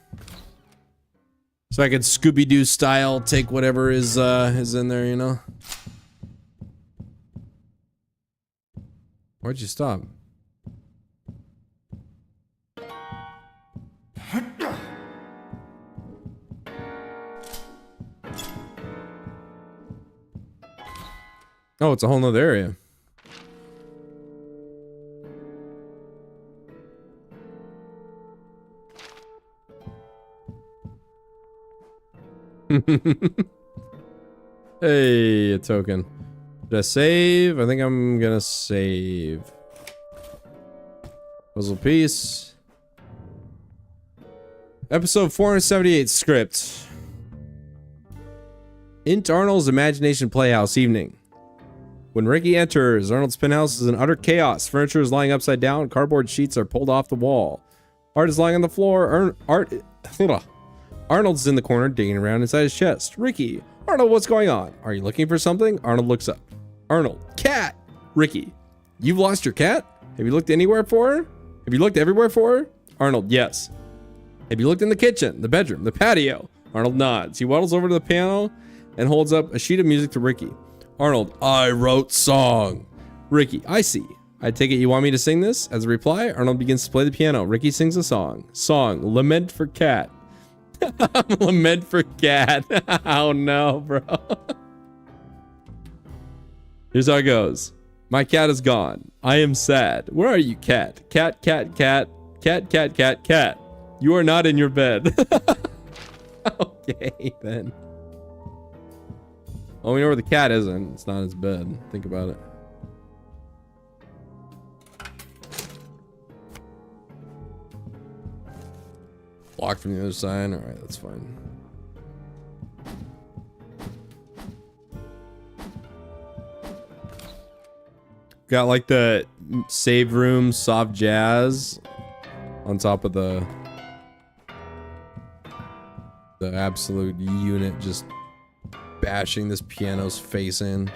So I could Scooby-Doo style take whatever is in there, you know? Why'd you stop? Oh, it's a whole nother area. Hey, a token. Did I save? I think I'm gonna save. Puzzle piece. Episode 478 script. Int Arnold's Imagination Playhouse evening. When Ricky enters, Arnold's penthouse is in utter chaos. Furniture is lying upside down. Cardboard sheets are pulled off the wall. Art is lying on the floor. Arnold's in the corner digging around inside his chest. Ricky, Arnold, what's going on? Are you looking for something? Arnold looks up. Arnold, cat! Ricky, you've lost your cat? Have you looked anywhere for her? Have you looked everywhere for her? Arnold, yes. Have you looked in the kitchen, the bedroom, the patio? Arnold nods. He waddles over to the piano and holds up a sheet of music to Ricky. Arnold, I wrote song. Ricky, I see. I take it you want me to sing this? As a reply, Arnold begins to play the piano. Ricky sings a song. Song, Lament for Cat. Lament for cat. Oh no, bro. Here's how it goes. My cat is gone. I am sad. Where are you, cat? Cat, cat, cat. Cat, cat, cat, cat. You are not in your bed. Okay, then. Well, we know where the cat isn't. It's not in his bed. Think about it. Locked from the other side. All right, that's fine. Got like the save room soft jazz on top of the absolute unit just bashing this piano's face in.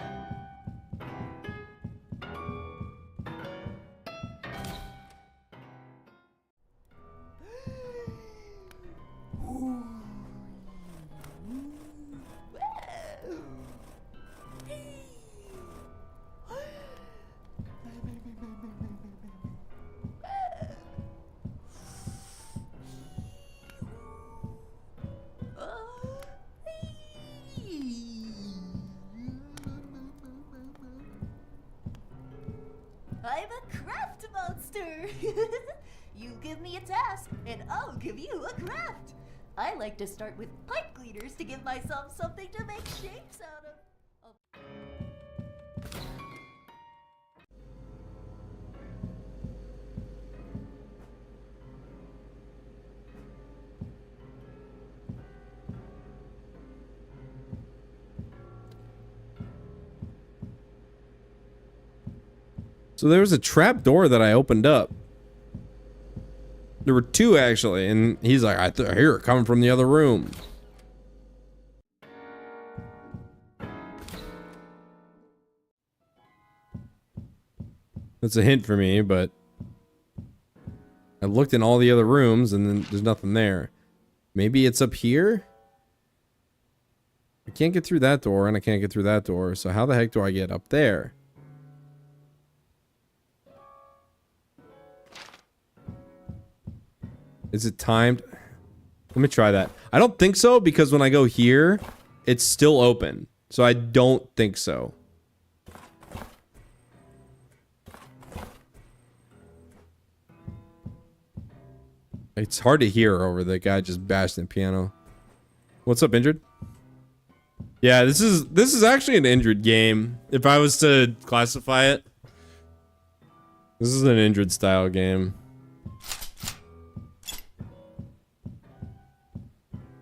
I'm a craft monster! You give me a task, and I'll give you a craft. I like to start with pipe cleaners to give myself something to make shapes out of. So there was a trap door that I opened up. There were two actually, and he's like, I hear it coming from the other room. That's a hint for me, but I looked in all the other rooms and then there's nothing there. Maybe it's up here? I can't get through that door and I can't get through that door, so how the heck do I get up there? Is it timed? Let me try that. I don't think so because when I go here, it's still open. So I don't think so. It's hard to hear over the guy just bashing the piano. What's up, Injured? Yeah, this is actually an Injured game. If I was to classify it, this is an Injured style game.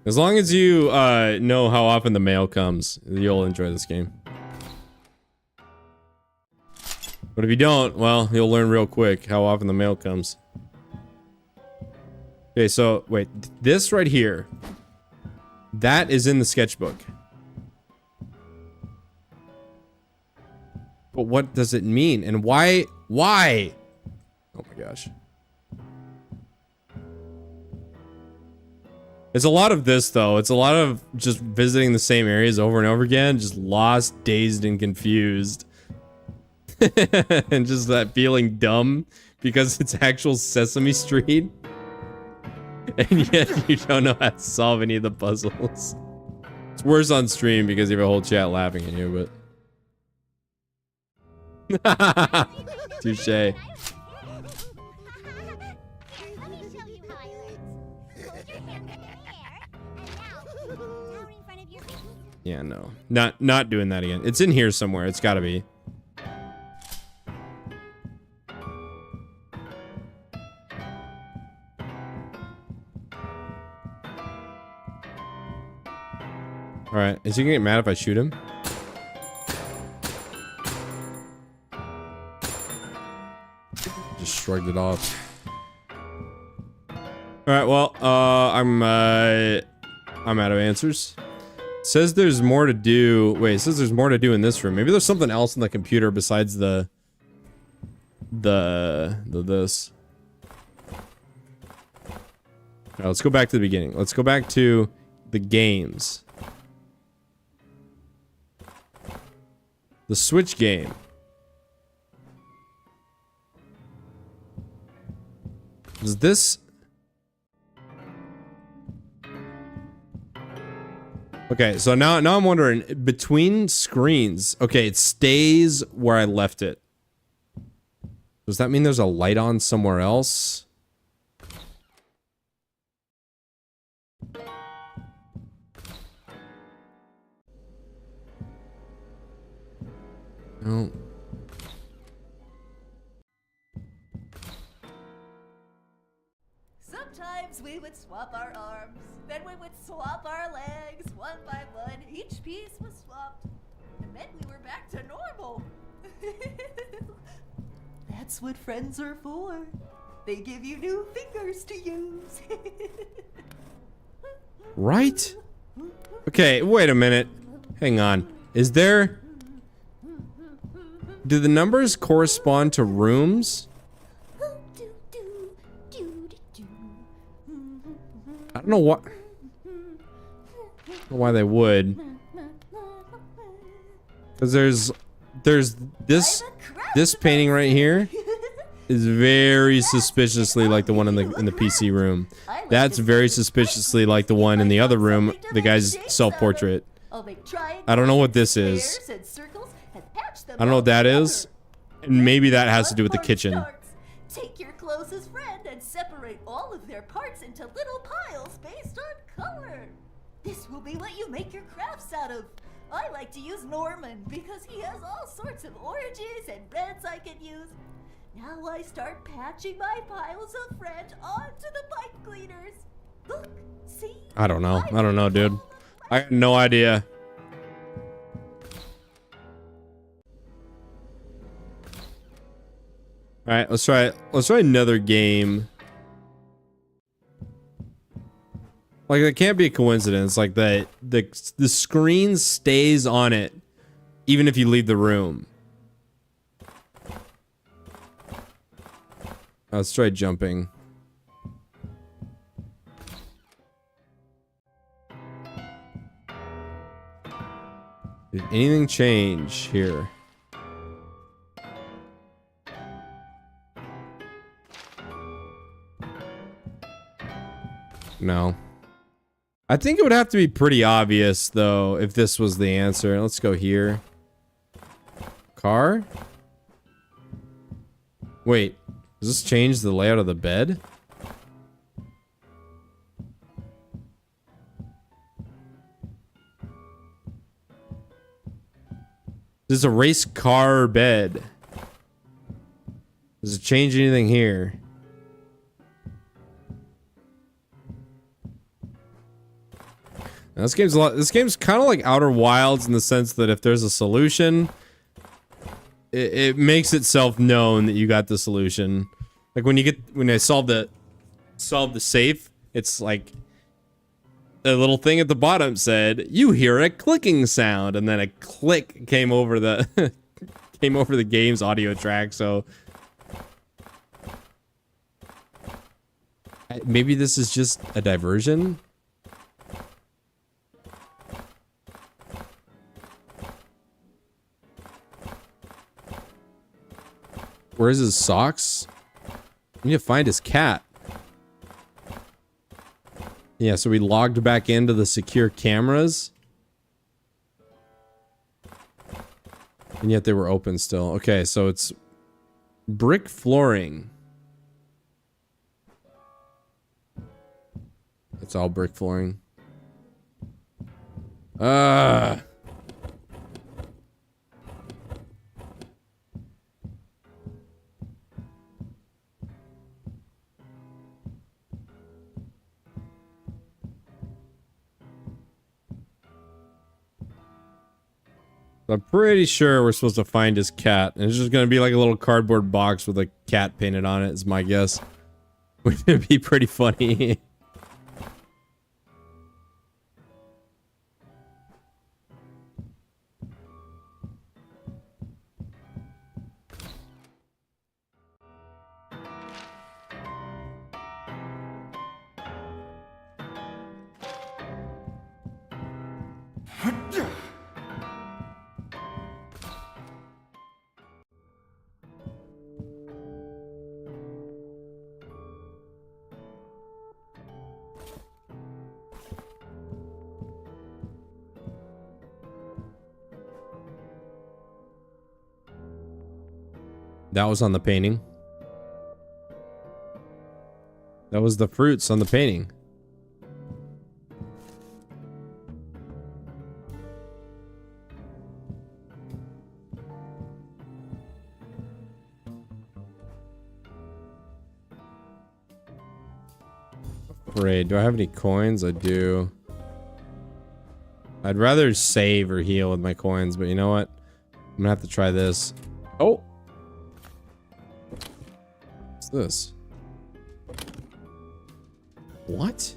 As long as you know how often the mail comes, you'll enjoy this game. But if you don't, well, you'll learn real quick how often the mail comes. Okay, so wait, this right here, that is in the sketchbook. But what does it mean? And why? Why? Oh my gosh. It's a lot of this, though. It's a lot of just visiting the same areas over and over again. Just lost, dazed, and confused. And just that feeling dumb because it's actual Sesame Street. And yet you don't know how to solve any of the puzzles. It's worse on stream because you have a whole chat laughing at you, but... Touche. Here, let me show you how I learned. Hold your hand in the air, and now, down in front of your face. Yeah, no. Not doing that again. It's in here somewhere. It's gotta be. Alright, is he gonna get mad if I shoot him? Just shrugged it off. Alright, well, I'm out of answers. Says there's more to do. Wait, it says there's more to do in this room. Maybe there's something else in the computer besides the this. Alright, let's go back to the beginning. Let's go back to the games. The Switch game. Is this... Okay, so now I'm wondering, between screens, okay, it stays where I left it. Does that mean there's a light on somewhere else? No. Sometimes we would swap our arms, then we would swap our legs one by one. Each piece was swapped, and then we were back to normal. That's what friends are for. They give you new fingers to use. Right? Okay, wait a minute. Hang on. Is there... Do the numbers correspond to rooms? I don't know what... I don't know why they would. Because there's this painting right here is very suspiciously like the one in the PC room. That's very suspiciously like the one in the other room, the guy's self-portrait. I don't know what this is. I don't know what that is. And maybe that has to do with the kitchen. Take your closest friend and separate all of their parts into little piles based on color. This will be what you make your crafts out of. I like to use Norman because he has all sorts of oranges and reds I can use. Now I start patching my piles of red onto the pipe cleaners. Look, see? I don't know, dude. I have no idea. All right, let's try another game. Like, it can't be a coincidence. Like that, the screen stays on it, even if you leave the room. Let's try jumping. Did anything change here? No. I think it would have to be pretty obvious, though, if this was the answer. Let's go here. Car? Wait, does this change the layout of the bed? This is a race car bed. Does it change anything here? Now, this game's kind of like Outer Wilds in the sense that if there's a solution, it makes itself known that you got the solution. Like when I solve the safe, it's like a little thing at the bottom said, "You hear a clicking sound," and then a click came over the came over the game's audio track. So maybe this is just a diversion. Where's his socks? We need to find his cat. Yeah, so we logged back into the secure cameras. And yet they were open still. Okay, so it's brick flooring. It's all brick flooring. I'm pretty sure we're supposed to find his cat. And it's just gonna be like a little cardboard box with a cat painted on it, is my guess. Which would be pretty funny. That was on the painting. That was the fruits on the painting. Great. Do I have any coins? I do. I'd rather save or heal with my coins, but you know what? I'm gonna have to try this. Oh! What's this? What?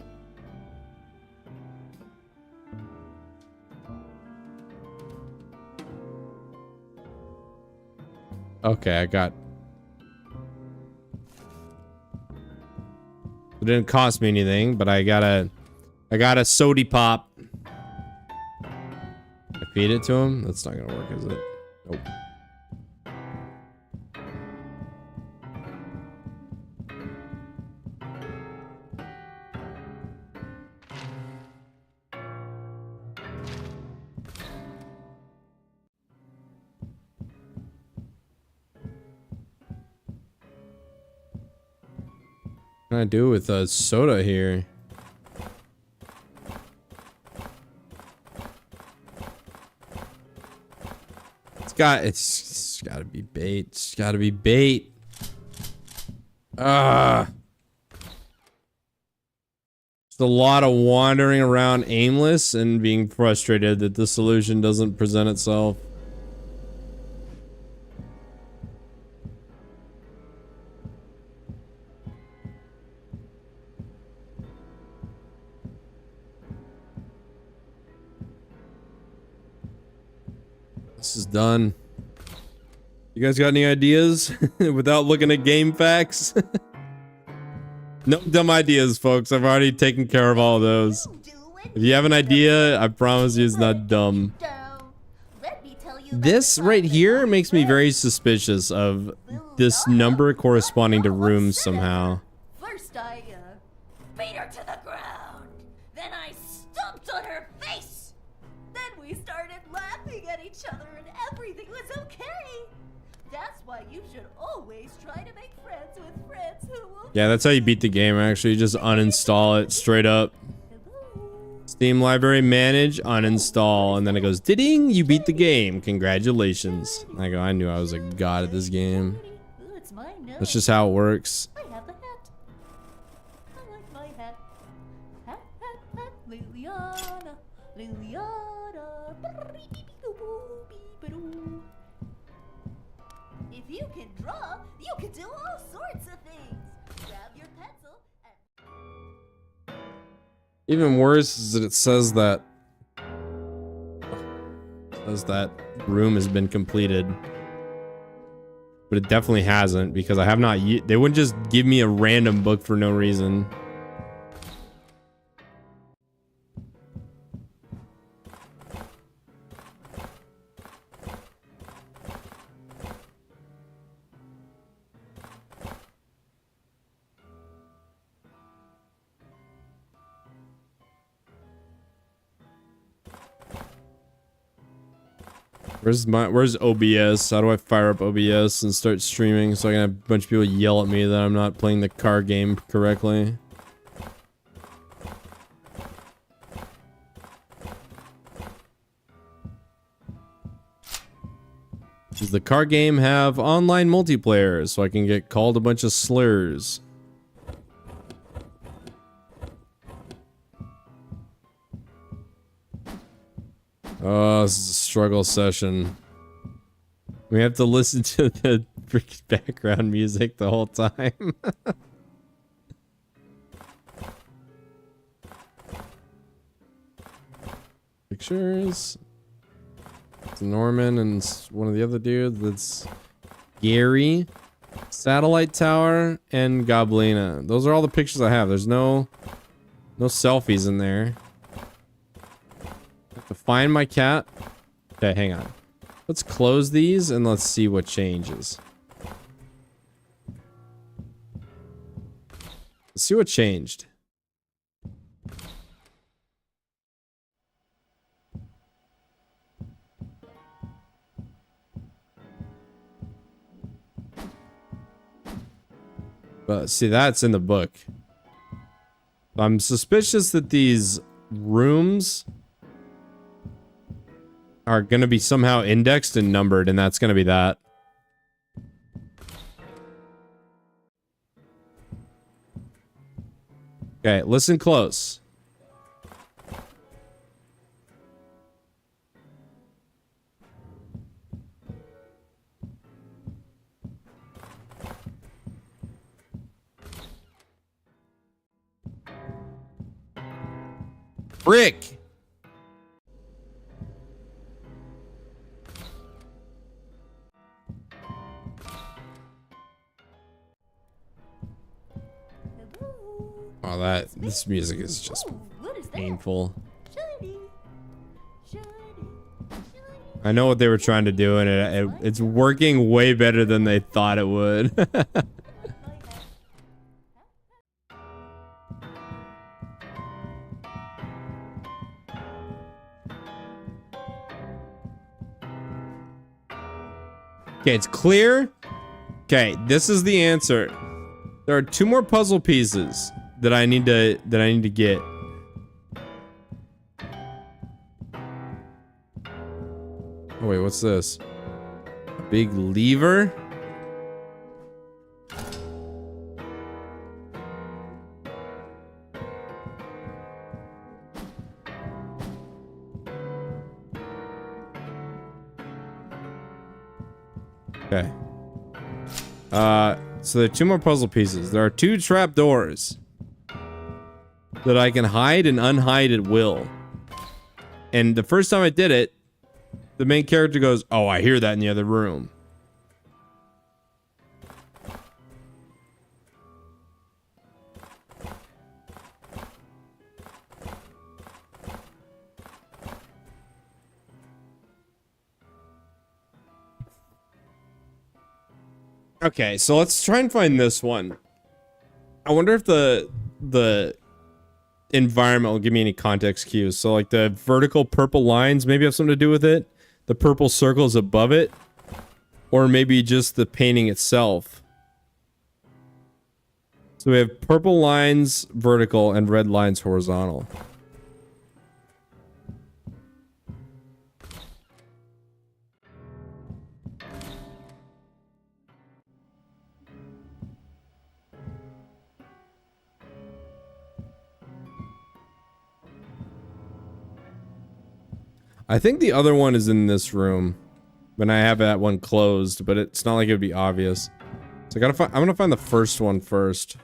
Okay, I got... It didn't cost me anything, but I got a sody pop. I feed it to him? That's not gonna work, is it? Nope. What can I do with a soda here? It's gotta be bait. It's gotta be bait. Ah. It's a lot of wandering around aimless and being frustrated that the solution doesn't present itself. This is done. You guys got any ideas without looking at game facts? No dumb ideas, folks. I've already taken care of all of those. If you have an idea, I promise you it's not dumb. This right here makes me very suspicious of this number corresponding to rooms somehow. First I beat her to the ground. Then I stomped on her face. Then we started laughing at each other and everything was okay. That's why you should always try to make friends with friends who will... Yeah, that's how you beat the game, actually. You just uninstall it straight up. Steam library, manage, uninstall, and then it goes, ding, you beat the game. Congratulations. I go, I knew I was a god at this game. Ooh, it's mine now. That's just how it works. I have the hat. I like my hat. Hat, hat, hat. Liliana. Liliana. If you can draw, you can do all sorts of things. Grab your pencil and... Even worse is that it says that room has been completed, but it definitely hasn't, because I have not. They wouldn't just give me a random book for no reason. Where's OBS? How do I fire up OBS and start streaming so I can have a bunch of people yell at me that I'm not playing the car game correctly? Does the car game have online multiplayer so I can get called a bunch of slurs? Oh, this is a struggle session. We have to listen to the freaking background music the whole time. Pictures. It's Norman and one of the other dudes. That's Gary, Satellite Tower, and Goblina. Those are all the pictures I have. There's no selfies in there. To find my cat. Okay, hang on. Let's close these and let's see what changes. Let's see what changed. But see, that's in the book. I'm suspicious that these rooms are going to be somehow indexed and numbered, and that's going to be that. Okay, listen close. Frick! Oh, this music is just What is that? painful. Shiny. Shiny. Shiny. I know what they were trying to do, and it's working way better than they thought it would. Okay, it's clear. Okay, this is the answer. There are 2 more puzzle pieces that I need to get. Oh wait, what's this? A big lever? Okay. So there are 2 more puzzle pieces. There are 2 trap doors that I can hide and unhide at will. And the first time I did it, the main character goes, "Oh, I hear that in the other room." Okay, so let's try and find this one. I wonder if the environment will give me any context cues. So like the vertical purple lines maybe have something to do with it. The purple circles above it. Or maybe just the painting itself. So we have purple lines vertical and red lines horizontal. I think the other one is in this room. When I have that one closed, but it's not like it would be obvious. So I gotta find, I'm gonna find the first one first.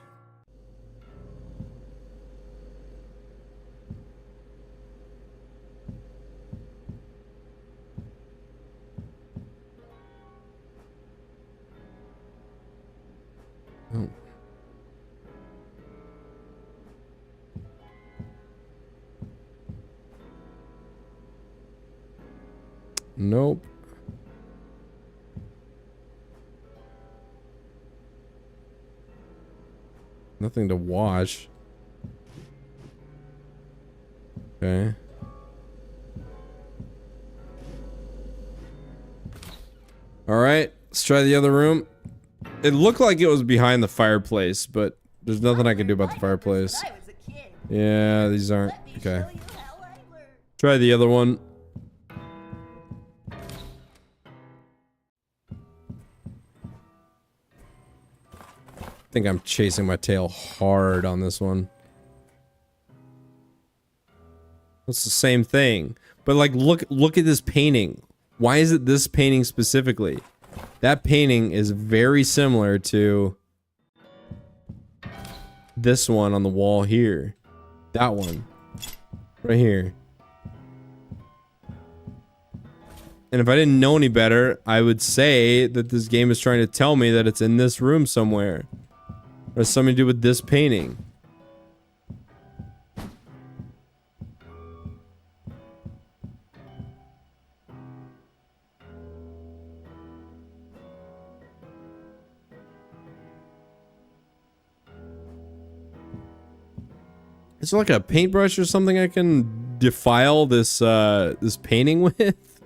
Oh. Nope. Nothing to watch. Okay. Alright, let's try the other room. It looked like it was behind the fireplace, but there's nothing I can do about the fireplace. When I was a kid. Yeah, these aren't. Let me Okay. show you how I learned. Try the other one. I think I'm chasing my tail hard on this one. It's the same thing. But like look at this painting. Why is it this painting specifically? That painting is very similar to this one on the wall here. That one. Right here. And if I didn't know any better, I would say that this game is trying to tell me that it's in this room somewhere. Or has something to do with this painting. Is there like a paintbrush or something I can defile this this painting with?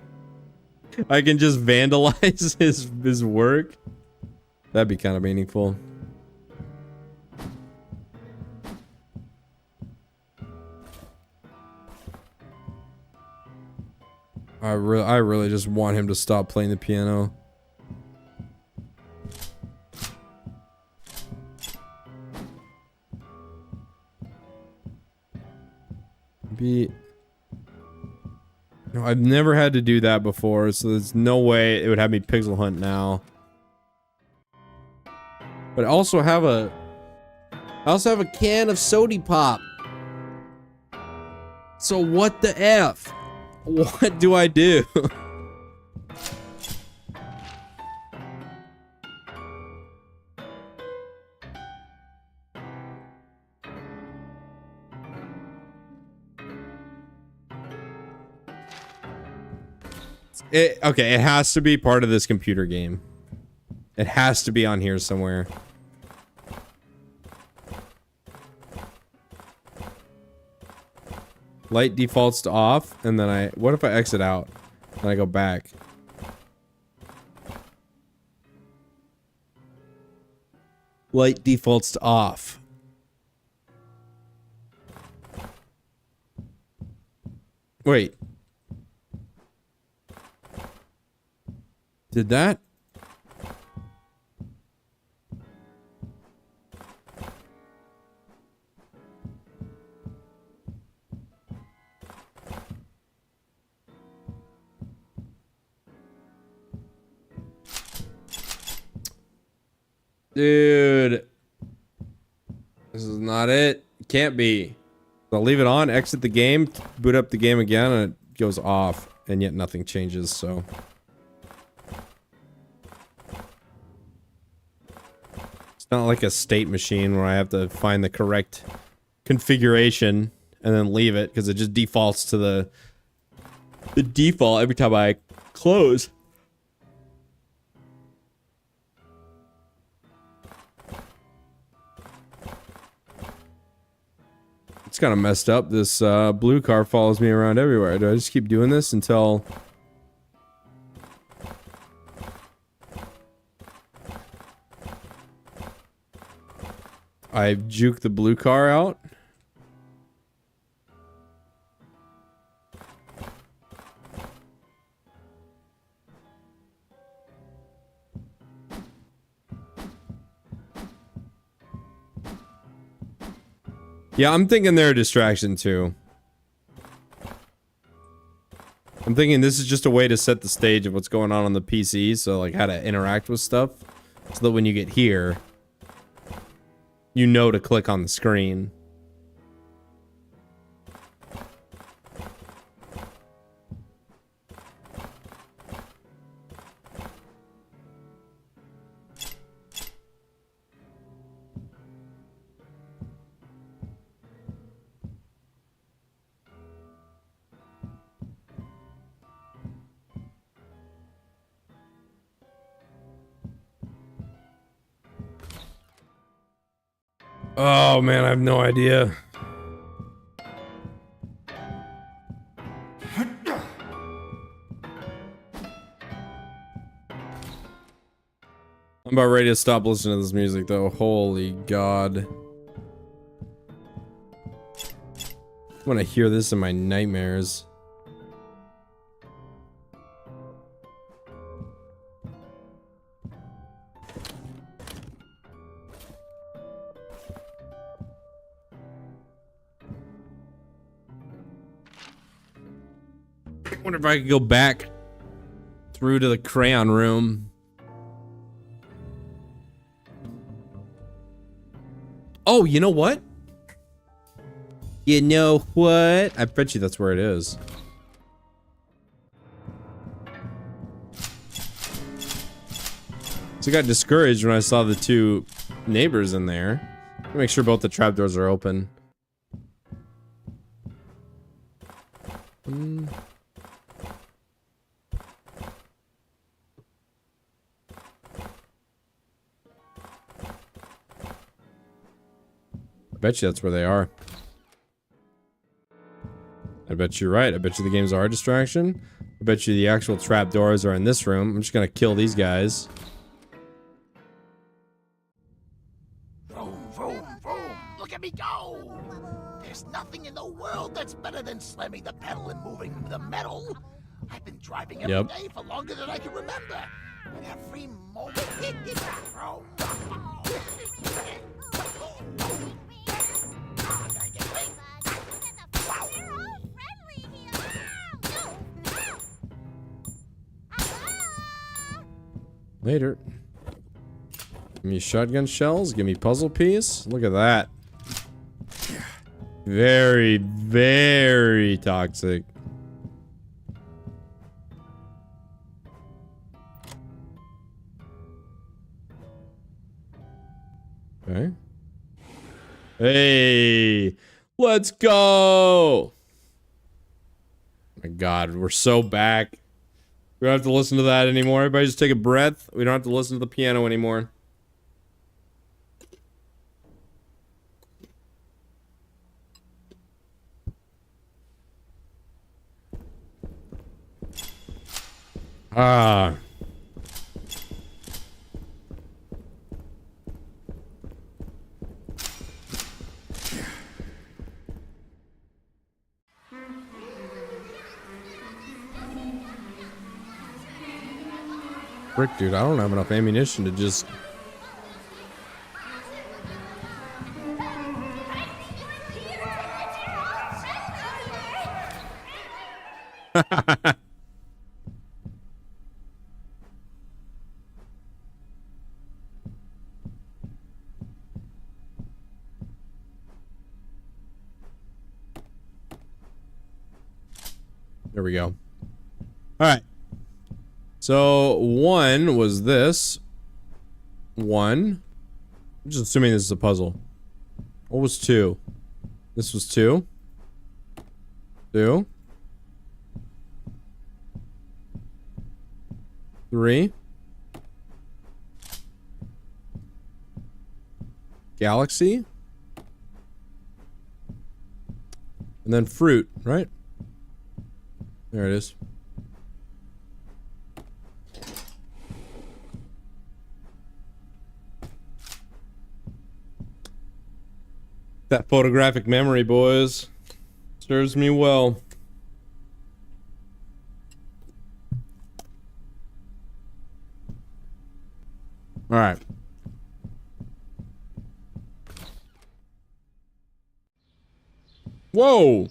I can just vandalize his work. That'd be kind of meaningful. I really just want him to stop playing the piano. No, I've never had to do that before, so there's no way it would have me pixel hunt now. But I also have a can of sody pop. So what the F? What do I do? Okay, it has to be part of this computer game. It has to be on here somewhere. Light defaults to off, and then what if I exit out and I go back? Light defaults to off. Wait. Did that? Dude. This is not it. Can't be. I'll leave it on, exit the game, boot up the game again, and it goes off, and yet nothing changes, so. It's not like a state machine where I have to find the correct configuration and then leave it, because it just defaults to the default every time I close. It's kind of messed up. This blue car follows me around everywhere. Do I just keep doing this until I juke the blue car out? Yeah, I'm thinking they're a distraction too. I'm I'm thinking this is just a way to set the stage of what's going on the PC, so like how to interact with stuff, so that when you get here, you know to click on the screen. Oh man, I have no idea. I'm about ready to stop listening to this music though. Holy God. I'm gonna hear this in my nightmares. I wonder if I could go back through to the crayon room. Oh, you know what? You know what? I bet you that's where it is. So I got discouraged when I saw the two neighbors in there. Make sure both the trapdoors are open. I bet you that's where they are. I bet you're right. I bet you the games are a distraction. I bet you the actual trapdoors are in this room. I'm just gonna kill these guys. Vroom, vroom, vroom. Look at me go! There's nothing in the world that's better than slamming the pedal and moving the metal. I've been driving every day for longer than I can remember. And every moment... Vroom. Later. Give me shotgun shells. Give me puzzle piece. Look at that. Very, very toxic. Okay. Hey, let's go. My God, we're so back. We don't have to listen to that anymore. Everybody just take a breath. We don't have to listen to the piano anymore. Ah. Frick, dude, I don't have enough ammunition to just... There we go. Alright. So, one was this. One. I'm just assuming this is a puzzle. What was two? This was two. Two. Three. Galaxy. And then fruit, right? There it is. That photographic memory, boys. Serves me well. Alright. Whoa!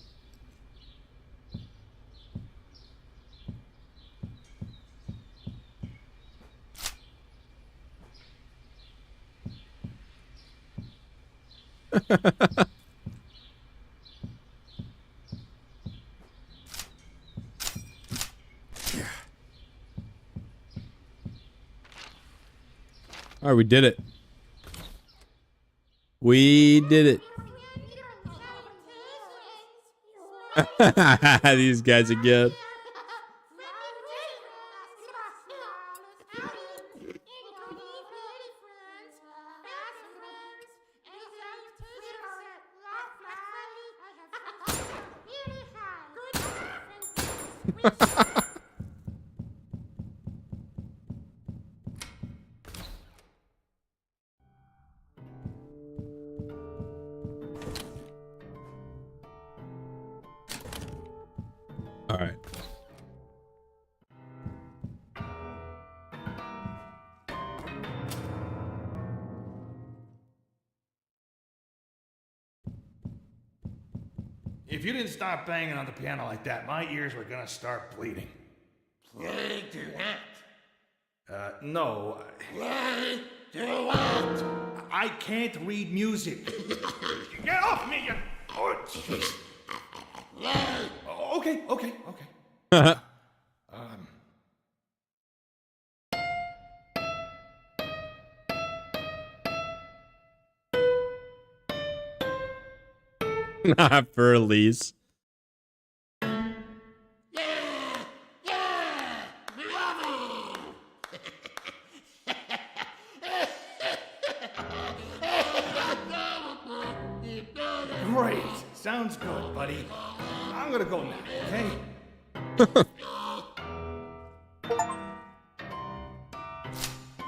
All right, we did it. We did it. These guys again. All right. If you didn't start banging on the piano like that, my ears were gonna start bleeding. Play to that. No. Play to what? I can't read music. Get off me, you... Okay. Not for Elise. Great. Sounds good, buddy. I'm gonna go now, okay?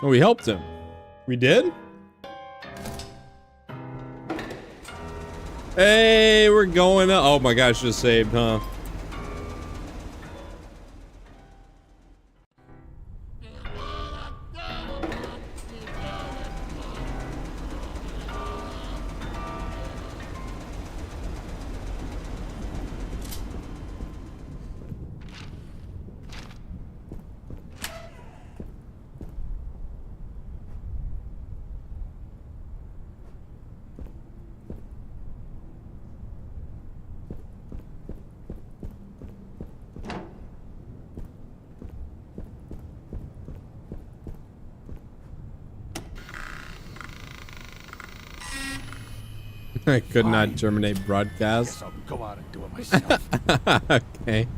Oh, we helped him. We did? Hey, we're going up. Oh my gosh, just saved, huh? I could not terminate broadcast. Guess I'll go out and do it myself. Okay.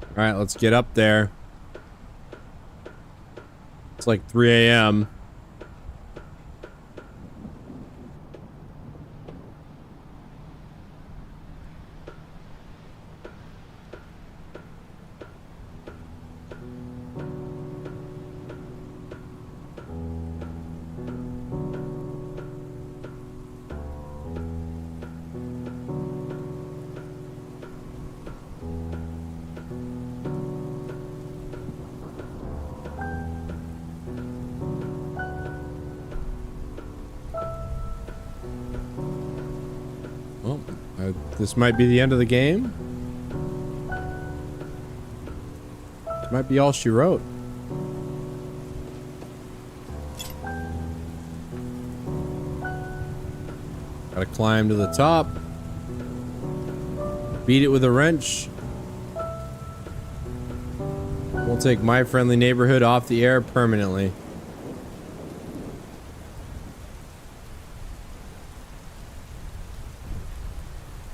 All right, let's get up there. It's like 3 a.m. Well, this might be the end of the game. This might be all she wrote. Gotta climb to the top. Beat it with a wrench. We'll take My Friendly Neighborhood off the air permanently.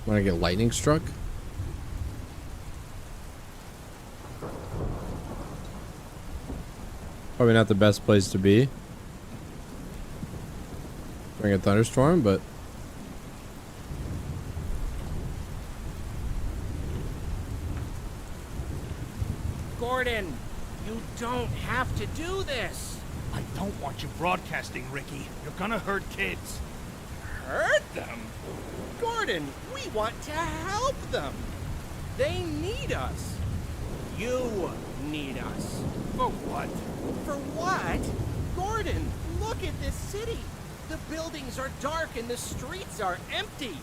Want to get lightning struck? Probably not the best place to be during a thunderstorm, but Gordon, you don't have to do this. I don't want you broadcasting, Ricky. You're gonna hurt kids. Hurt them? Gordon, we want to help them. They need us. You need us. For what? For what? Gordon, look at this city. The buildings are dark and the streets are empty.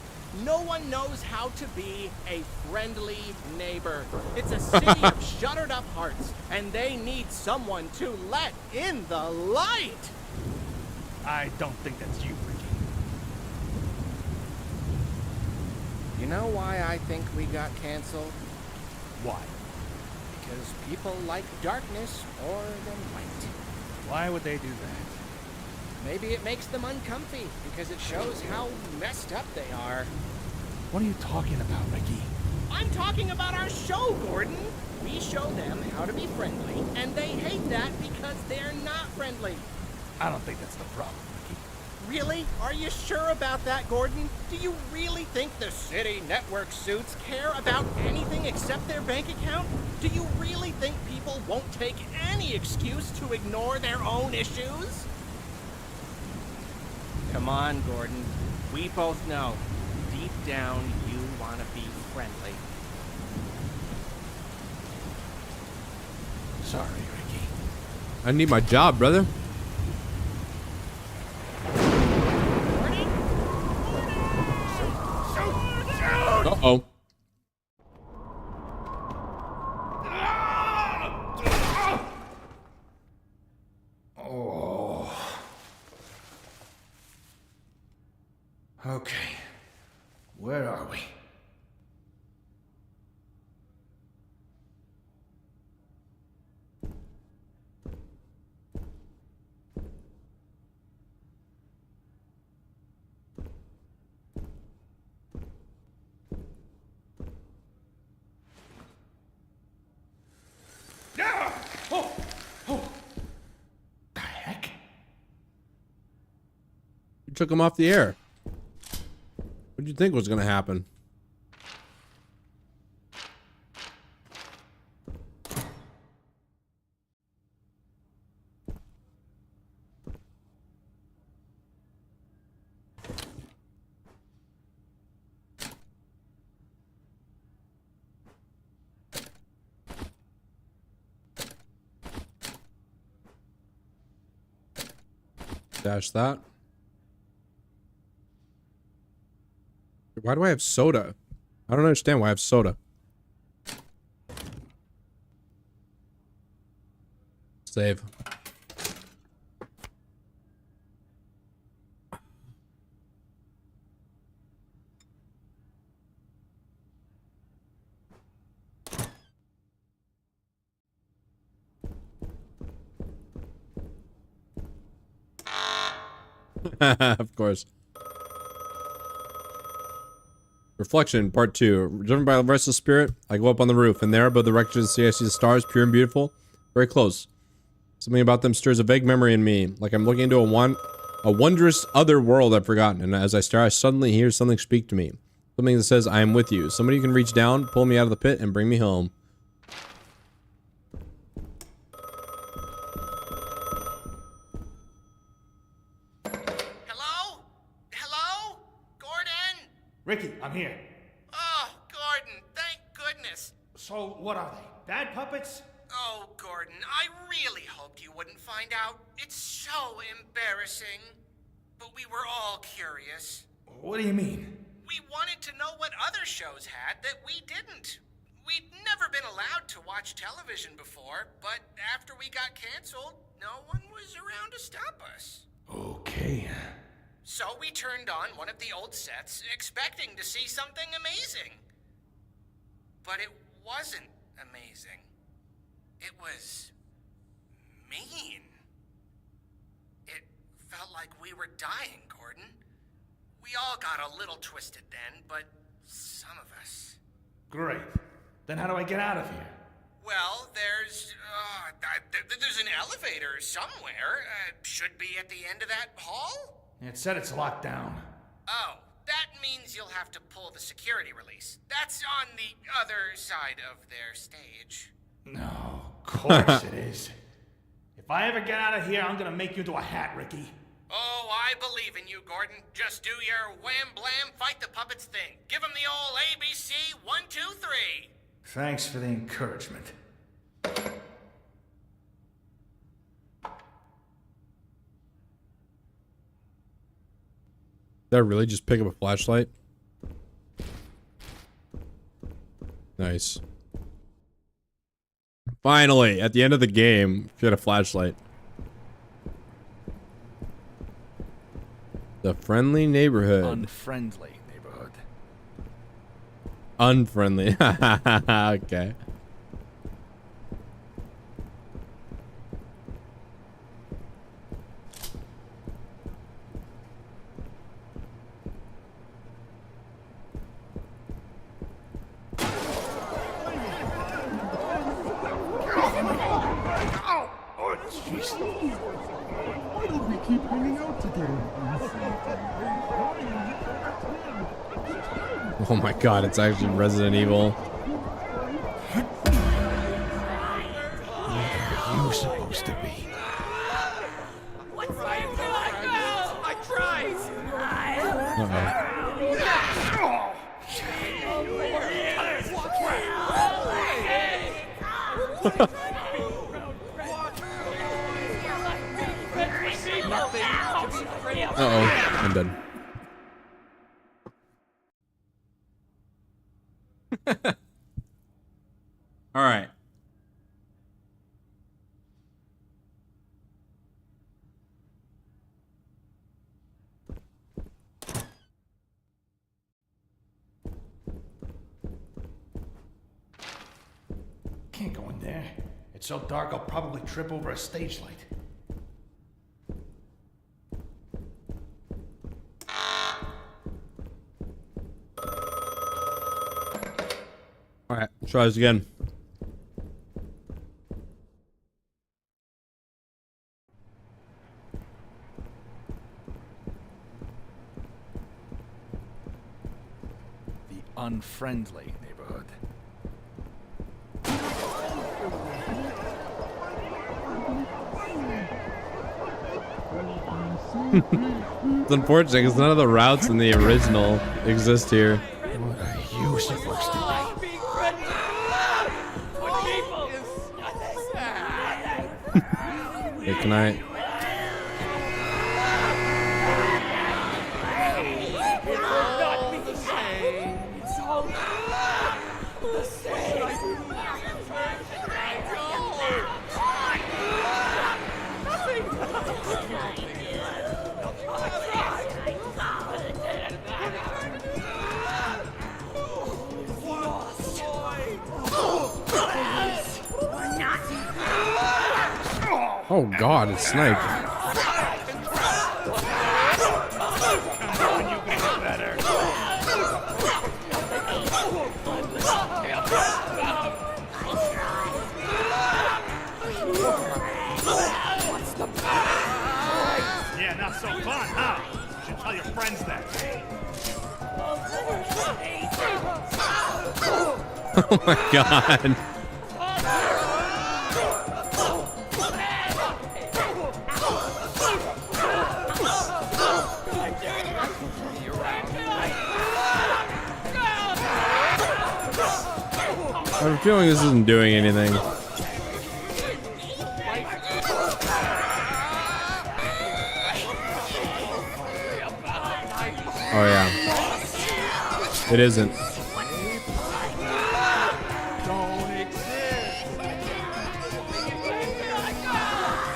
No one knows how to be a friendly neighbor. It's a city of shuttered up hearts, and they need someone to let in the light. I don't think that's you, Ricky. You know why I think we got canceled? Why? Because people like darkness more than light. Why would they do that? Maybe it makes them uncomfy because it shows how messed up they are. What are you talking about, Ricky? I'm talking about our show, Gordon. We show them how to be friendly, and they hate that because they're not friendly. I don't think that's the problem, Ricky. Really? Are you sure about that, Gordon? Do you really think the city network suits care about anything except their bank account? Do you really think people won't take any excuse to ignore their own issues? Come on, Gordon. We both know, deep down, you want to be friendly. Sorry, Ricky. I need my job, brother. Uh-oh. Okay. Where are we? The heck? You took him off the air. What did you think was going to happen? Dash that. Why do I have soda? I don't understand why I have soda. Save. Of course. Reflection, part 2. Driven by a restless spirit, I go up on the roof, and there, above the wreckage of the sea, I see the stars, pure and beautiful, very close. Something about them stirs a vague memory in me, like I'm looking into a wondrous other world I've forgotten, and as I stare, I suddenly hear something speak to me. Something that says, I am with you. Somebody can reach down, pull me out of the pit, and bring me home. Hello? Hello? Gordon? Ricky, I'm here. Oh, Gordon, thank goodness. So, what are they? Bad puppets? Oh, Gordon, I really hoped you wouldn't find out. It's so embarrassing. But we were all curious. What do you mean? We wanted to know what other shows had that we didn't. We'd never been allowed to watch television before, but after we got canceled, no one was around to stop us. Okay. So we turned on one of the old sets, expecting to see something amazing. But it wasn't amazing. It was mean. It felt like we were dying, Gordon. We all got a little twisted then, but some of us. Great. Then how do I get out of here? Well, there's an elevator somewhere. Should be at the end of that hall? It said it's locked down. Oh, that means you'll have to pull the security release. That's on the other side of their stage. No, of course it is. If I ever get out of here, I'm gonna make you into a hat, Ricky. Oh, I believe in you, Gordon. Just do your wham blam fight the puppets thing. Give them the old ABC 1, 2, 3. Thanks for the encouragement. Did I really just pick up a flashlight? Nice. Finally, at the end of the game, she had a flashlight. The friendly neighborhood. Unfriendly neighborhood. Unfriendly. Okay. Why don't we keep hanging out together? Oh my god, it's actually Resident Evil. You supposed to be. Uh-oh, I'm done. All right. Can't go in there. It's so dark I'll probably trip over a stage light. All right, try this again. The unfriendly neighborhood. It's unfortunate because none of the routes in the original exist here. What are you supposed to be? Hey, can I? Oh god, it's Snake. Yeah, not so fun, huh? You should tell your friends that. Oh my god. I have a feeling this isn't doing anything. Oh yeah. It isn't.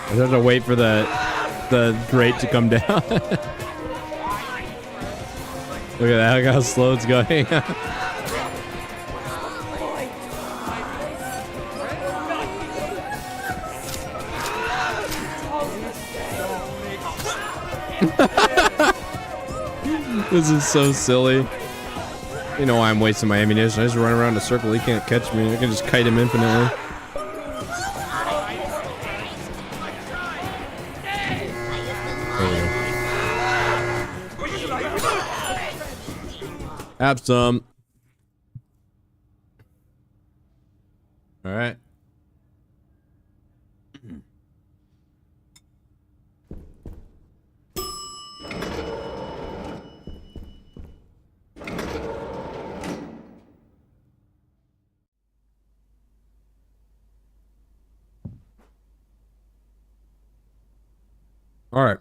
I have to wait for the grate to come down. Look at that, look how slow it's going. This is so silly. You know why I'm wasting my ammunition. I just run around in a circle. He can't catch me. I can just kite him infinitely. Have some. All right. All right.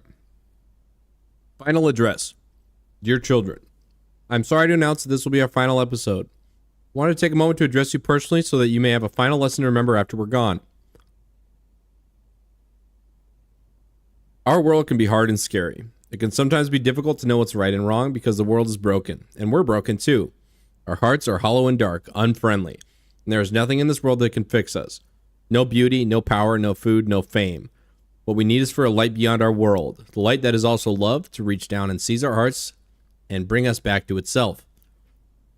Final address. Dear children, I'm sorry to announce that this will be our final episode. Wanted to take a moment to address you personally so that you may have a final lesson to remember after we're gone. Our world can be hard and scary. It can sometimes be difficult to know what's right and wrong because the world is broken, and we're broken too. Our hearts are hollow and dark, unfriendly, and there is nothing in this world that can fix us. No beauty, no power, no food, no fame. What we need is for a light beyond our world, the light that is also love, to reach down and seize our hearts and bring us back to itself.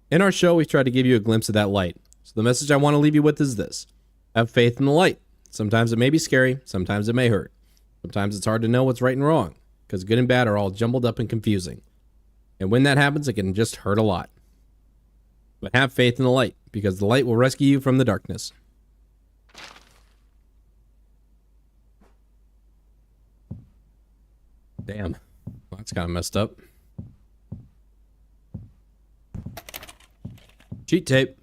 In our show, we try to give you a glimpse of that light. So the message I want to leave you with is this. Have faith in the light. Sometimes it may be scary, sometimes it may hurt. Sometimes it's hard to know what's right and wrong, because good and bad are all jumbled up and confusing. And when that happens, it can just hurt a lot. But have faith in the light, because the light will rescue you from the darkness. Damn. Well, that's kind of messed up. Cheat tape.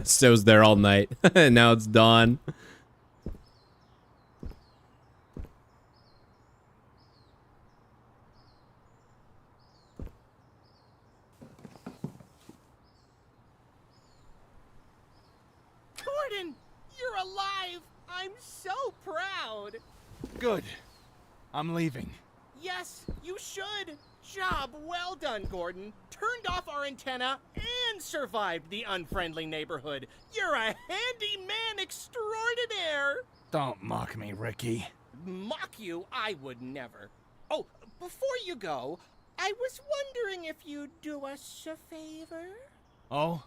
So was there all night. And now it's dawn. Gordon, you're alive! I'm so proud! Good. I'm leaving. Yes, you should! Job well done, Gordon. Turned off our antenna and survived the unfriendly neighborhood. You're a handyman extraordinaire! Don't mock me, Ricky. Mock you? I would never. Oh, before you go, I was wondering if you'd do us a favor? Oh?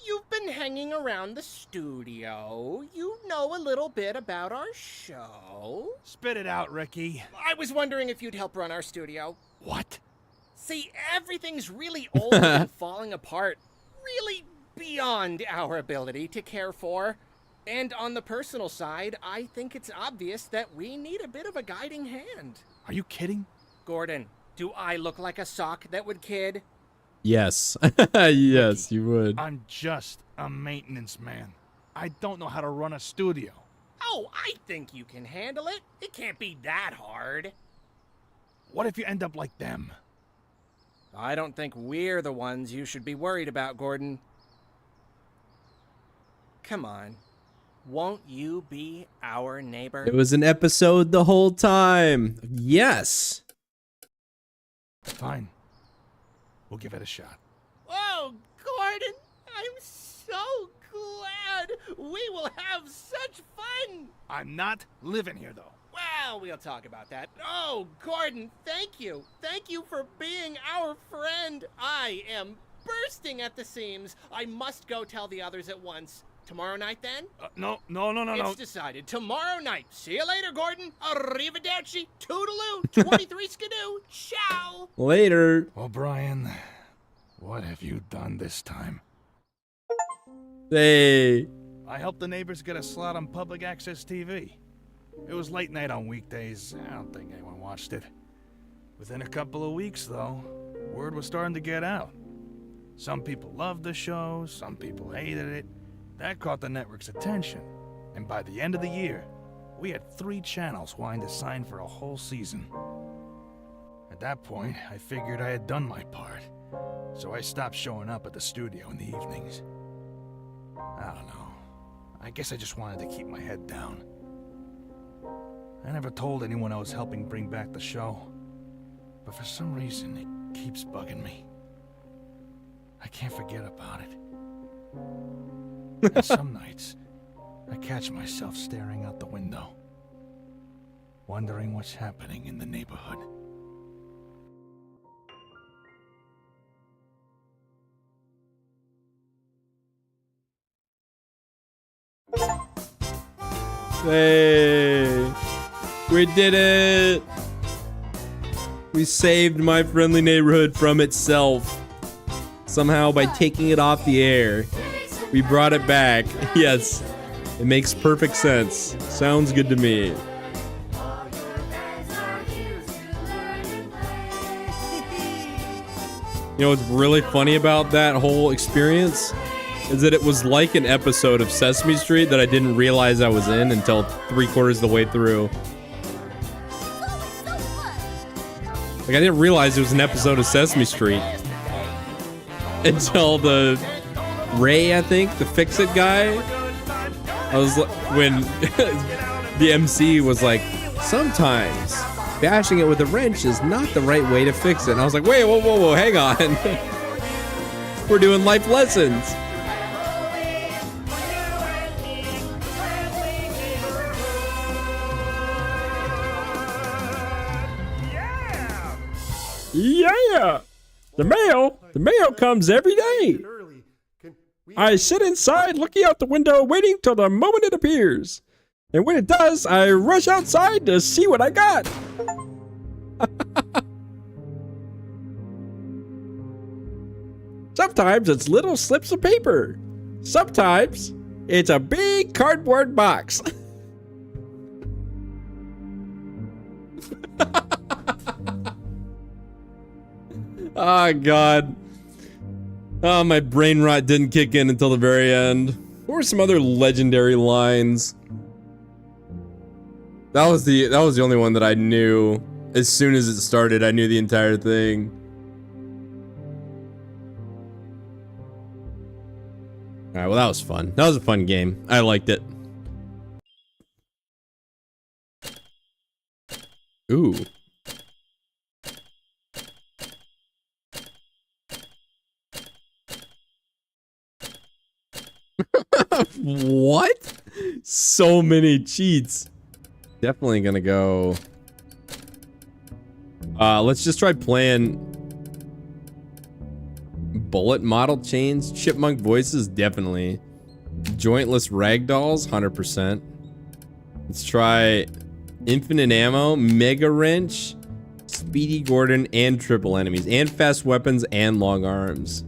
You've been hanging around the studio. You know a little bit about our show. Spit it out, Ricky. I was wondering if you'd help run our studio. What? See, everything's really old and falling apart. Really beyond our ability to care for. And on the personal side, I think it's obvious that we need a bit of a guiding hand. Are you kidding? Gordon, do I look like a sock that would kid? Yes. Yes, you would. I'm just a maintenance man. I don't know how to run a studio. Oh, I think you can handle it. It can't be that hard. What if you end up like them? I don't think we're the ones you should be worried about, Gordon. Come on. Won't you be our neighbor? It was an episode the whole time. Yes. Fine. We'll give it a shot. Oh, Gordon, I'm so glad. We will have such fun. I'm not living here, though. Well, we'll talk about that. Oh, Gordon, thank you. Thank you for being our friend. I am bursting at the seams. I must go tell the others at once. Tomorrow night, then? No. It's decided. Tomorrow night. See you later, Gordon. Arrivederci. Toodaloo. 23 skidoo. Ciao. Later. Well, Brian, what have you done this time? Hey. I helped the neighbors get a slot on public access TV. It was late night on weekdays. I don't think anyone watched it. Within a couple of weeks, though, word was starting to get out. Some people loved the show, some people hated it. That caught the network's attention. And by the end of the year, we had 3 channels wanting to sign for a whole season. At that point, I figured I had done my part. So I stopped showing up at the studio in the evenings. I don't know. I guess I just wanted to keep my head down. I never told anyone I was helping bring back the show. But for some reason, it keeps bugging me. I can't forget about it. And some nights, I catch myself staring out the window, wondering what's happening in the neighborhood. Hey, we did it. We saved My Friendly Neighborhood from itself. Somehow by taking it off the air. We brought it back. Yes, it makes perfect sense. Sounds good to me. You know what's really funny about that whole experience? Is that it was like an episode of Sesame Street that I didn't realize I was in until 3/4 of the way through. Like, I didn't realize it was an episode of Sesame Street until the Ray, I think, the Fix-It guy. I was like, when the MC was like, sometimes bashing it with a wrench is not the right way to fix it. And I was like, wait, whoa, whoa, whoa, hang on. We're doing life lessons. Yeah! The mail comes every day. I sit inside looking out the window waiting till the moment it appears. And when it does, I rush outside to see what I got. Sometimes it's little slips of paper. Sometimes it's a big cardboard box. Oh, God. Oh, my brain rot didn't kick in until the very end. What were some other legendary lines? That was the only one that I knew. As soon as it started, I knew the entire thing. Alright, well, that was fun. That was a fun game. I liked it. Ooh. What? So many cheats. Definitely gonna go. Let's just try playing bullet model chains. Chipmunk voices, definitely. Jointless ragdolls, 100%. Let's try infinite ammo, mega wrench, Speedy Gordon, and triple enemies, and fast weapons and long arms.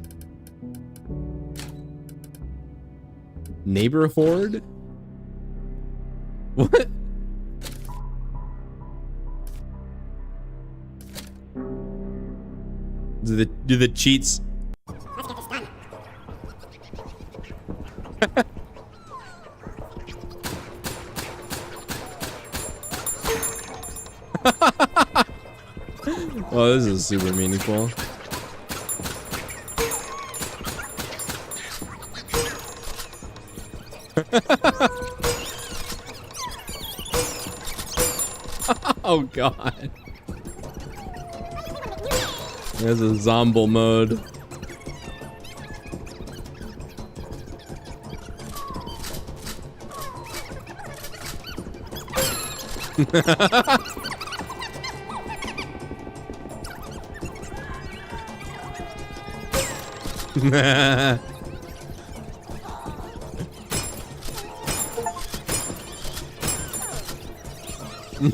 Neighbor horde? What? Do the cheats? Let's get this done. Oh, this is super meaningful. Oh, God. There's a zombie mode.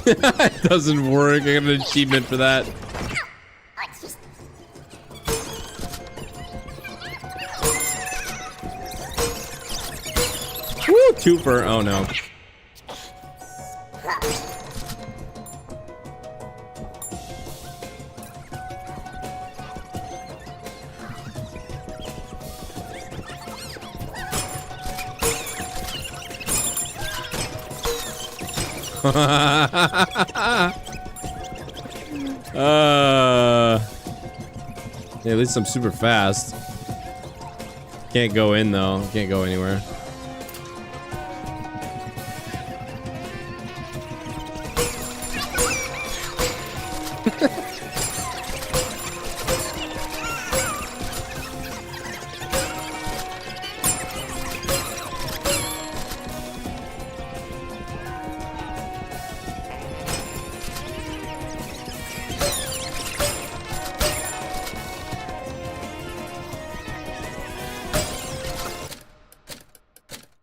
It doesn't work. I got an achievement for that. Woo, twofer. Oh no. Yeah, at least I'm super fast. Can't go in though. Can't go anywhere.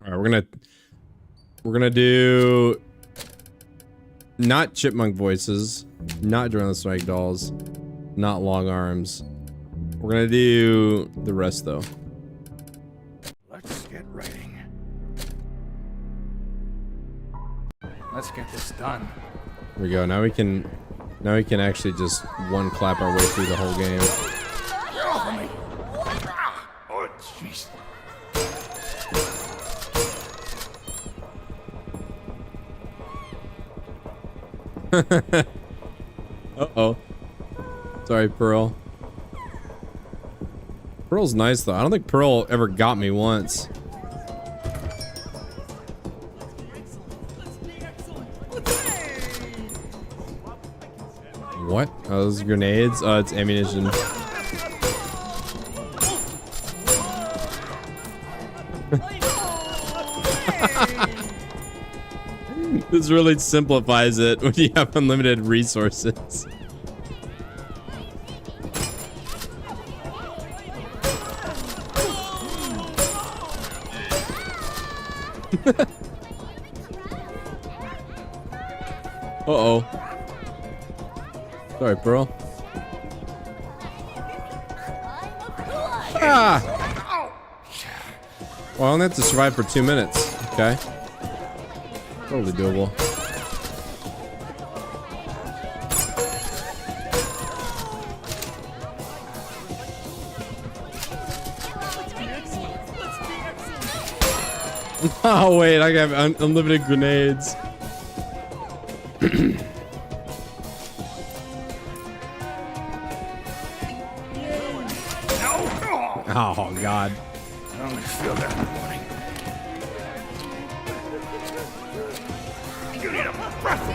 Alright, we're gonna We're gonna do not chipmunk voices, not During the Swag Dolls, not long arms. We're gonna do the rest though. Let's get writing. Let's get this done. Here we go. Now we can actually just one clap our way through the whole game. Oh, jeez. Uh-oh. Sorry, Pearl. Pearl's nice though. I don't think Pearl ever got me once. What? Oh, those grenades? Oh, it's ammunition. This really simplifies it when you have unlimited resources. Uh-oh. Sorry, Pearl. Ah! Well, I only have to survive for 2 minutes. Okay. Totally doable. Oh wait, I have unlimited grenades. Oh god. I only feel that in the morning. You need a breath.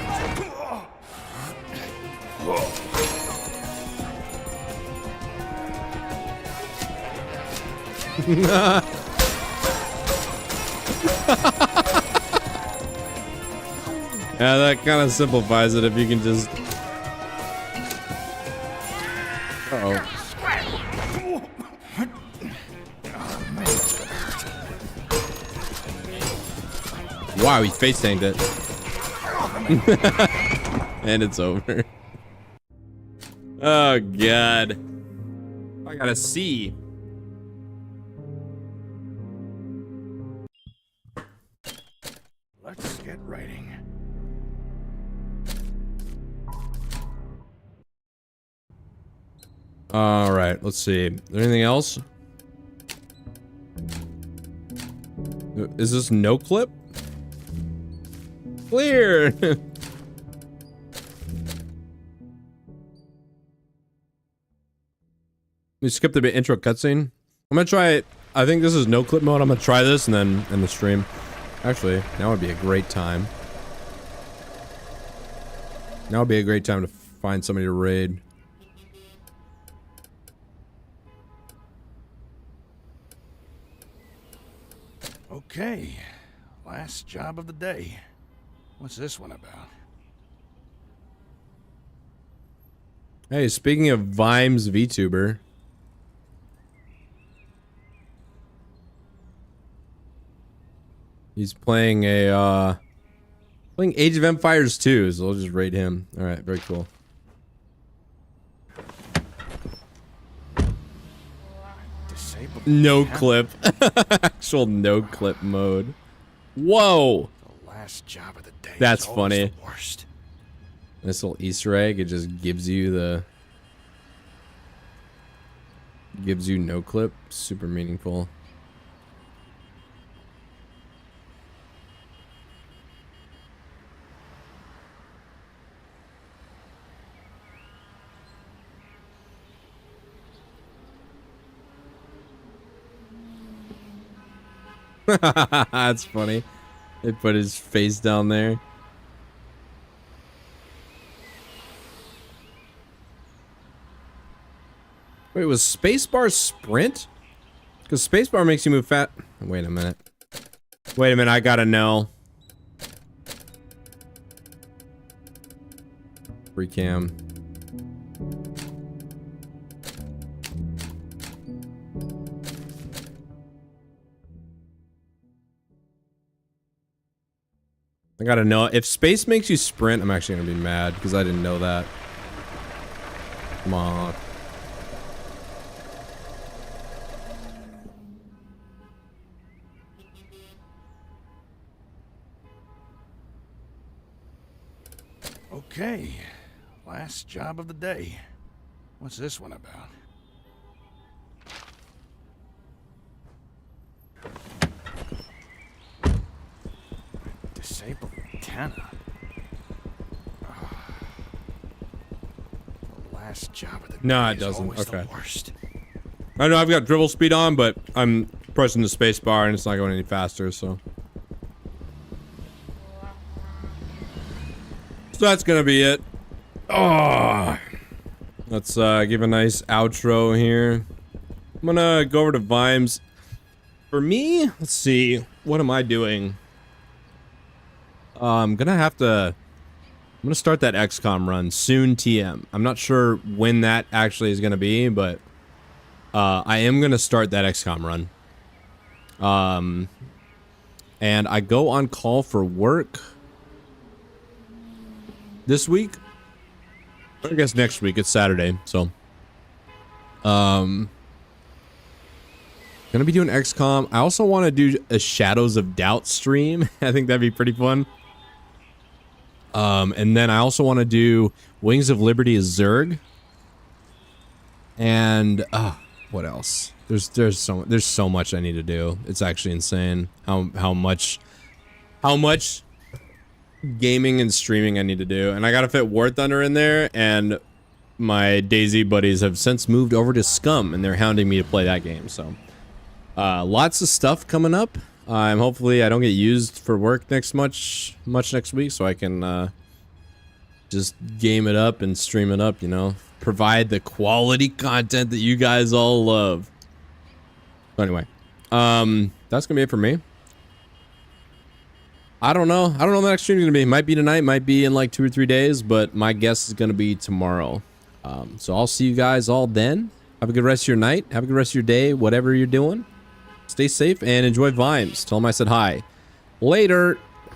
Yeah, that kind of simplifies it if you can just... Uh-oh. Wow, he face tanked it. And it's over. Oh god. I gotta see. Let's get writing. All right, let's see. Is there anything else? Is this no clip? Clear. We skipped the intro cutscene. I'm gonna try it. I think this is no clip mode. I'm gonna try this and then end the stream. Actually, now would be a great time. Now would be a great time to find somebody to raid. Okay, last job of the day. What's this one about? Hey, speaking of Vimes VTuber. He's playing playing Age of Empires 2, so I'll just raid him. Alright, very cool. Disable No the clip. Actual no clip mode. Whoa! The last job of the day. That's is always funny. the worst. This little Easter egg, it just gives you the... Gives you no clip. Super meaningful. That's funny. They put his face down there. Wait, was spacebar sprint? Because spacebar makes you move fat. Wait a minute. Wait a minute, I gotta know. Free cam. I gotta know. If space makes you sprint, I'm actually gonna be mad because I didn't know that. Come on. Okay, last job of the day. What's this one about? Disabled antenna. The last job of the day. No, it is doesn't. always Okay. the worst. I know I've got dribble speed on, but I'm pressing the space bar and it's not going any faster, so. So that's gonna be it. Oh, let's give a nice outro here. I'm gonna go over to Vimes. For me, let's see. What am I doing? I'm gonna start that XCOM run soon. TM. I'm not sure when that actually is gonna be, but I am gonna start that XCOM run. And I go on call for work this week. I guess next week. It's Saturday, so gonna be doing XCOM. I also want to do a Shadows of Doubt stream. I think that'd be pretty fun. And then I also want to do Wings of Liberty as Zerg. And what else? There's so much I need to do. It's actually insane how much gaming and streaming I need to do. And I gotta fit War Thunder in there, and my DayZ buddies have since moved over to Scum, and they're hounding me to play that game. So lots of stuff coming up. Hopefully I don't get used for work much next week, so I can just game it up and stream it up, you know, provide the quality content that you guys all love. So anyway, that's gonna be it for me. I don't know when the next stream is gonna be. Might be tonight, might be in like 2 or 3 days, but my guess is gonna be tomorrow. So I'll see you guys all then. Have a good rest of your night. Have a good rest of your day, whatever you're doing. Stay safe and enjoy Vimes. Tell them I said hi. Later.